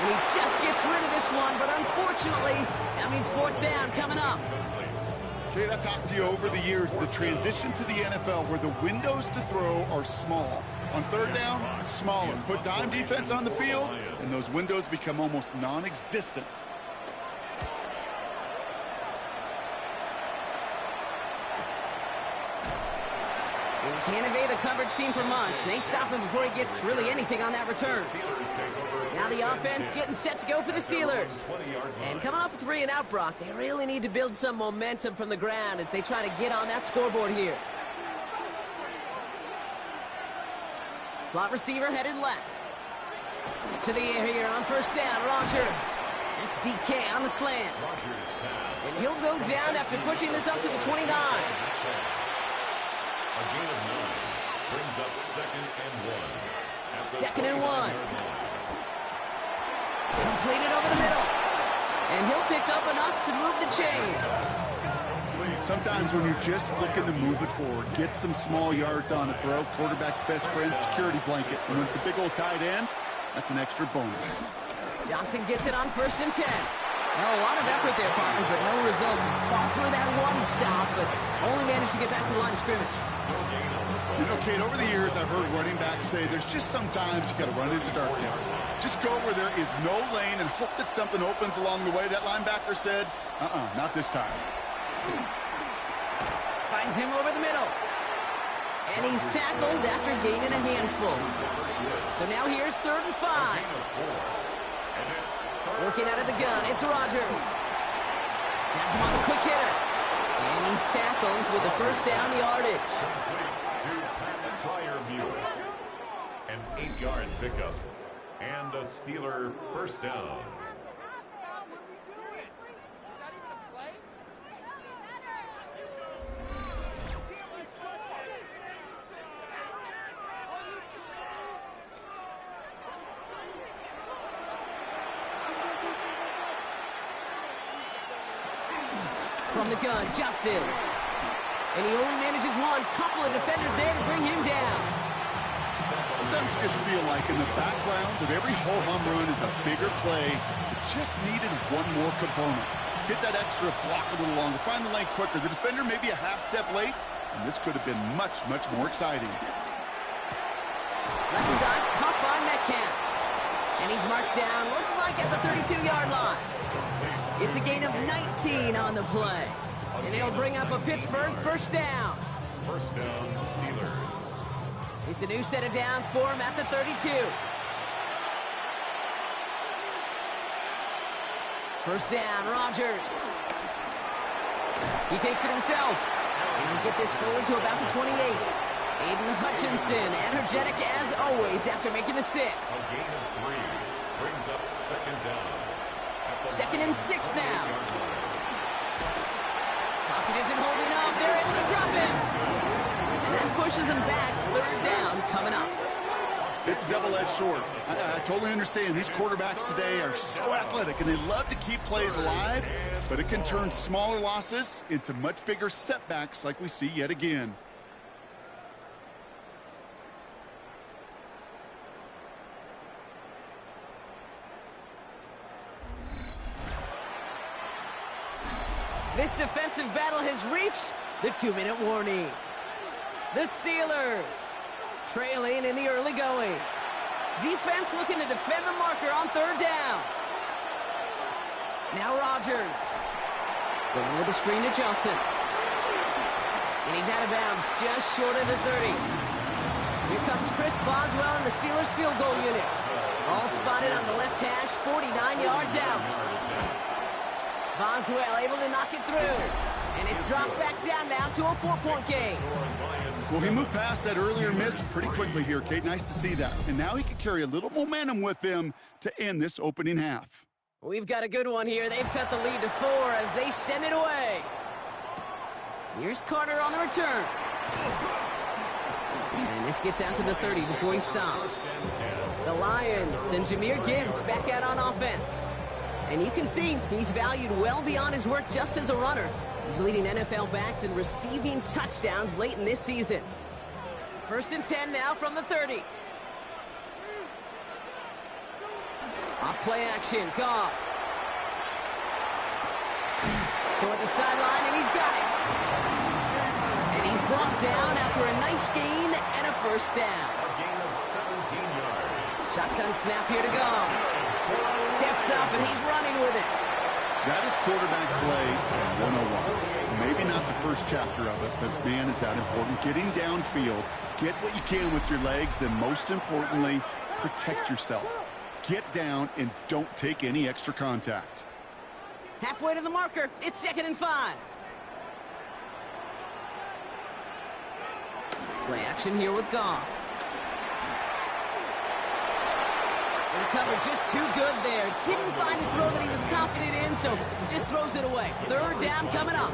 And he just gets rid of this one, but unfortunately, that means 4th down coming up. Kate, I've talked to you over the years, the transition to the NFL where the windows to throw are small. On 3rd down, smaller. Put dime defense on the field, and those windows become almost non-existent. And he can't evade the coverage team for much. They stop him before he gets really anything on that return. Now the offense getting set to go for the Steelers. And coming off a 3-and-out, Brock, they really need to build some momentum from the ground as they try to get on that scoreboard here. Slot receiver headed left. To the air here on first down, Rodgers. That's DK on the slant. And he'll go down after pushing this up to the 29. A gain of 9 brings up 2nd and 1. Second and 1. Completed over the middle. And he'll pick up enough to move the chains. Sometimes when you're just looking to move it forward, get some small yards on a throw, quarterback's best friend, security blanket. And when it's a big old tight end, that's an extra bonus. Johnson gets it on 1st and 10. Well, a lot of effort there, partner, but no results. Fought through that one stop, but only managed to get back to the line of scrimmage. You know, Kate, over the years, I've heard running backs say there's just sometimes you got to run into darkness. Just go where there is no lane and hope that something opens along the way. That linebacker said, not this time. Finds him over the middle. And he's tackled after gaining a handful. So now here's 3rd and 5. Working out of the gun, it's Rodgers. Has him on the quick hitter. And he's tackled with the first down yardage. An 8-yard pickup. And a Steeler first down. From the gun, Johnson. And he only manages one. Couple of defenders there to bring him down. Sometimes you just feel like in the background of every ho-hum run is a bigger play. It just needed one more component. Hit that extra block a little longer. Find the lane quicker. The defender may be a half step late, and this could have been much, much more exciting. Left side, caught by Metcalf. And he's marked down, looks like at the 32-yard line. It's a gain of 19 on the play. And it'll bring up a Pittsburgh first down. First down, Steelers. It's a new set of downs for him at the 32. First down, Rodgers. He takes it himself. And he'll get this forward to about the 28. Aiden Hutchinson, energetic as always after making the stick. A gain of 3 brings up 2nd down. 2nd and 6 now. Pocket isn't holding up. They're able to drop him. And that pushes him back. 3rd down coming up. It's double-edged sword. I totally understand. These quarterbacks today are so athletic, and they love to keep plays alive, but it can turn smaller losses into much bigger setbacks like we see yet again. This defensive battle has reached the 2-minute warning. The Steelers trailing in the early going. Defense looking to defend the marker on 3rd down. Now Rodgers going with the screen to Johnson. And he's out of bounds just short of the 30. Here comes Chris Boswell and the Steelers field goal unit. All spotted on the left hash, 49 yards out. Boswell able to knock it through. And it's dropped back down now to a 4-point game. Well, he moved past that earlier miss pretty quickly here, Kate. Nice to see that. And now he can carry a little momentum with him to end this opening half. We've got a good one here. They've cut the lead to 4 as they send it away. Here's Carter on the return. And this gets out to the 30 before he stops. The Lions and Jahmyr Gibbs back out on offense. And you can see he's valued well beyond his work just as a runner. He's leading NFL backs in receiving touchdowns late in this season. 1st and 10 now from the 30. Off play action, Goff. Toward the sideline, and he's got it. And he's brought down after a nice gain and a first down. A gain of 17 yards. Shotgun snap here to go. Steps up, and he's running with it. That is quarterback play 101. Maybe not the first chapter of it, but man, is that important. Getting downfield, get what you can with your legs, then most importantly, protect yourself. Get down and don't take any extra contact. Halfway to the marker. It's 2nd and 5. Play action here with Goff. And the cover just too good there. Didn't find the throw that he was confident in, so just throws it away. 3rd down coming up.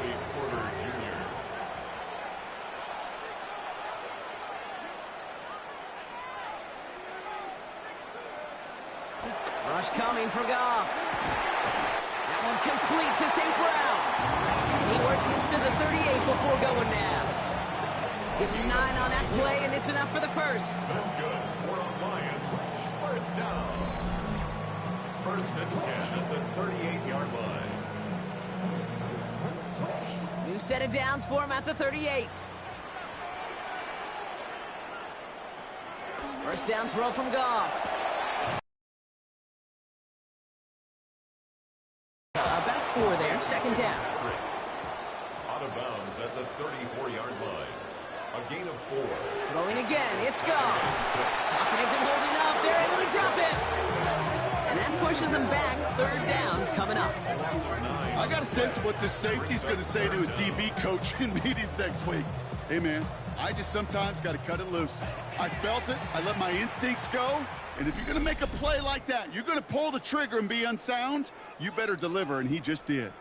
Rush coming for Goff. That one complete to St. Brown. And he works this to the 38 before going down. Give him 9 on that play, and it's enough for the first. That's good for a Lions first down. 1st and 10 at the 38-yard line. New set of downs for him at the 38. First down throw from Goff. About 4 there, 2nd down. Out of bounds at the 34-yard line. A gain of 4. Throwing again, it's Goff. Pocket isn't holding up, they're able to drop it. And that pushes him back, 3rd down coming up. I got a sense of what this safety's going to say to his DB coach in meetings next week. Hey, man, I just sometimes got to cut it loose. I felt it, I let my instincts go, and if you're going to make a play like that, you're going to pull the trigger and be unsound, you better deliver, and he just did.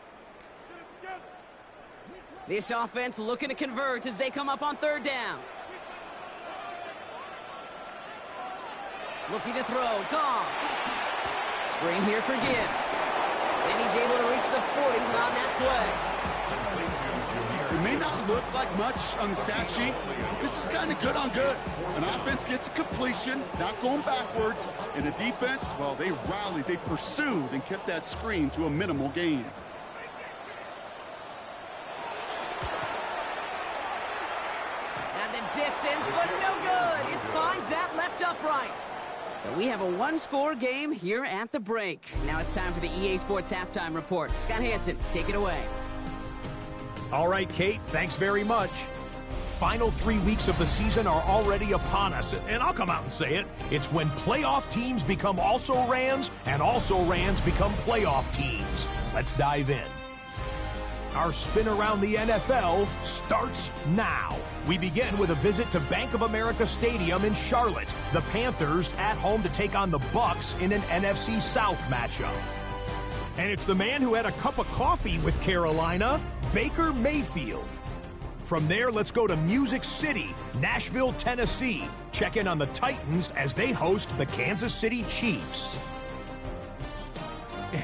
This offense looking to convert as they come up on 3rd down. Looking to throw, Goff. Screen here for Gibbs. And he's able to reach the 40 on that play. It may not look like much on the stat sheet, but this is kind of good on good. An offense gets a completion, not going backwards, and a defense, well, they rallied, they pursued, and kept that screen to a minimal gain. And the distance, but no good. It finds that left upright. So we have a 1-score game here at the break. Now it's time for the EA Sports Halftime Report. Scott Hanson, take it away. All right, Kate, thanks very much. Final 3 weeks of the season are already upon us, and I'll come out and say it. It's when playoff teams become also-rans, and also-rans become playoff teams. Let's dive in. Our spin around the NFL starts now. We begin with a visit to Bank of America Stadium in Charlotte. The Panthers at home to take on the Bucs in an NFC South matchup. And it's the man who had a cup of coffee with Carolina, Baker Mayfield. From there, let's go to Music City, Nashville, Tennessee. Check in on the Titans as they host the Kansas City Chiefs.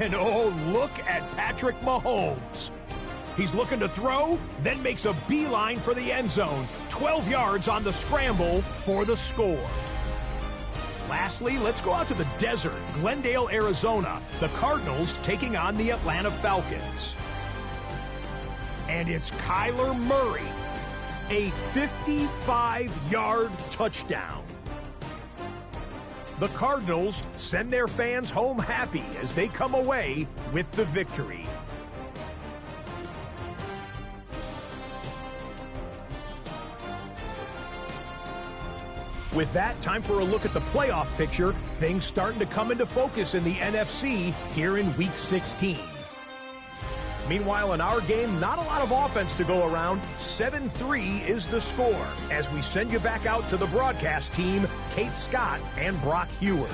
And oh, look at Patrick Mahomes. He's looking to throw, then makes a beeline for the end zone. 12 yards on the scramble for the score. Lastly, let's go out to the desert, Glendale, Arizona. The Cardinals taking on the Atlanta Falcons. And it's Kyler Murray, a 55-yard touchdown. The Cardinals send their fans home happy as they come away with the victory. With that, time for a look at the playoff picture. Things starting to come into focus in the NFC here in Week 16. Meanwhile, in our game, not a lot of offense to go around. 7-3 is the score as we send you back out to the broadcast team, Kate Scott and Brock Heward.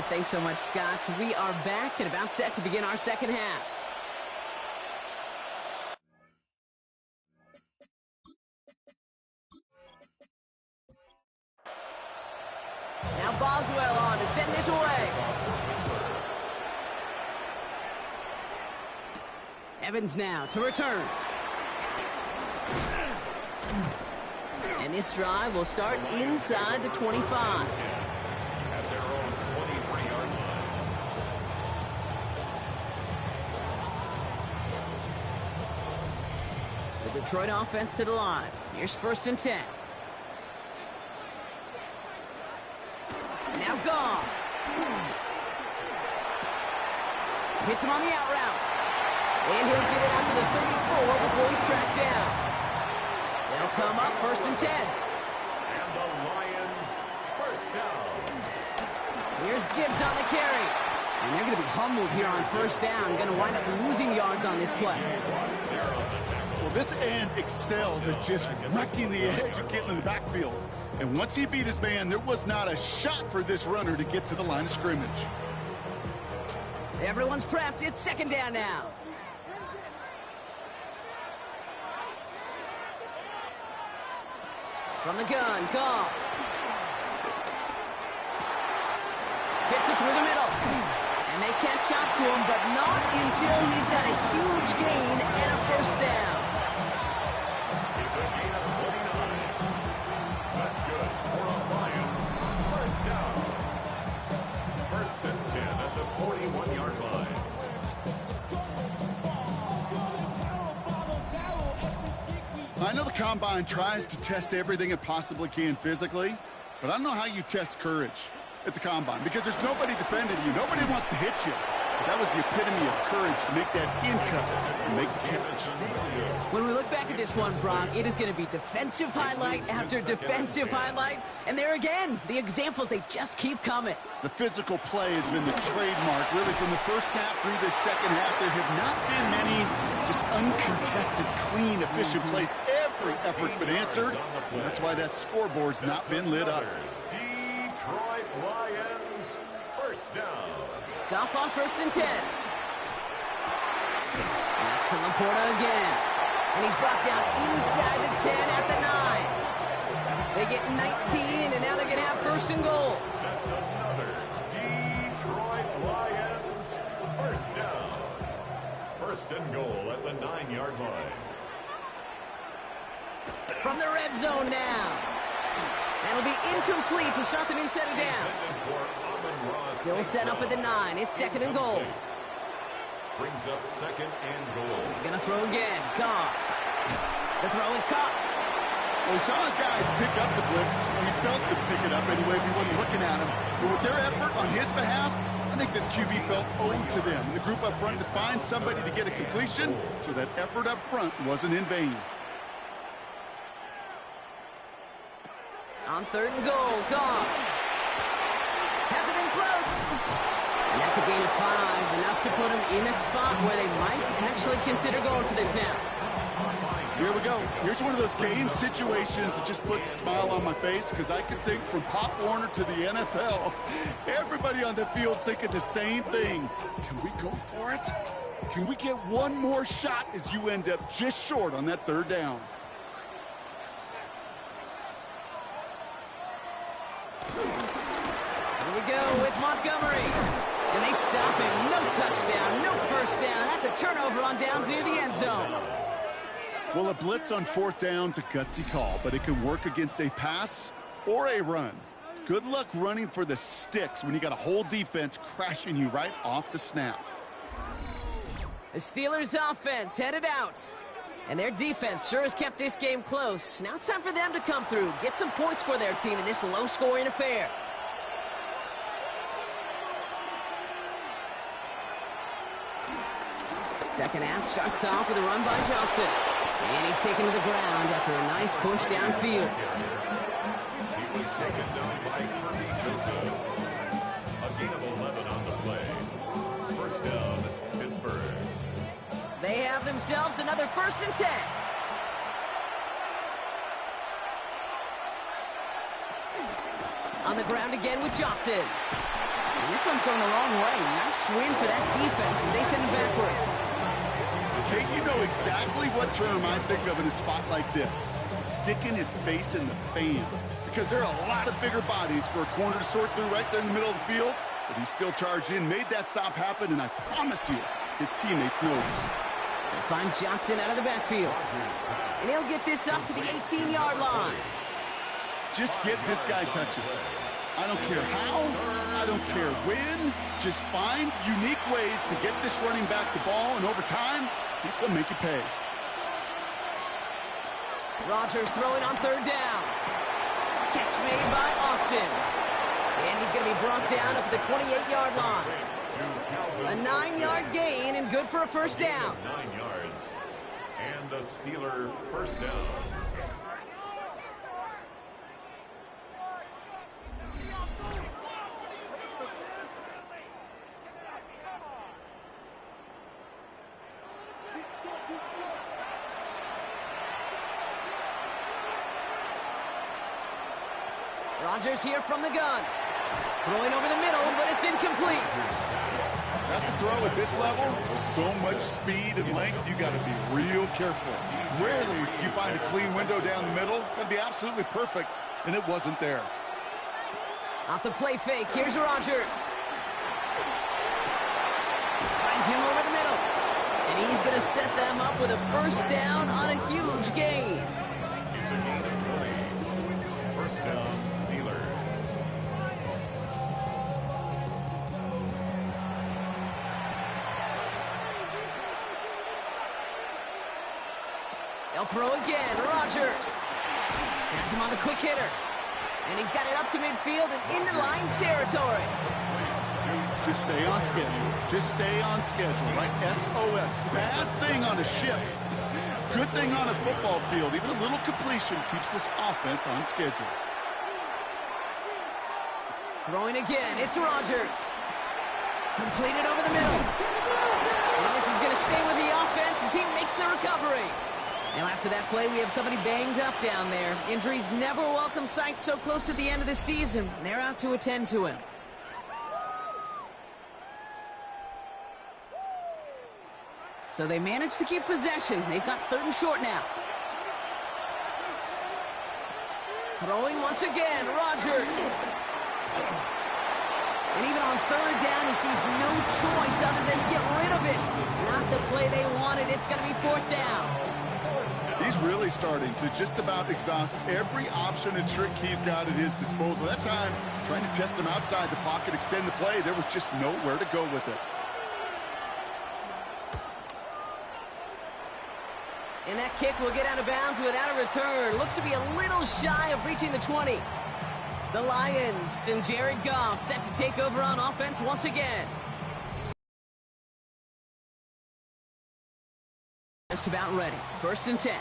Thanks so much, Scott. We are back and about set to begin our second half. Now Boswell on to send this away. Evans now to return. And this drive will start inside the 25. The Detroit offense to the line. Here's 1st and 10. Now gone. Hits him on the out route. And he'll get it out to the 34 before he's tracked down. They'll come up 1st and 10. And the Lions, first down. Here's Gibbs on the carry. And they're going to be humbled here on 1st down. Going to wind up losing yards on this play. Well, this end excels at just wrecking the edge and getting in the backfield. And once he beat his man, there was not a shot for this runner to get to the line of scrimmage. Everyone's prepped. It's 2nd down now. From the gun, Goff. Fits it through the middle. And they catch up to him, but not until he's got a huge gain and a 1st down. It's a gain of 29. That's good for the Lions. First down. 1st and 10 at the 41-yard line. I know the Combine tries to test everything it possibly can physically, but I don't know how you test courage at the Combine, because there's nobody defending you. Nobody wants to hit you. But that was the epitome of courage to make that in cover and make the catch. When we look back at this one, Brock, it is going to be defensive highlight after defensive highlight. And there again, the examples, they just keep coming. The physical play has been the trademark, really, from the first snap through this 2nd half. There have not been many just uncontested, clean, efficient plays. Every effort's been answered. And that's why that scoreboard's not been lit up. Detroit Lions, first down. Goff on 1st and 10. That's to Laporta again. And he's brought down inside the 10 at the 9. They get 19, and now they're going to have 1st and goal. That's another Detroit Lions, first down. 1st and goal at the 9-yard line. From the red zone now. That'll be incomplete to start the new set of downs. Still set up at the 9. It's 2nd and goal. Brings up 2nd and goal. Gonna throw again. Goff. The throw is caught. Well, we saw his guys pick up the blitz. We felt them pick it up anyway if we wasn't looking at him. But with their effort on his behalf, I think this QB felt owed to them. The group up front to find somebody to get a completion, so that effort up front wasn't in vain. On 3rd and goal, Goff. Has it in close. And that's a gain of 5, enough to put him in a spot where they might actually consider going for this now. Here we go. Here's one of those game situations that just puts a smile on my face, because I can think from Pop Warner to the NFL, everybody on the field's thinking the same thing. Can we go for it? Can we get one more shot as you end up just short on that 3rd down? Here we go with Montgomery. And they stop him. No touchdown, no 1st down. That's a turnover on downs near the end zone. Well, a blitz on 4th down's a gutsy call, but it can work against a pass or a run. Good luck running for the sticks when you got a whole defense crashing you right off the snap. The Steelers' offense headed out. And their defense sure has kept this game close. Now it's time for them to come through, get some points for their team in this low-scoring affair. Second half starts off with a run by Johnson. And he's taken to the ground after a nice push downfield. He was taken down by Kirby Joseph. A gain of 11 on the play. 1st down, Pittsburgh. They have themselves another 1st and 10. On the ground again with Johnson. And this one's going the wrong way. Nice win for that defense as they send him backwards. Kate, you know exactly what term I think of in a spot like this. Sticking his face in the fan. Because there are a lot of bigger bodies for a corner to sort through right there in the middle of the field. But he still charged in, made that stop happen, and I promise you, his teammates noticed. They find Johnson out of the backfield. And he'll get this up to the 18-yard line. Just get this guy touches. I don't care how, I don't care when. Just find unique ways to get this running back the ball, and over time, he's going to make you pay. Rodgers throwing on third down. Catch made by Austin. And he's going to be brought down at the 28-yard line. A 9-yard gain and good for a first down. 9 yards. And the Steeler first down. Rodgers here from the gun. Throwing over the middle, but it's incomplete. That's a throw at this level. With so much speed and length, you got to be real careful. Rarely do you find a clean window down the middle. That'd be absolutely perfect, and it wasn't there. Off the play fake, here's Rodgers. Finds him over the middle. And he's going to set them up with a first down on a huge gain. It's a gain of 20. First down, Steelers. They'll throw again. Rodgers. Gets him on the quick hitter. And he's got it up to midfield and into Lions territory. Just stay on schedule. Just stay on schedule, right? SOS. Bad thing on a ship. Good thing on a football field. Even a little completion keeps this offense on schedule. Throwing again. It's Rodgers. Completed over the middle. And this is going to stay with the offense as he makes the recovery. Now after that play, we have somebody banged up down there. Injuries never a welcome sight so close to the end of the season. They're out to attend to him. So they managed to keep possession. They've got third and short now. Throwing once again, Rodgers. And even on third down, he sees no choice other than to get rid of it. Not the play they wanted. It's going to be fourth down. He's really starting to just about exhaust every option and trick he's got at his disposal. That time, trying to test him outside the pocket, extend the play, there was just nowhere to go with it. And that kick will get out of bounds without a return. Looks to be a little shy of reaching the 20. The Lions and Jared Goff set to take over on offense once again. Just about ready. First and 10.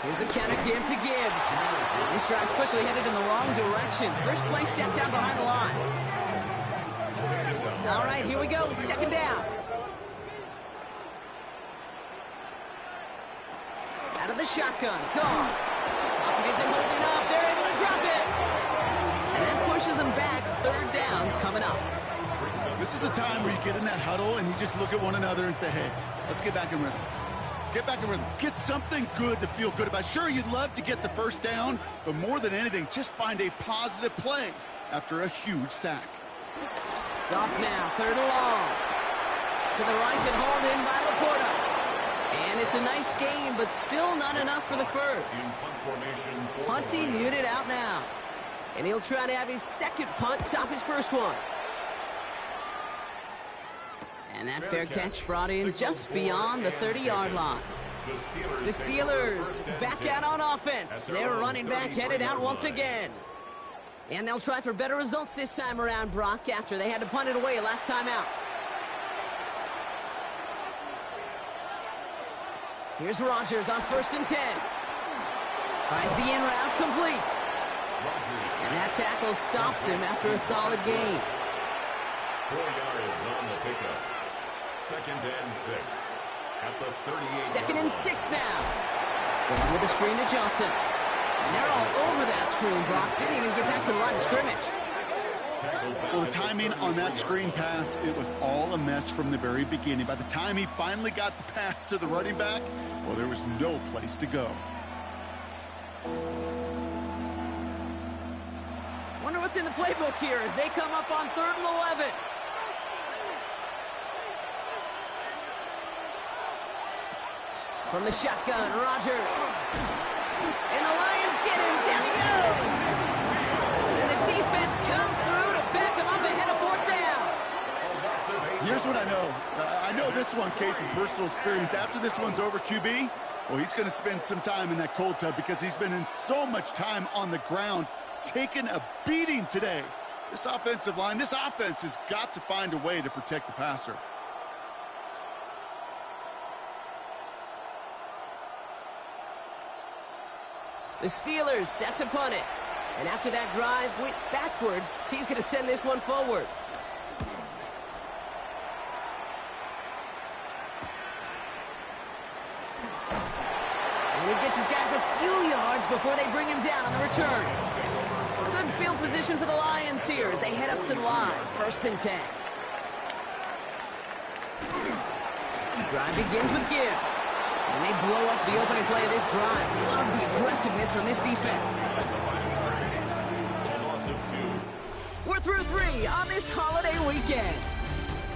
Here's a counter give to Gibbs. This drive's quickly headed in the wrong direction. First play set down behind the line. All right, here we go. Second down. Out of the shotgun. Goff. Pocket isn't holding up. They're able to drop it. And that pushes them back. Third down coming up. This is a time where you get in that huddle and you just look at one another and say, hey, let's get back in rhythm. Get back in rhythm. Get something good to feel good about. Sure, you'd love to get the first down, but more than anything, just find a positive play after a huge sack. Goff now, third and long. To the right and hauled in by Laporta. And it's a nice game, but still not enough for the first. Punting unit out now. And he'll try to have his second punt top his first one. And that fair catch brought in just beyond the 30-yard line. The Steelers back out on offense. Their running back headed out once again. And they'll try for better results this time around, Brock, after they had to punt it away last time out. Here's Rodgers on first and 10. Finds the in route complete. And that tackle stops him after a solid gain. 4 yards on the pickup. Second and 6 at the 38. Second and 6 now. Going with the screen to Johnson. And they're all over that screen, Brock. Didn't even get back to the line of scrimmage. Well, the timing on that screen pass, it was all a mess from the very beginning. By the time he finally got the pass to the running back, well, there was no place to go. Wonder what's in the playbook here as they come up on third and 11. From the shotgun, Rodgers. And the Lions get him. Down he goes. And the defense comes through to back him up ahead of fourth down. here's what I know. I know this one, Kate, from personal experience. After this one's over, QB, well, he's going to spend some time in that cold tub because he's been in so much time on the ground, taking a beating today. This offensive line, this offense has got to find a way to protect the passer. The Steelers set to punt it. And after that drive went backwards, he's going to send this one forward. And he gets his guys a few yards before they bring him down on the return. Good field position for the Lions here as they head up to the line. 1st and 10. Drive begins with Gibbs. And they blow up the opening play of this drive. Love the aggressiveness from this defense. We're through 3 on this holiday weekend.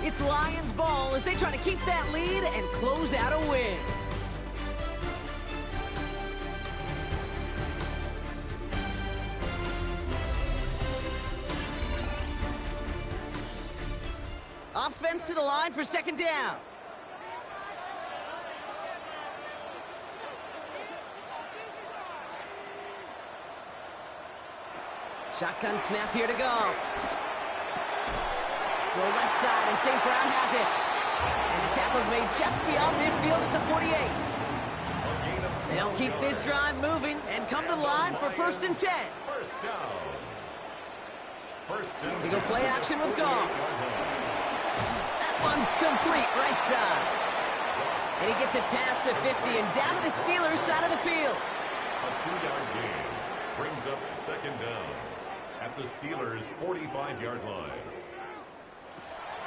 It's Lions ball as they try to keep that lead and close out a win. Offense to the line for 2nd down. Shotgun snap here to go. Go left side, and St. Brown has it. And the tackle's made just beyond midfield at the 48. They'll keep this drive moving and come to the line for 1st and 10. First down. They go play action with Goff. That one's complete right side. And he gets it past the 50 and down to the Steelers' side of the field. A 2-yard gain brings up 2nd down at the Steelers' 45-yard line.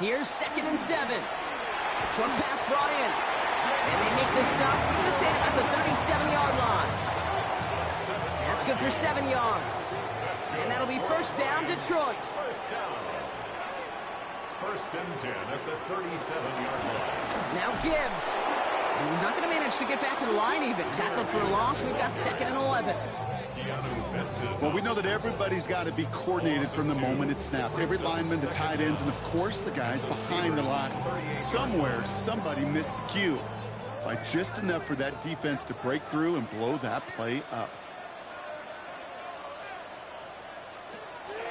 Here's 2nd and 7. Short pass brought in. And they make this stop. I'm going to say about the 37-yard line. That's good for 7 yards. And that'll be 1st down, Detroit. First down. 1st and 10 at the 37-yard line. Now Gibbs. And he's not going to manage to get back to the line even. Tackled for a loss. We've got 2nd and 11. Well, we know that everybody's got to be coordinated from the moment it's snapped. Every lineman, the tight ends, and of course the guys behind the line. Somewhere, somebody missed the cue by just enough for that defense to break through and blow that play up.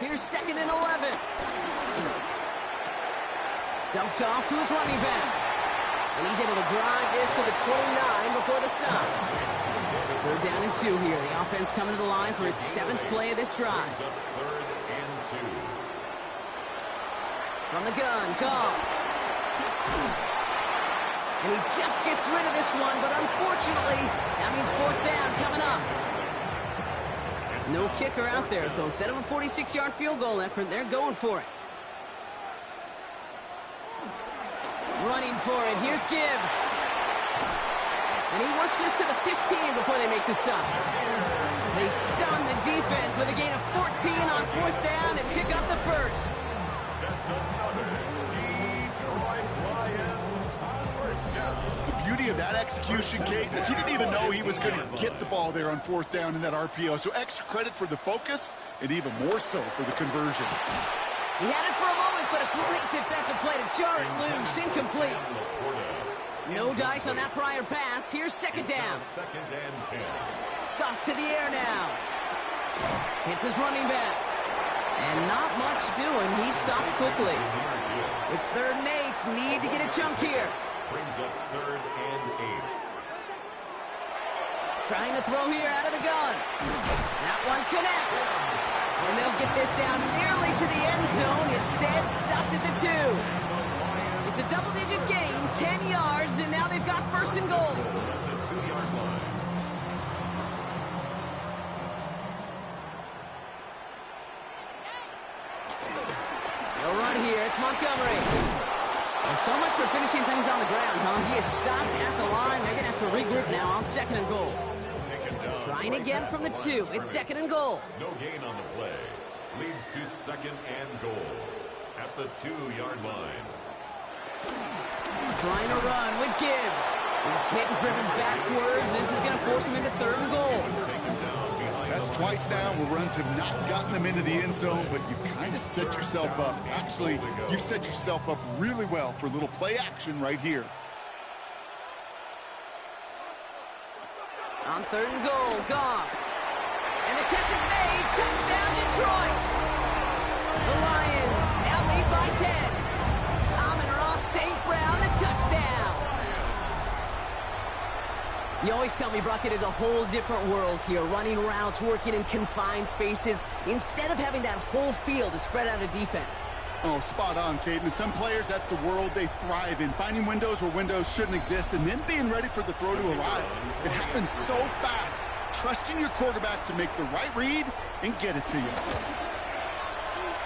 Here's 2nd and 11. Dumped off to his running back. And he's able to drive this to the 29 before the stop. 3rd down and 2 here. The offense coming to the line for its 7th play of this drive. 3rd and 2. From the gun, Goff. And he just gets rid of this one, but unfortunately, that means 4th down coming up. No kicker out there, so instead of a 46-yard field goal effort, they're going for it. Running for it. Here's Gibbs. And he works this to the 15 before they make the stop. They stun the defense with a gain of 14 on 4th down and pick up the 1st. That's another Detroit Lions first down. The beauty of that execution, Kate, is he didn't even know he was going to get the ball there on 4th down in that RPO. So extra credit for the focus and even more so for the conversion. He had it for a moment, but a great defensive play to jar it loose. Incomplete. No dice on that prior pass. Here's 2nd down. 2nd and 10. Goff to the air now. Hits his running back. And not much doing. He stopped quickly. It's 3rd and 8. Need to get a chunk here. Brings up 3rd and 8. Trying to throw here out of the gun. That one connects. And they'll get this down nearly to the end zone. Instead, stopped at the 2. It's a double-digit gain, 10 yards, and now they've got 1st and goal. The 2-yard line. No run here. It's Montgomery. Well, so much for finishing things on the ground, huh? He is stopped at the line. They're going to have to regroup now on 2nd and goal. Trying again from the 2. It's 2nd and goal. No gain on the play. Leads to 2nd and goal at the 2-yard line. Trying to run with Gibbs. He's hit and driven backwards. This is going to force him into 3rd and goal. Taken down behind That's twice now where runs have not gotten them into the end zone, but you've kind of set yourself up. Actually, you've set yourself up really well for a little play action right here. On 3rd and goal, Goff. And the catch is made. Touchdown, Detroit. The Lions now lead by 10. Amon-Ra St. Brown, a touchdown. You always tell me, Brock, it is a whole different world here. Running routes, working in confined spaces, instead of having that whole field to spread out a defense. Oh, spot on, Caden. Some players, that's the world they thrive in. Finding windows where windows shouldn't exist and then being ready for the throw to arrive. It happens so fast. Trusting your quarterback to make the right read and get it to you.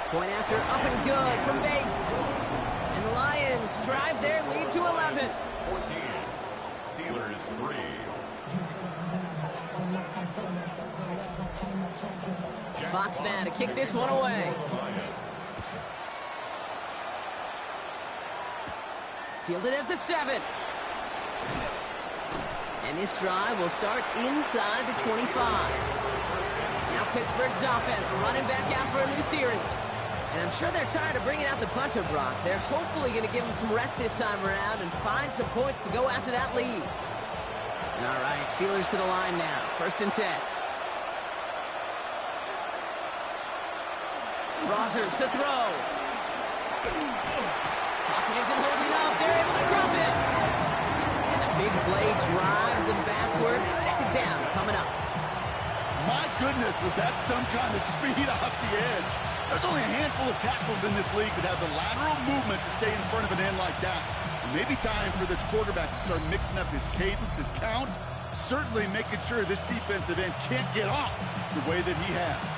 Point after up and good from Bates. And the Lions drive their lead to 11. 14. Steelers 3. Fox now to kick this one away. Fielded at the 7. And this drive will start inside the 25. Now Pittsburgh's offense running back out for a new series. And I'm sure they're tired of bringing out the puncher, Brock. They're hopefully going to give him some rest this time around and find some points to go after that lead. All right, Steelers to the line now. 1st and 10. Rodgers to throw. Pocket isn't holding up. They're able to drop it. And the big play drives them backwards. 2nd down coming up. My goodness, was that some kind of speed off the edge. There's only a handful of tackles in this league that have the lateral movement to stay in front of an end like that. Maybe time for this quarterback to start mixing up his cadence, his count, certainly making sure this defensive end can't get off the way that he has.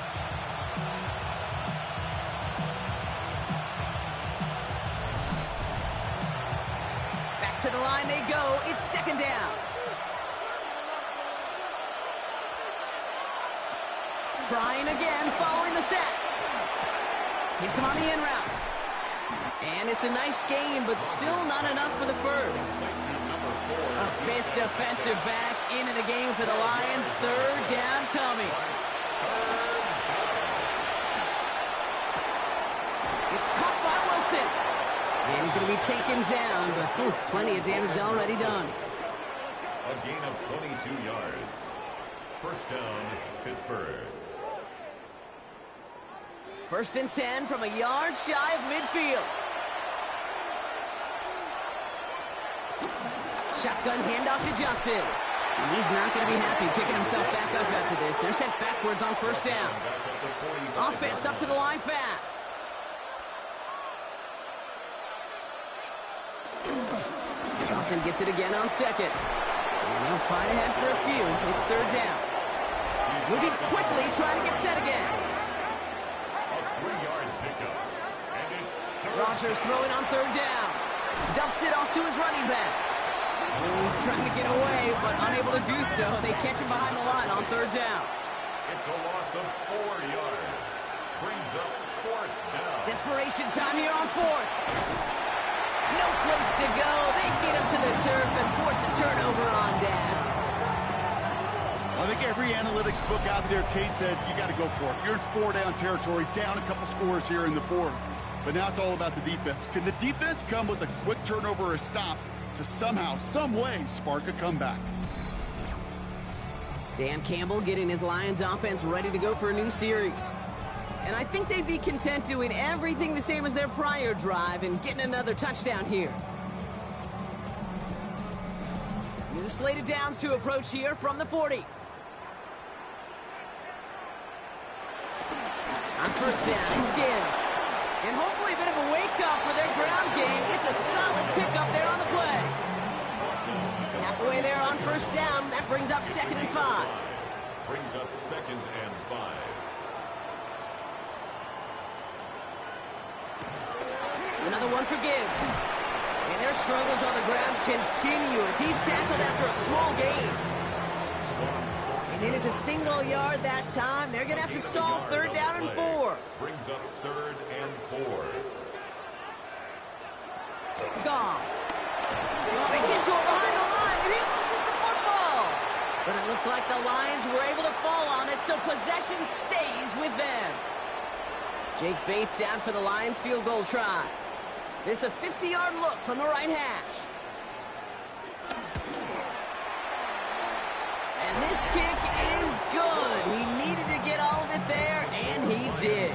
Back to the line they go. It's 2nd down. Trying again, following the set. Hits him on the in route. And it's a nice game, but still not enough for the first. A 5th defensive back into the game for the Lions. 3rd down coming. It's caught by Wilson. And he's going to be taken down, but plenty of damage already done. A gain of 22 yards. 1st down, Pittsburgh. 1st and 10 from a yard shy of midfield. Shotgun handoff to Johnson. And he's not going to be happy picking himself back up after this. They're sent backwards on 1st down. Offense up to the line fast. Johnson gets it again on 2nd. And they'll fight ahead for a few. It's 3rd down. Moving quickly, trying to get set again. Rodgers throwing on 3rd down. Dumps it off to his running back. He's trying to get away, but unable to do so. They catch him behind the line on 3rd down. It's a loss of 4 yards. Brings up 4th down. Desperation time here on 4th. No place to go. They get him to the turf and force a turnover on down. I think every analytics book out there, Kate said, you got to go for it. You're in 4-down territory, down a couple scores here in the 4th. But now it's all about the defense. Can the defense come with a quick turnover or a stop to somehow, some way, spark a comeback? Dan Campbell getting his Lions offense ready to go for a new series. And I think they'd be content doing everything the same as their prior drive and getting another touchdown here. New slated downs to approach here from the 40. On 1st down, it's Gibbs. And hopefully a bit of a wake-up for their ground game. It's a solid pickup there on the play. Halfway there on 1st down. That brings up 2nd and 5. Brings up 2nd and 5. Another one for Gibbs. And their struggles on the ground continue as he's tackled after a small gain. And then it's a single yard that time. They're going to have to solve 3rd down and 4. Brings up 3rd and 4. Goff. They get to him behind the line, and he loses the football. But it looked like the Lions were able to fall on it, so possession stays with them. Jake Bates out for the Lions field goal try. This a 50-yard look from the right hash. And this kick is good. He needed to get all of it there, and he did.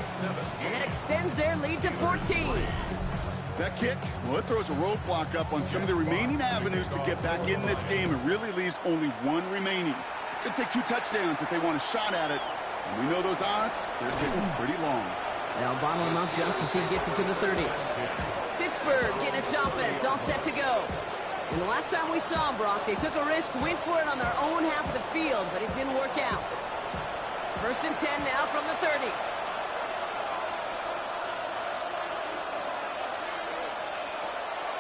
And that extends their lead to 14. That kick, well, it throws a roadblock up on some of the remaining avenues to get back in this game. It really leaves only one remaining. It's going to take 2 touchdowns if they want a shot at it. And we know those odds, they're getting pretty long. They'll bottle him up just as he gets it to the 30. Pittsburgh getting its offense all set to go. And the last time we saw them, Brock, they took a risk, went for it on their own half of the field, but it didn't work out. 1st and 10 now from the 30.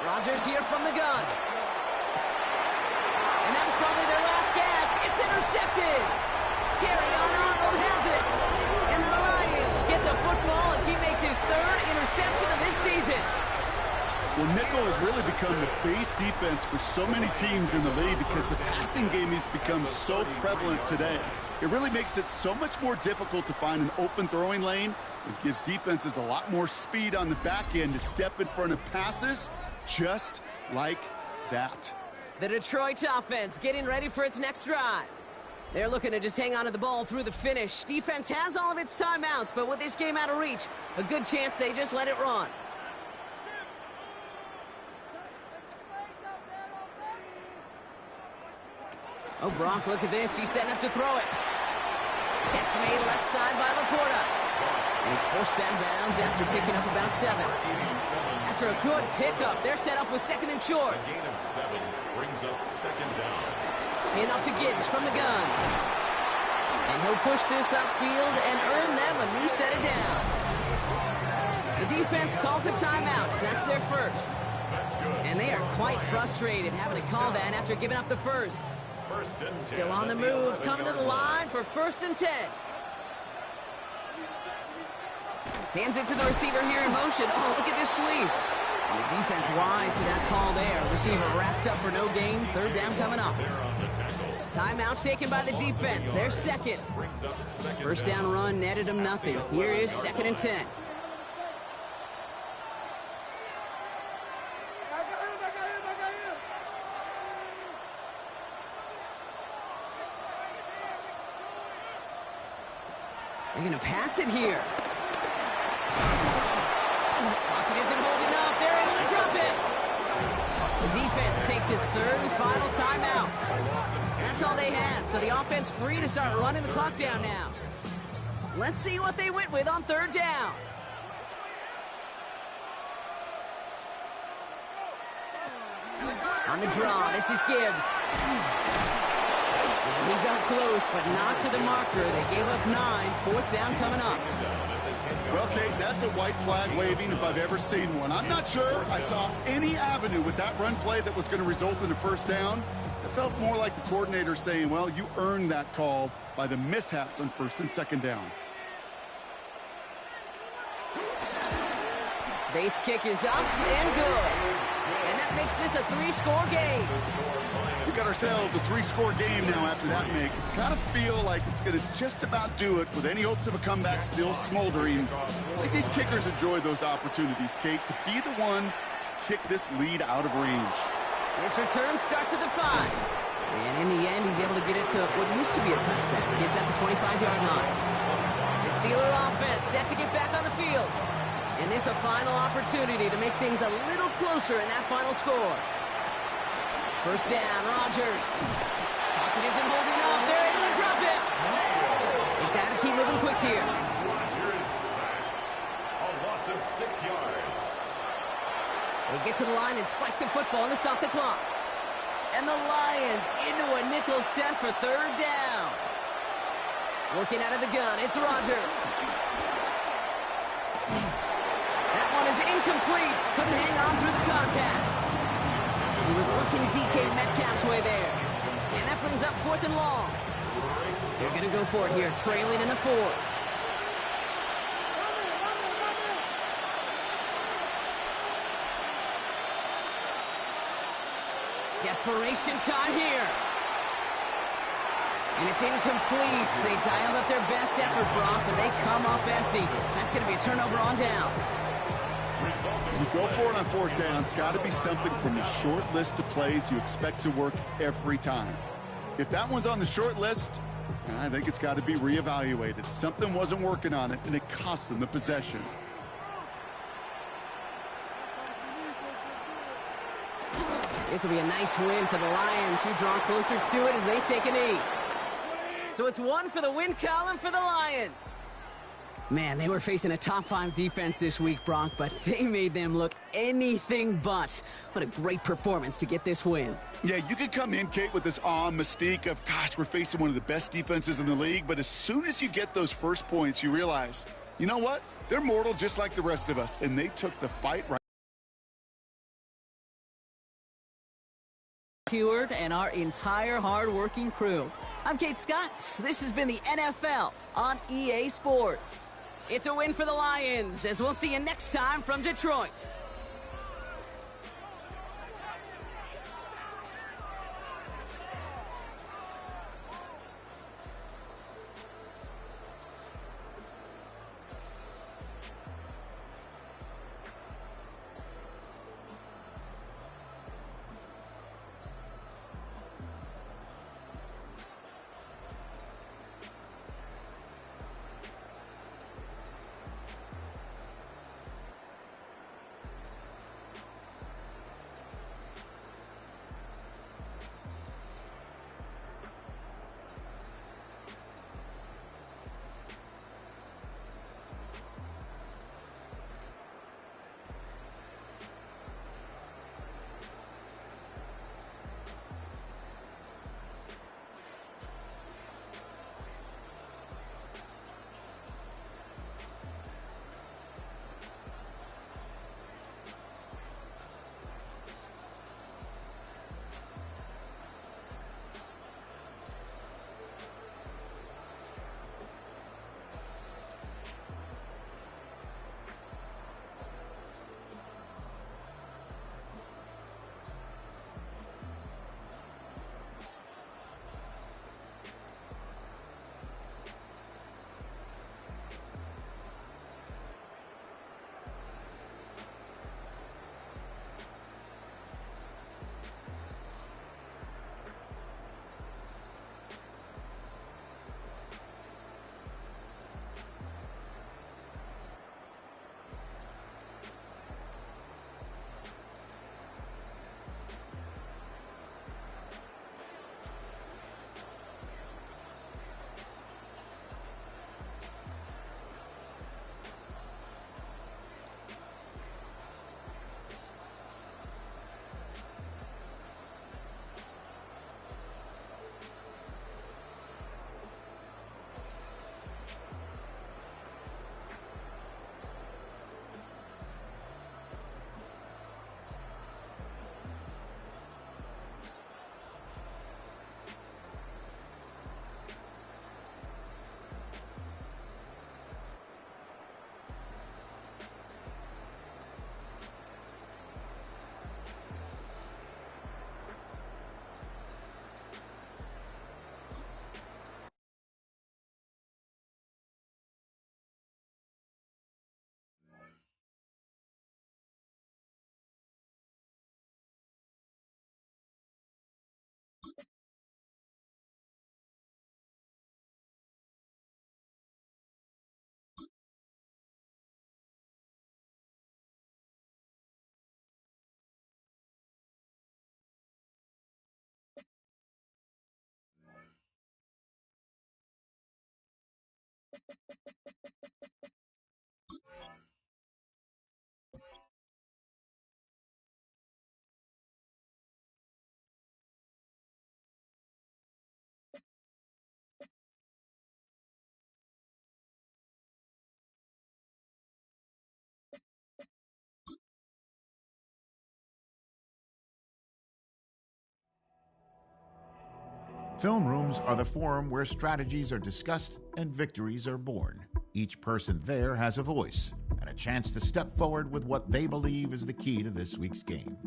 Rodgers here from the gun. And that was probably their last gasp. It's intercepted. Terrion Arnold has it. And the Lions get the football as he makes his 3rd interception of this season. Well, nickel has really become the base defense for so many teams in the league because the passing game has become so prevalent today. It really makes it so much more difficult to find an open throwing lane. It gives defenses a lot more speed on the back end to step in front of passes just like that. The Detroit offense getting ready for its next drive. They're looking to just hang on to the ball through the finish. Defense has all of its timeouts, but with this game out of reach, a good chance they just let it run. Oh, Brock, look at this. He's setting up to throw it. Catch made left side by Laporta. And he's forced down bounds after picking up about 7. After a good pickup, they're set up with 2nd and short. Gain of 7 brings up 2nd down. In off to Gibbs from the gun. And he'll push this upfield and earn them a new set of downs. The defense calls a timeout. That's their first. And they are quite frustrated having to call that after giving up the first. Still on the move, coming to the line for 1st and 10. Hands it to the receiver here in motion. Oh, look at this sweep. And the defense wise to that call there. Receiver wrapped up for no gain. 3rd down coming up. Timeout taken by the defense. Their 2nd. 1st down run netted them nothing. Here is 2nd and 10. They're going to pass it here. Pocket isn't holding up. They're able to drop it. The defense takes its 3rd and final timeout. That's all they had, so the offense free to start running the clock down now. Let's see what they went with on 3rd down. On the draw, this is Gibbs. He got close, but not to the marker. They gave up 9. 4th down coming up. Well, Kate, that's a white flag waving if I've ever seen one. I'm not sure I saw any avenue with that run play that was going to result in a 1st down. It felt more like the coordinator saying, well, you earned that call by the mishaps on 1st and 2nd down. Bates' kick is up and good. And that makes this a 3-score game. We got ourselves a 3-score game now after that make. It's got to feel like it's going to just about do it with any hopes of a comeback still smoldering. I think these kickers enjoy those opportunities, Kate, to be the one to kick this lead out of range. This return starts at the 5. And in the end, he's able to get it to what used to be a touchback. It's at the 25-yard line. The Steeler offense set to get back on the field. And this a final opportunity to make things a little closer in that final score. 1st down, Rodgers. Pocket isn't holding up. They're able to drop it. They've got to keep moving quick here. Rodgers sacked. A loss of 6 yards. They get to the line and spike the football to stop the clock. And the Lions into a nickel set for 3rd down. Working out of the gun, it's Rodgers. That one is incomplete. Couldn't hang on through the contact. He was looking DK Metcalf's way there. And that brings up 4th and long. They're going to go for it here, trailing in the 4th. Desperation time here. And it's incomplete. They dialed up their best effort, Brock, but they come up empty. That's going to be a turnover on downs. You go for it on fourth down. It's got to be something from the short list of plays you expect to work every time. If that one's on the short list, I think it's got to be reevaluated. Something wasn't working on it, and it cost them the possession. This will be a nice win for the Lions, who draw closer to it as they take a knee. So it's one for the win column for the Lions. Man, they were facing a top-5 defense this week, Brock, but they made them look anything but. What a great performance to get this win. Yeah, you could come in, Kate, with this awe mystique of, gosh, we're facing one of the best defenses in the league, but as soon as you get those first points, you realize, you know what? They're mortal just like the rest of us, and they took the fight right. Heward and our entire hard-working crew. I'm Kate Scott. This has been the NFL on EA Sports. It's a win for the Lions, as we'll see you next time from Detroit. Film rooms are the forum where strategies are discussed and victories are born. Each person there has a voice and a chance to step forward with what they believe is the key to this week's game.